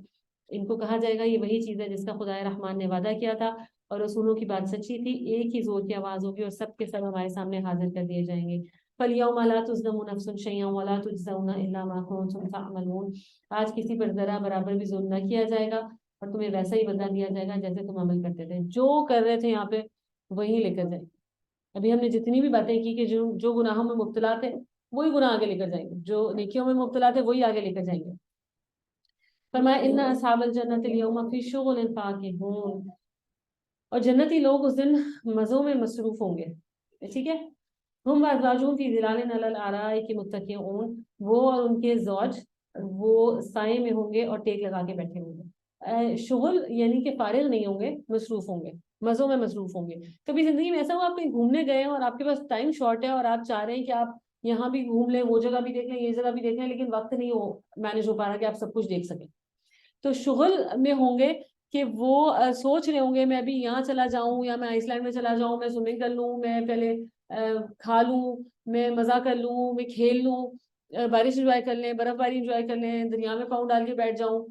S2: ان کو کہا جائے گا یہ وہی چیز ہے جس کا خدائے رحمان نے وعدہ کیا تھا اور رسولوں کی بات سچی تھی. ایک ہی زور کی آواز ہوگی اور سب کے سب ہمارے سامنے حاضر کر دیے جائیں گے. فَالْيَوْمَ لَا تُظْلَمُ نَفْسٌ شَيْئًا وَلَا تُجْزَوْنَ إِلَّا مَا كُنتُمْ تَعْمَلُونَ. آج کسی پر ذرا برابر بھی ظلم نہ کیا جائے گا اور تمہیں ویسا ہی بدلہ دیا جائے گا جیسے تم عمل کرتے تھے. جو کر رہے تھے یہاں پہ وہی لے کر جائیں. ابھی ہم نے جتنی بھی باتیں کی کہ جو گناہوں میں مبتلا تھے وہی گناہ آگے لے کر جائیں گے, جو نیکیوں میں مبتلا تھے وہی آگے لے کر جائیں گے. فرمایا ان اصحاب الجنت اليوم فی شغل فاکہون. اور جنتی لوگ اس دن مزوں میں مصروف ہوں گے. ٹھیک ہے, ہم ازواجہم فی ظلال علی الارائک متکئون. وہ اور ان کے زوج وہ سائے میں ہوں گے اور ٹیک لگا کے بیٹھے ہوں گے. شغل یعنی کہ فارغ نہیں ہوں گے, مصروف ہوں گے, مزوں میں مصروف ہوں گے. کبھی زندگی میں ایسا ہو آپ کہیں گھومنے گئے ہیں اور آپ کے پاس ٹائم شارٹ ہے اور آپ چاہ رہے ہیں کہ آپ یہاں بھی گھوم لیں, وہ جگہ بھی دیکھ لیں, یہ جگہ بھی دیکھ لیں, لیکن وقت نہیں ہو مینج ہو پا رہا کہ آپ سب کچھ دیکھ سکیں. تو شغل میں ہوں گے کہ وہ سوچ رہے ہوں گے میں ابھی یہاں چلا جاؤں یا میں آئس لینڈ میں چلا جاؤں, میں سوئمنگ کر لوں, میں پہلے کھا لوں, میں مزہ کر لوں, میں کھیل لوں, بارش انجوائے کر لیں, برف باری انجوائے کر لیں, دریا میں پاؤں ڈال کے بیٹھ جاؤں.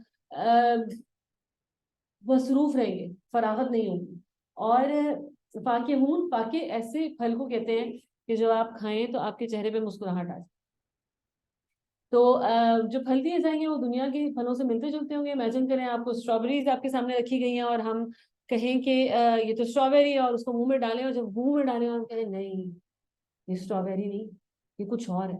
S2: مصروف رہیں گے, فراغت نہیں ہوگی. اور فاکہون, فاکہ ایسے پھل کو کہتے ہیں کہ جو آپ کھائیں تو آپ کے چہرے پہ مسکراہٹ آ جائے. تو جو پھل دیے جائیں گے وہ دنیا کے پھلوں سے ملتے جلتے ہوں گے. امیجن کریں آپ کو اسٹرابیریز آپ کے سامنے رکھی گئی ہیں اور ہم کہیں کہ یہ تو اسٹرابیری ہے اور اس کو منہ میں ڈالیں, اور جب منہ میں ڈالیں اور کہیں نہیں یہ اسٹرابیری نہیں, یہ کچھ اور ہے.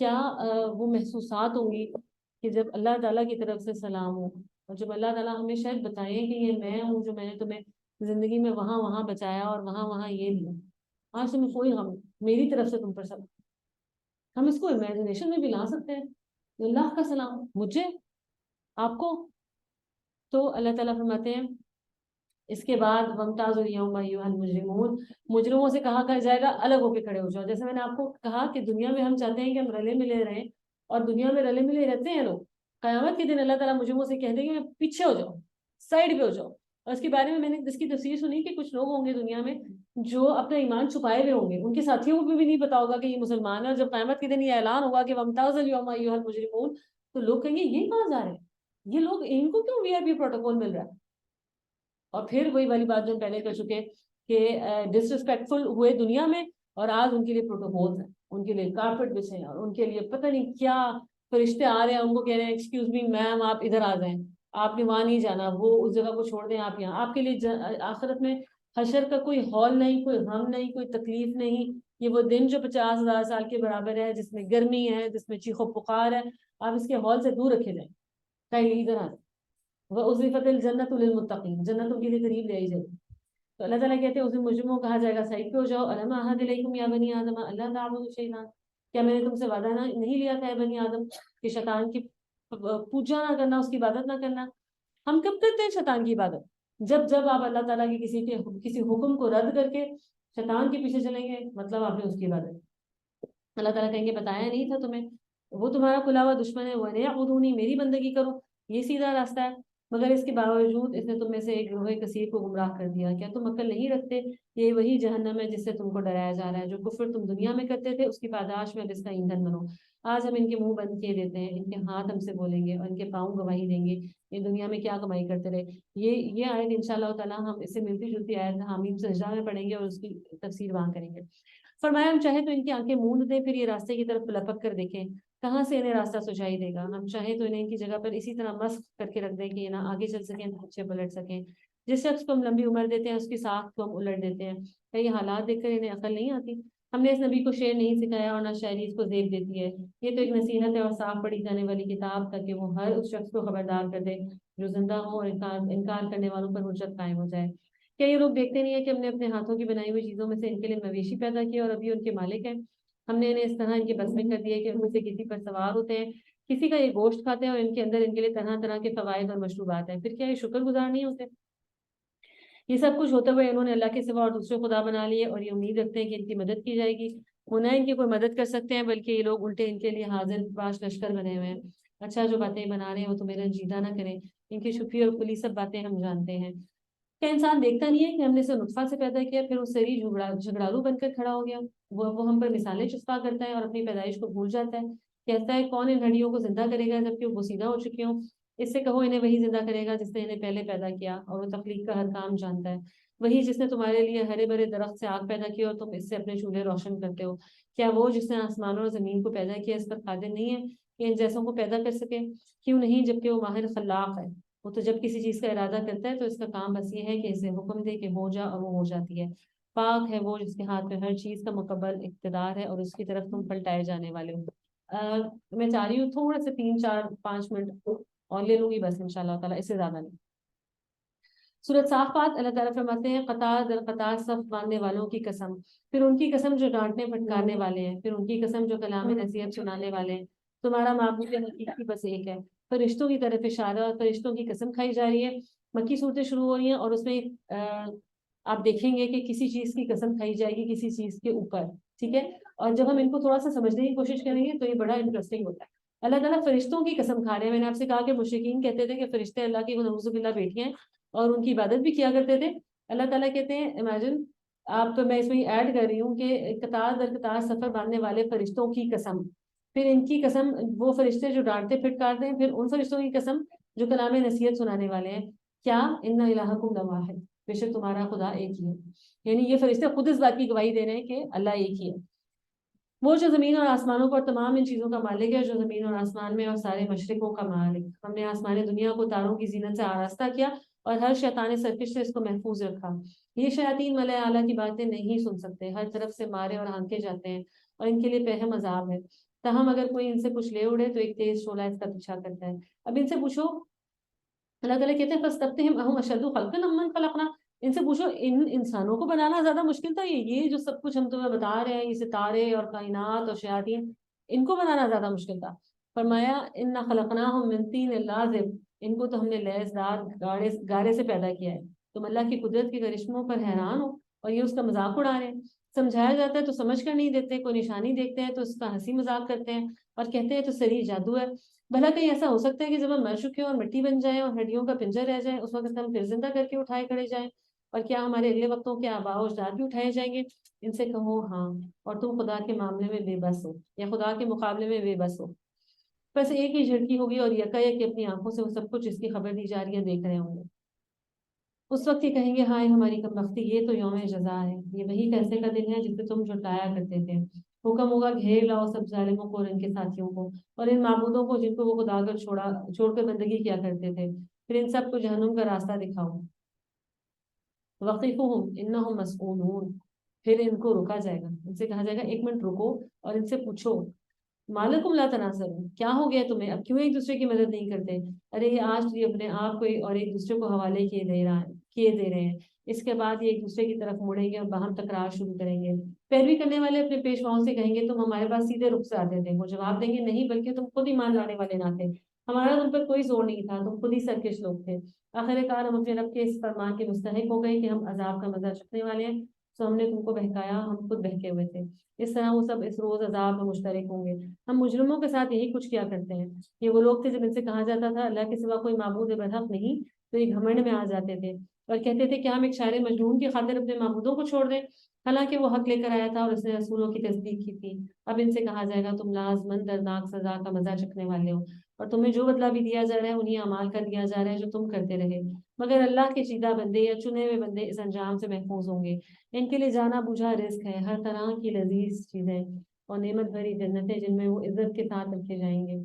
S2: کیا وہ محسوسات ہوں گی کہ جب اللہ تعالیٰ کی طرف سے سلام ہو، اور جب اللہ تعالیٰ ہمیں شاید بتائیں کہ یہ میں ہوں جو میں نے تمہیں زندگی میں وہاں بچایا اور وہاں یہ لیا، آج تمہیں کوئی غم نہیں، میری طرف سے تم پر سب. ہم اس کو امیجنیشن میں بھی لا سکتے ہیں. اللہ کا سلام مجھے، آپ کو. تو اللہ تعالیٰ فرماتے ہیں اس کے بعد وَامْتَازُوا الْيَوْمَ أَيُّهَا الْمُجْرِمُونَ، مجرموں سے کہا جائے گا الگ ہو کے کھڑے ہو جاؤ. جیسے میں نے آپ کو کہا کہ دنیا میں ہم چاہتے ہیں کہ ہم رلے ملے رہیں، اور دنیا میں رلے ملے رہتے ہیں لوگ. قیامت کے دن اللہ تعالیٰ مجرموں سے کہہ دیں گے پیچھے ہو جاؤ، سائڈ پہ ہو جاؤ. اور اس کے بارے میں نے اس کی تفسیر سنی کہ کچھ لوگ ہوں گے دنیا میں جو اپنا ایمان چھپائے ہوئے ہوں گے، ان کے ساتھیوں کو بھی نہیں پتا ہوگا کہ یہ مسلمان ہے، اور جب قیامت کے دن یہ اعلان ہوگا کہ وَامْتَازُوا الْيَوْمَ أَيُّهَا الْمُجْرِمُونَ، تو لوگ کہیں گے یہ کہاں جا رہے ہیں، یہ لوگ ان کو کیوں VIP پروٹوکول مل رہا ہے. اور پھر وہی والی بات جو ہم پہلے کر چکے کہ ڈسرسپیکٹفل ہوئے دنیا میں، اور آج ان کے لیے پروٹوکولز ہیں، ان کے لیے کارپٹ بچھے ہیں، اور ان کے لیے پتہ نہیں کیا فرشتے آ رہے ہیں ان کو کہہ رہے ہیں ایکسکیوز می میم آپ ادھر آ جائیں، آپ نے وہاں نہیں جانا، وہ اس جگہ کو چھوڑ دیں، آپ یہاں. آپ کے لیے آخرت میں حشر کا کوئی ہال نہیں، کوئی غم نہیں، کوئی تکلیف نہیں. یہ وہ دن جو 50,000 سال کے برابر ہے، جس میں گرمی ہے، جس میں چیخ و پکار ہے، آپ اس کے ہال سے دور رکھے جائیں. کہیں ادھر آ جائیں. وَأُزْلِفَتِ الْجَنَّةُ لِلْمُتَّقِينَ، جنت ان کے لیے قریب لے آئی جائے. تو اللہ تعالیٰ کہتے ہیں اس دن مجرموں کہا جائے گا سائڈ پہ ہو جاؤ. أَلَمْ أَعْهَدْ إِلَيْكُمْ يَا بَنِي آدَمَ أَلَّا تَعْبُدُوا الشَّيْطَانَ، کیا میں نے تم سے وعدہ نہیں لیا تھا اے بنی آدم کہ شیطان کی پوجا نہ کرنا، اس کی عبادت نہ کرنا. ہم کب کرتے ہیں شیطان کی عبادت؟ جب آپ اللہ تعالیٰ کی کسی حکم کو رد کر کے شیطان کے پیچھے چلیں گے، مطلب آپ نے اس کی عبادت. اللہ تعالیٰ کہیں گے بتایا نہیں تھا تمہیں، وہ تمہارا کھلا ہوا دشمن ہے. وَلْيَعْبُدُونِي، میری بندگی کرو، یہ سیدھا راستہ ہے. مگر اس کے باوجود اس نے تم میں سے ایک گروہ کثیر کو گمراہ کر دیا. کیا تم عقل نہیں رکھتے؟ یہ وہی جہنم ہے جس سے تم کو ڈرایا جا رہا ہے. جو کفر تم دنیا میں کرتے تھے اس کی پاداش میں اب اس کا ایندھن بنو. آج ہم ان کے منہ بند کیے دیتے ہیں، ان کے ہاتھ ہم سے بولیں گے اور ان کے پاؤں گواہی دیں گے یہ دنیا میں کیا کمائی کرتے رہے. یہ آیت انشاءاللہ تعالیٰ ہم اس سے ملتی جلتی آیت حامیم سجدہ میں پڑھیں گے اور اس کی تفسیر وہاں کریں گے. فرمایا ہم چاہے تو ان کی آنکھیں موند دیں، پھر یہ راستے کی طرف لپک کر دیکھیں، کہاں سے انہیں راستہ سجائی دے گا. ہم چاہیں تو انہیں ان کی جگہ پر اسی طرح مسخ کر کے رکھ دیں کہ یہ نہ آگے چل سکیں نہ پیچھے پلٹ سکیں. جس شخص کو ہم لمبی عمر دیتے ہیں اس کی ساکھ کو ہم الٹ دیتے ہیں. کیا یہ حالات دیکھ کر انہیں عقل نہیں آتی؟ ہم نے اس نبی کو شعر نہیں سکھایا اور نہ شاعری اس کو زیب دیتی ہے. یہ تو ایک نصیحت ہے اور صاف پڑھی جانے والی کتاب تاکہ وہ ہر اس شخص کو خبردار کر دے جو زندہ ہو اور انکار کرنے والوں پر حجت قائم ہو جائے. کیا یہ لوگ دیکھتے نہیں ہیں کہ ہم نے اپنے ہاتھوں کی بنائی ہوئی چیزوں میں سے ان کے لیے مویشی پیدا کیے اور ابھی ان کے مالک ہیں. ہم نے انہیں اس طرح ان کے بس میں کر دیا کہ ان میں سے کسی پر سوار ہوتے ہیں، کسی کا یہ گوشت کھاتے ہیں اور ان کے اندر ان کے لیے طرح طرح کے فوائد اور مشروبات ہیں. پھر کیا یہ شکر گزار نہیں ہوتے؟ یہ سب کچھ ہوتے ہوئے انہوں نے اللہ کے سوا اور دوسرے خدا بنا لیے اور یہ امید رکھتے ہیں کہ ان کی مدد کی جائے گی. وہ نہ ان کی کوئی مدد کر سکتے ہیں بلکہ یہ لوگ الٹے ان کے لیے حاضر باش لشکر بنے ہوئے ہیں. اچھا جو باتیں بنا رہے ہیں وہ تمہیں رنجیدہ نہ کریں، ان کی شفیع اور کلی سب باتیں ہم جانتے ہیں. کیا انسان دیکھتا نہیں ہے کہ ہم نے اسے نطفہ سے پیدا کیا، پھر وہ سری جھگڑالو بن کر کھڑا ہو گیا. وہ ہم پر مثالیں چسپا کرتا ہے اور اپنی پیدائش کو بھول جاتا ہے. کہتا ہے کون ان ہڈیوں کو زندہ کرے گا جبکہ وہ سیدھا ہو چکی ہوں. اس سے کہو انہیں وہی زندہ کرے گا جس نے انہیں پہلے پیدا کیا اور وہ تخلیق کا ہر کام جانتا ہے. وہی جس نے تمہارے لیے ہرے بھرے درخت سے آگ پیدا کیا اور تم اس سے اپنے چولہے روشن کرتے ہو. کیا وہ جس نے آسمانوں اور زمین کو پیدا کیا اس پر قادر نہیں ہے کہ ان جیسوں کو پیدا کر سکے؟ کیوں نہیں، جبکہ وہ ماہر خلاق ہے. وہ تو جب کسی چیز کا ارادہ کرتا ہے تو اس کا کام بس یہ ہے کہ اسے حکم دے کہ ہو جا اور وہ ہو جاتی ہے. پاک ہے وہ جس کے ہاتھ میں ہر چیز کا مکمل اقتدار ہے اور اس کی طرف تم پلٹائے جانے والے ہو. میں چاہ رہی ہوں تھوڑا سا 3-4-5 منٹ اور لے لوں گی بس انشاءاللہ تعالیٰ، اس سے زیادہ نہیں. سورۃ صافات اللہ تعالیٰ فرماتے ہیں قطار در قطار صف باندھنے والوں کی قسم، پھر ان کی قسم جو ڈانٹنے پھٹکارنے والے ہیں، پھر ان کی قسم جو کلام نصیحت سنانے والے ہیں. تمہارا معبود حقیقی بس ایک ہے. فرشتوں کی طرف اشارہ اور فرشتوں کی قسم کھائی جا رہی ہے. مکی صورتیں شروع ہو رہی ہیں اور اس میں آپ دیکھیں گے کہ کسی چیز کی قسم کھائی جائے گی کسی چیز کے اوپر، ٹھیک ہے. اور جب ہم ان کو تھوڑا سا سمجھنے کی کوشش کریں گے تو یہ بڑا انٹرسٹنگ ہوتا ہے. اللہ تعالیٰ فرشتوں کی قسم کھا رہے ہیں. میں نے آپ سے کہا کہ مشرکین کہتے تھے کہ فرشتے اللہ کی نعوذ باللہ بیٹیاں ہیں اور ان کی عبادت بھی کیا کرتے تھے. اللہ تعالیٰ کہتے ہیں امیجن آپ تو، میں اس میں ایڈ کر رہی ہوں کہ قطار در قطار سفر باندھنے والے فرشتوں کی قسم، پھر ان کی قسم وہ فرشتے جو ڈانٹتے پھٹکارتے ہیں، پھر ان فرشتوں کی قسم جو کلام نصیحت سنانے والے ہیں. کیا ان الہکم لواحد، بے شک تمہارا خدا ایک ہی ہے. یعنی یہ فرشتے خود اس بات کی گواہی دے رہے ہیں کہ اللہ ایک ہی ہے. وہ جو زمین اور آسمانوں پر تمام ان چیزوں کا مالک ہے، جو زمین اور آسمان میں اور سارے مشرقوں کا مالک. ہم نے آسمان دنیا کو تاروں کی زینت سے آراستہ کیا اور ہر شیطان سرکش سے اس کو محفوظ رکھا. یہ شیاطین ملائے اعلیٰ کی باتیں نہیں سن سکتے، ہر طرف سے مارے اور ہانکے جاتے ہیں اور ان کے لیے پہم عذاب ہے. تاہم اگر کوئی ان سے کچھ لے اڑے تو ایک تیز شعلہ اس کا پیچھا کرتا ہے. اب ان سے پوچھو، اللہ تعالیٰ کہتے ہیں فاستفتہم اہم اشد خلقا امن خلقنا، ان سے پوچھو ان انسانوں کو بنانا زیادہ مشکل تھا، یہ جو سب کچھ ہم تمہیں بتا رہے ہیں، یہ ستارے اور کائنات اور شیاطین، ان کو بنانا زیادہ مشکل تھا. فرمایا انا خلقناہم من طین لازب، ان کو تو ہم نے لیس دار گارے سے پیدا کیا ہے. تم اللہ کی قدرت کے کرشموں پر حیران ہو اور یہ اس کا مذاق اڑا رہے ہیں. سمجھایا جاتا ہے تو سمجھ کر نہیں دیتے، کوئی نشانی دیکھتے ہیں تو اس کا ہنسی مذاق کرتے ہیں اور کہتے ہیں تو سری جادو ہے. بھلا کہیں ایسا ہو سکتا ہے کہ جب ہم مر چکے اور مٹی بن جائیں اور ہڈیوں کا پنجر رہ جائے اس وقت ہم پھر زندہ کر کے اٹھائے کھڑے جائیں؟ اور کیا ہمارے اگلے وقتوں کے آباء و اجداد بھی اٹھائے جائیں گے؟ ان سے کہو ہاں، اور تم خدا کے معاملے میں بے بس ہو، یا خدا کے مقابلے میں بے بس ہو. بس ایک ہی جھڑکی ہوگی اور یکایک اپنی آنکھوں سے وہ سب کچھ جس کی خبر دی جا رہی ہے دیکھ رہے ہوں گے. اس وقت یہ کہیں گے ہائے ہماری کمبختی، یہ تو یوم جزا ہے، یہ وہی فیصلے کا دن ہے جس سے تم جھٹلایا کرتے تھے. حکم ہوگا گھیر لاؤ سب ظالموں کو اور ان کے ساتھیوں کو اور ان معبودوں کو جن کو وہ خدا کر چھوڑ کر بندگی کیا کرتے تھے، پھر ان سب کو جہنم کا راستہ دکھاؤ. وقفہم انہم مسئولون، پھر ان کو روکا جائے گا، ان سے کہا جائے گا ایک منٹ رکو اور ان سے پوچھو مالکم لا تناصرون، کیا ہو گیا تمہیں، اب کیوں ایک دوسرے کی مدد نہیں کرتے؟ ارے یہ آج یہ اپنے آپ کو اور ایک دوسرے کو حوالے کیے دے رہے ہیں، اس کے بعد یہ ایک دوسرے کی طرف مڑیں گے اور باہم تکرار شروع کریں گے. پیروی کرنے والے اپنے پیشواؤں سے کہیں گے تم ہمارے پاس سیدھے رخ سے آتے تھے. وہ جواب دیں گے نہیں، بلکہ تم خود ایمان لانے والے نہ تھے، ہمارا تم پر کوئی زور نہیں تھا، تم خود ہی سرکش لوگ تھے. آخر کار ہم اپنے رب کے اس فرمان کے مستحق ہو گئے کہ ہم عذاب کا مزہ چکھنے والے ہیں، تو ہم نے تم کو بہکایا، ہم خود بہکے ہوئے تھے. اس طرح وہ سب اس روز عذاب میں مشترک ہوں گے. ہم مجرموں کے ساتھ یہی کچھ کیا کرتے ہیں. یہ وہ لوگ تھے جب ان سے کہا جاتا تھا اللہ کے سوا کوئی معبود برحق نہیں، تو یہ گھمنڈ میں آ جاتے تھے اور کہتے تھے کہ ہم ایک شاعر مجنون کی خاطر اپنے معبودوں کو چھوڑ دیں، حالانکہ وہ حق لے کر آیا تھا اور اس نے رسولوں کی تصدیق کی تھی. اب ان سے کہا جائے گا تم لازمن دردناک سزا کا مزہ چکھنے والے ہو، اور تمہیں جو بدلہ بھی دیا جا رہا ہے انہیں اعمال کا دیا جا رہا ہے جو تم کرتے رہے. مگر اللہ کے چیدہ بندے یا چنے ہوئے بندے اس انجام سے محفوظ ہوں گے. ان کے لیے جانا بوجھا رزق ہے، ہر طرح کی لذیذ چیزیں اور نعمت بھری جنتیں جن میں وہ عزت کے ساتھ رکھے جائیں گے.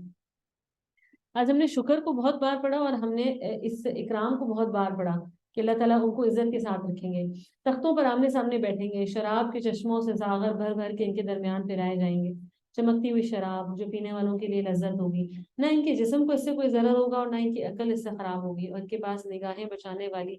S2: آج ہم نے شکر کو بہت بار پڑھا اور ہم نے اس اکرام کو بہت بار پڑھا کہ اللہ تعالیٰ ان کو عزت کے ساتھ رکھیں گے، تختوں پر آمنے سامنے بیٹھیں گے، شراب کے چشموں سے ساغر بھر بھر کے ان کے درمیان پھیلائے جائیں گے، چمکتی ہوئی شراب جو پینے والوں کے لیے لذت ہوگی. نہ ان کے جسم کو اس سے کوئی ضرر ہوگا اور نہ ان کی عقل اس سے خراب ہوگی، اور ان کے پاس نگاہیں بچانے والی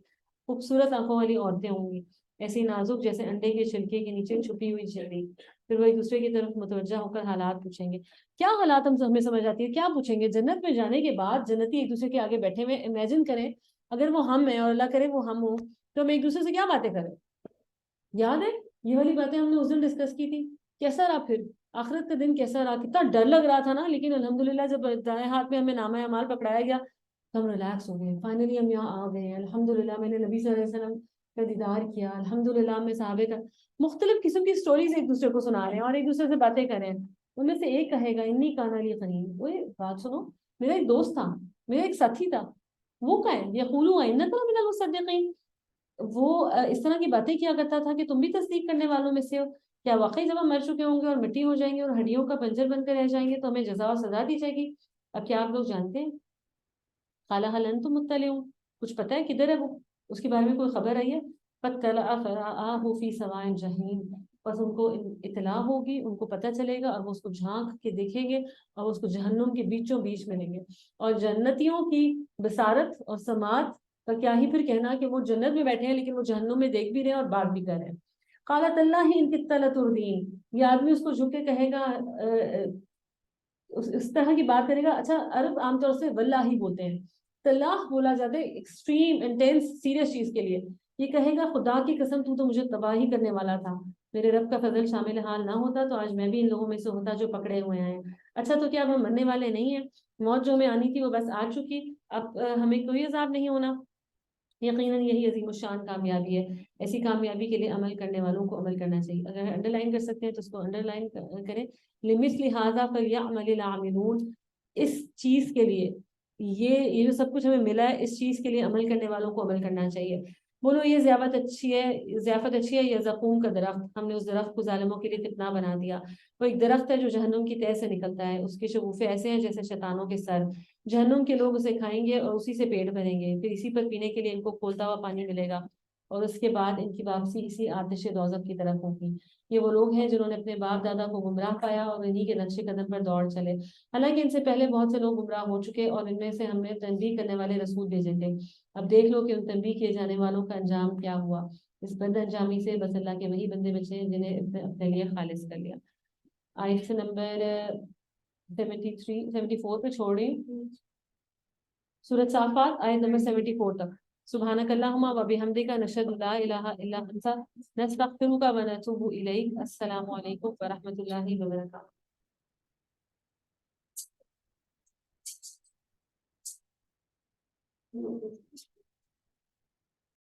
S2: خوبصورت آنکھوں والی عورتیں ہوں گی، ایسی نازک جیسے انڈے کے چھلکے کے نیچے چھپی ہوئی جھلی. پھر وہ ایک دوسرے کی طرف متوجہ ہو کر حالات پوچھیں گے. کیا حالات ہمیں سمجھ آتی ہے، کیا پوچھیں گے؟ جنت میں جانے کے بعد جنتی ایک دوسرے کے آگے بیٹھے ہوئے، امیجن کریں اگر وہ ہم ہیں اور اللہ کرے وہ ہم ہوں تو ہم ایک دوسرے سے کیا باتیں کریں. یاد ہے یہ والی باتیں ہم نے اس دن ڈسکس کی تھی. کیسا رہا پھر آخرت کا دن، کیسا رہا؟ کتنا ڈر لگ رہا تھا نا، لیکن الحمدللہ جب دائیں ہاتھ میں ہمیں نامہ اعمال پکڑایا گیا تو ہم ریلیکس ہو گئے. فائنلی ہم یہاں آ گئے ہیں، الحمدللہ میں نے نبی صلی اللہ علیہ وسلم کا دیدار کیا، الحمدللہ میں صحابہ کا مختلف قسم کی سٹوریز ایک دوسرے کو سنا رہے ہیں اور ایک دوسرے سے باتیں کر رہے ہیں. ان میں سے ایک کہے گا انی کان علی قرین، وہ بات سنو، میرا ایک دوست تھا، میرا ایک ساتھی تھا، وہ کہے یقولون انک لمن المصدقین، وہ اس طرح کی باتیں کیا کرتا تھا کہ تم بھی تصدیق کرنے والوں میں سے ہو. کیا واقعی جب ہم مر چکے ہوں گے اور مٹی ہو جائیں گے اور ہڈیوں کا پنجر بن کر رہ جائیں گے تو ہمیں جزا اور سزا دی جائے گی؟ اب کیا آپ لوگ جانتے ہیں؟ قال هل انتم مطلعون، کچھ پتہ ہے کدھر ہے وہ، اس کے بارے میں کوئی خبر آئی ہے؟ فاطلع فرآہ فی سواء الجحیم، بس ان کو اطلاع ہوگی، ان کو پتہ چلے گا اور وہ اس کو جھانک کے دیکھیں گے اور اس کو جہنم کے بیچوں بیچ ملیں گے. اور جنتیوں کی بصارت اور سماعت کا کیا ہی پھر کہنا کہ وہ جنت میں بیٹھے ہیں لیکن وہ جہنم میں دیکھ بھی رہے ہیں اور بات بھی کر رہے ہیں. قالت اللہ ان کت لتردین، یہ آدمی اس کو جھک کے کہے گا، اس طرح کی بات کرے گا. اچھا عرب عام طور سے واللہ ہی بولتے ہیں، طلاق بولا جاتا ہے ایکسٹریم انٹینس سیریس چیز کے لیے. یہ کہے گا خدا کی قسم تو مجھے تباہی کرنے والا تھا، میرے رب کا فضل شامل حال نہ ہوتا تو آج میں بھی ان لوگوں میں سے ہوتا جو پکڑے ہوئے ہیں. اچھا تو کیا اب ہم مرنے والے نہیں ہیں؟ موت جو ہمیں آنی تھی وہ بس آ چکی، اب ہمیں کوئی عذاب نہیں ہونا. یقیناً یہی عظیم الشان کامیابی ہے. ایسی کامیابی کے لیے عمل کرنے والوں کو عمل کرنا چاہیے. اگر انڈر لائن کر سکتے ہیں تو اس کو انڈر لائن کریں. لمثل ھذا فلیعمل العاملون، اس چیز کے لیے یہ جو سب کچھ ہمیں ملا ہے اس چیز کے لیے عمل کرنے والوں کو عمل کرنا چاہیے. بولو یہ ضیافت اچھی ہے یا زقوم کا درخت؟ ہم نے اس درخت کو ظالموں کے لیے فتنہ بنا دیا. وہ ایک درخت ہے جو جہنم کی تہہ سے نکلتا ہے، اس کے شگوفے ایسے ہیں جیسے شیطانوں کے سر. جہنم کے لوگ اسے کھائیں گے اور اسی سے پیٹ بھریں گے، پھر اسی پر پینے کے لیے ان کو کھولتا ہوا پانی ملے گا اور اس کے بعد ان کی واپسی اسی آتش دوزخ کی طرف ہوگی۔ یہ وہ لوگ ہیں جنہوں نے اپنے باپ دادا کو گمراہ پایا اور انہی کے نقش قدم پر دوڑ چلے۔ حالانکہ ان سے پہلے بہت سے لوگ گمراہ ہو چکے اور ان میں سے ہم نے تنبیہ کرنے والے رسول بھیجے تھے۔ اب دیکھ لو کہ ان تنبیہ کیے جانے والوں کا انجام کیا ہوا۔ اس بد انجامی سے بس اللہ کے وہی بندے بچے ہیں جنہیں اس نے اپنے لیے خالص کر لیا۔ آیت سے نمبر 74 پہ چھوڑ رہی ہوں، سورۃ صافات آیت نمبر 74 تک۔ سبحانک اللہم و بحمدک نشہد لا الہ الا انت نستغفرک و نتوب الیک۔ السلام علیکم ورحمۃ اللہ وبرکاتہ۔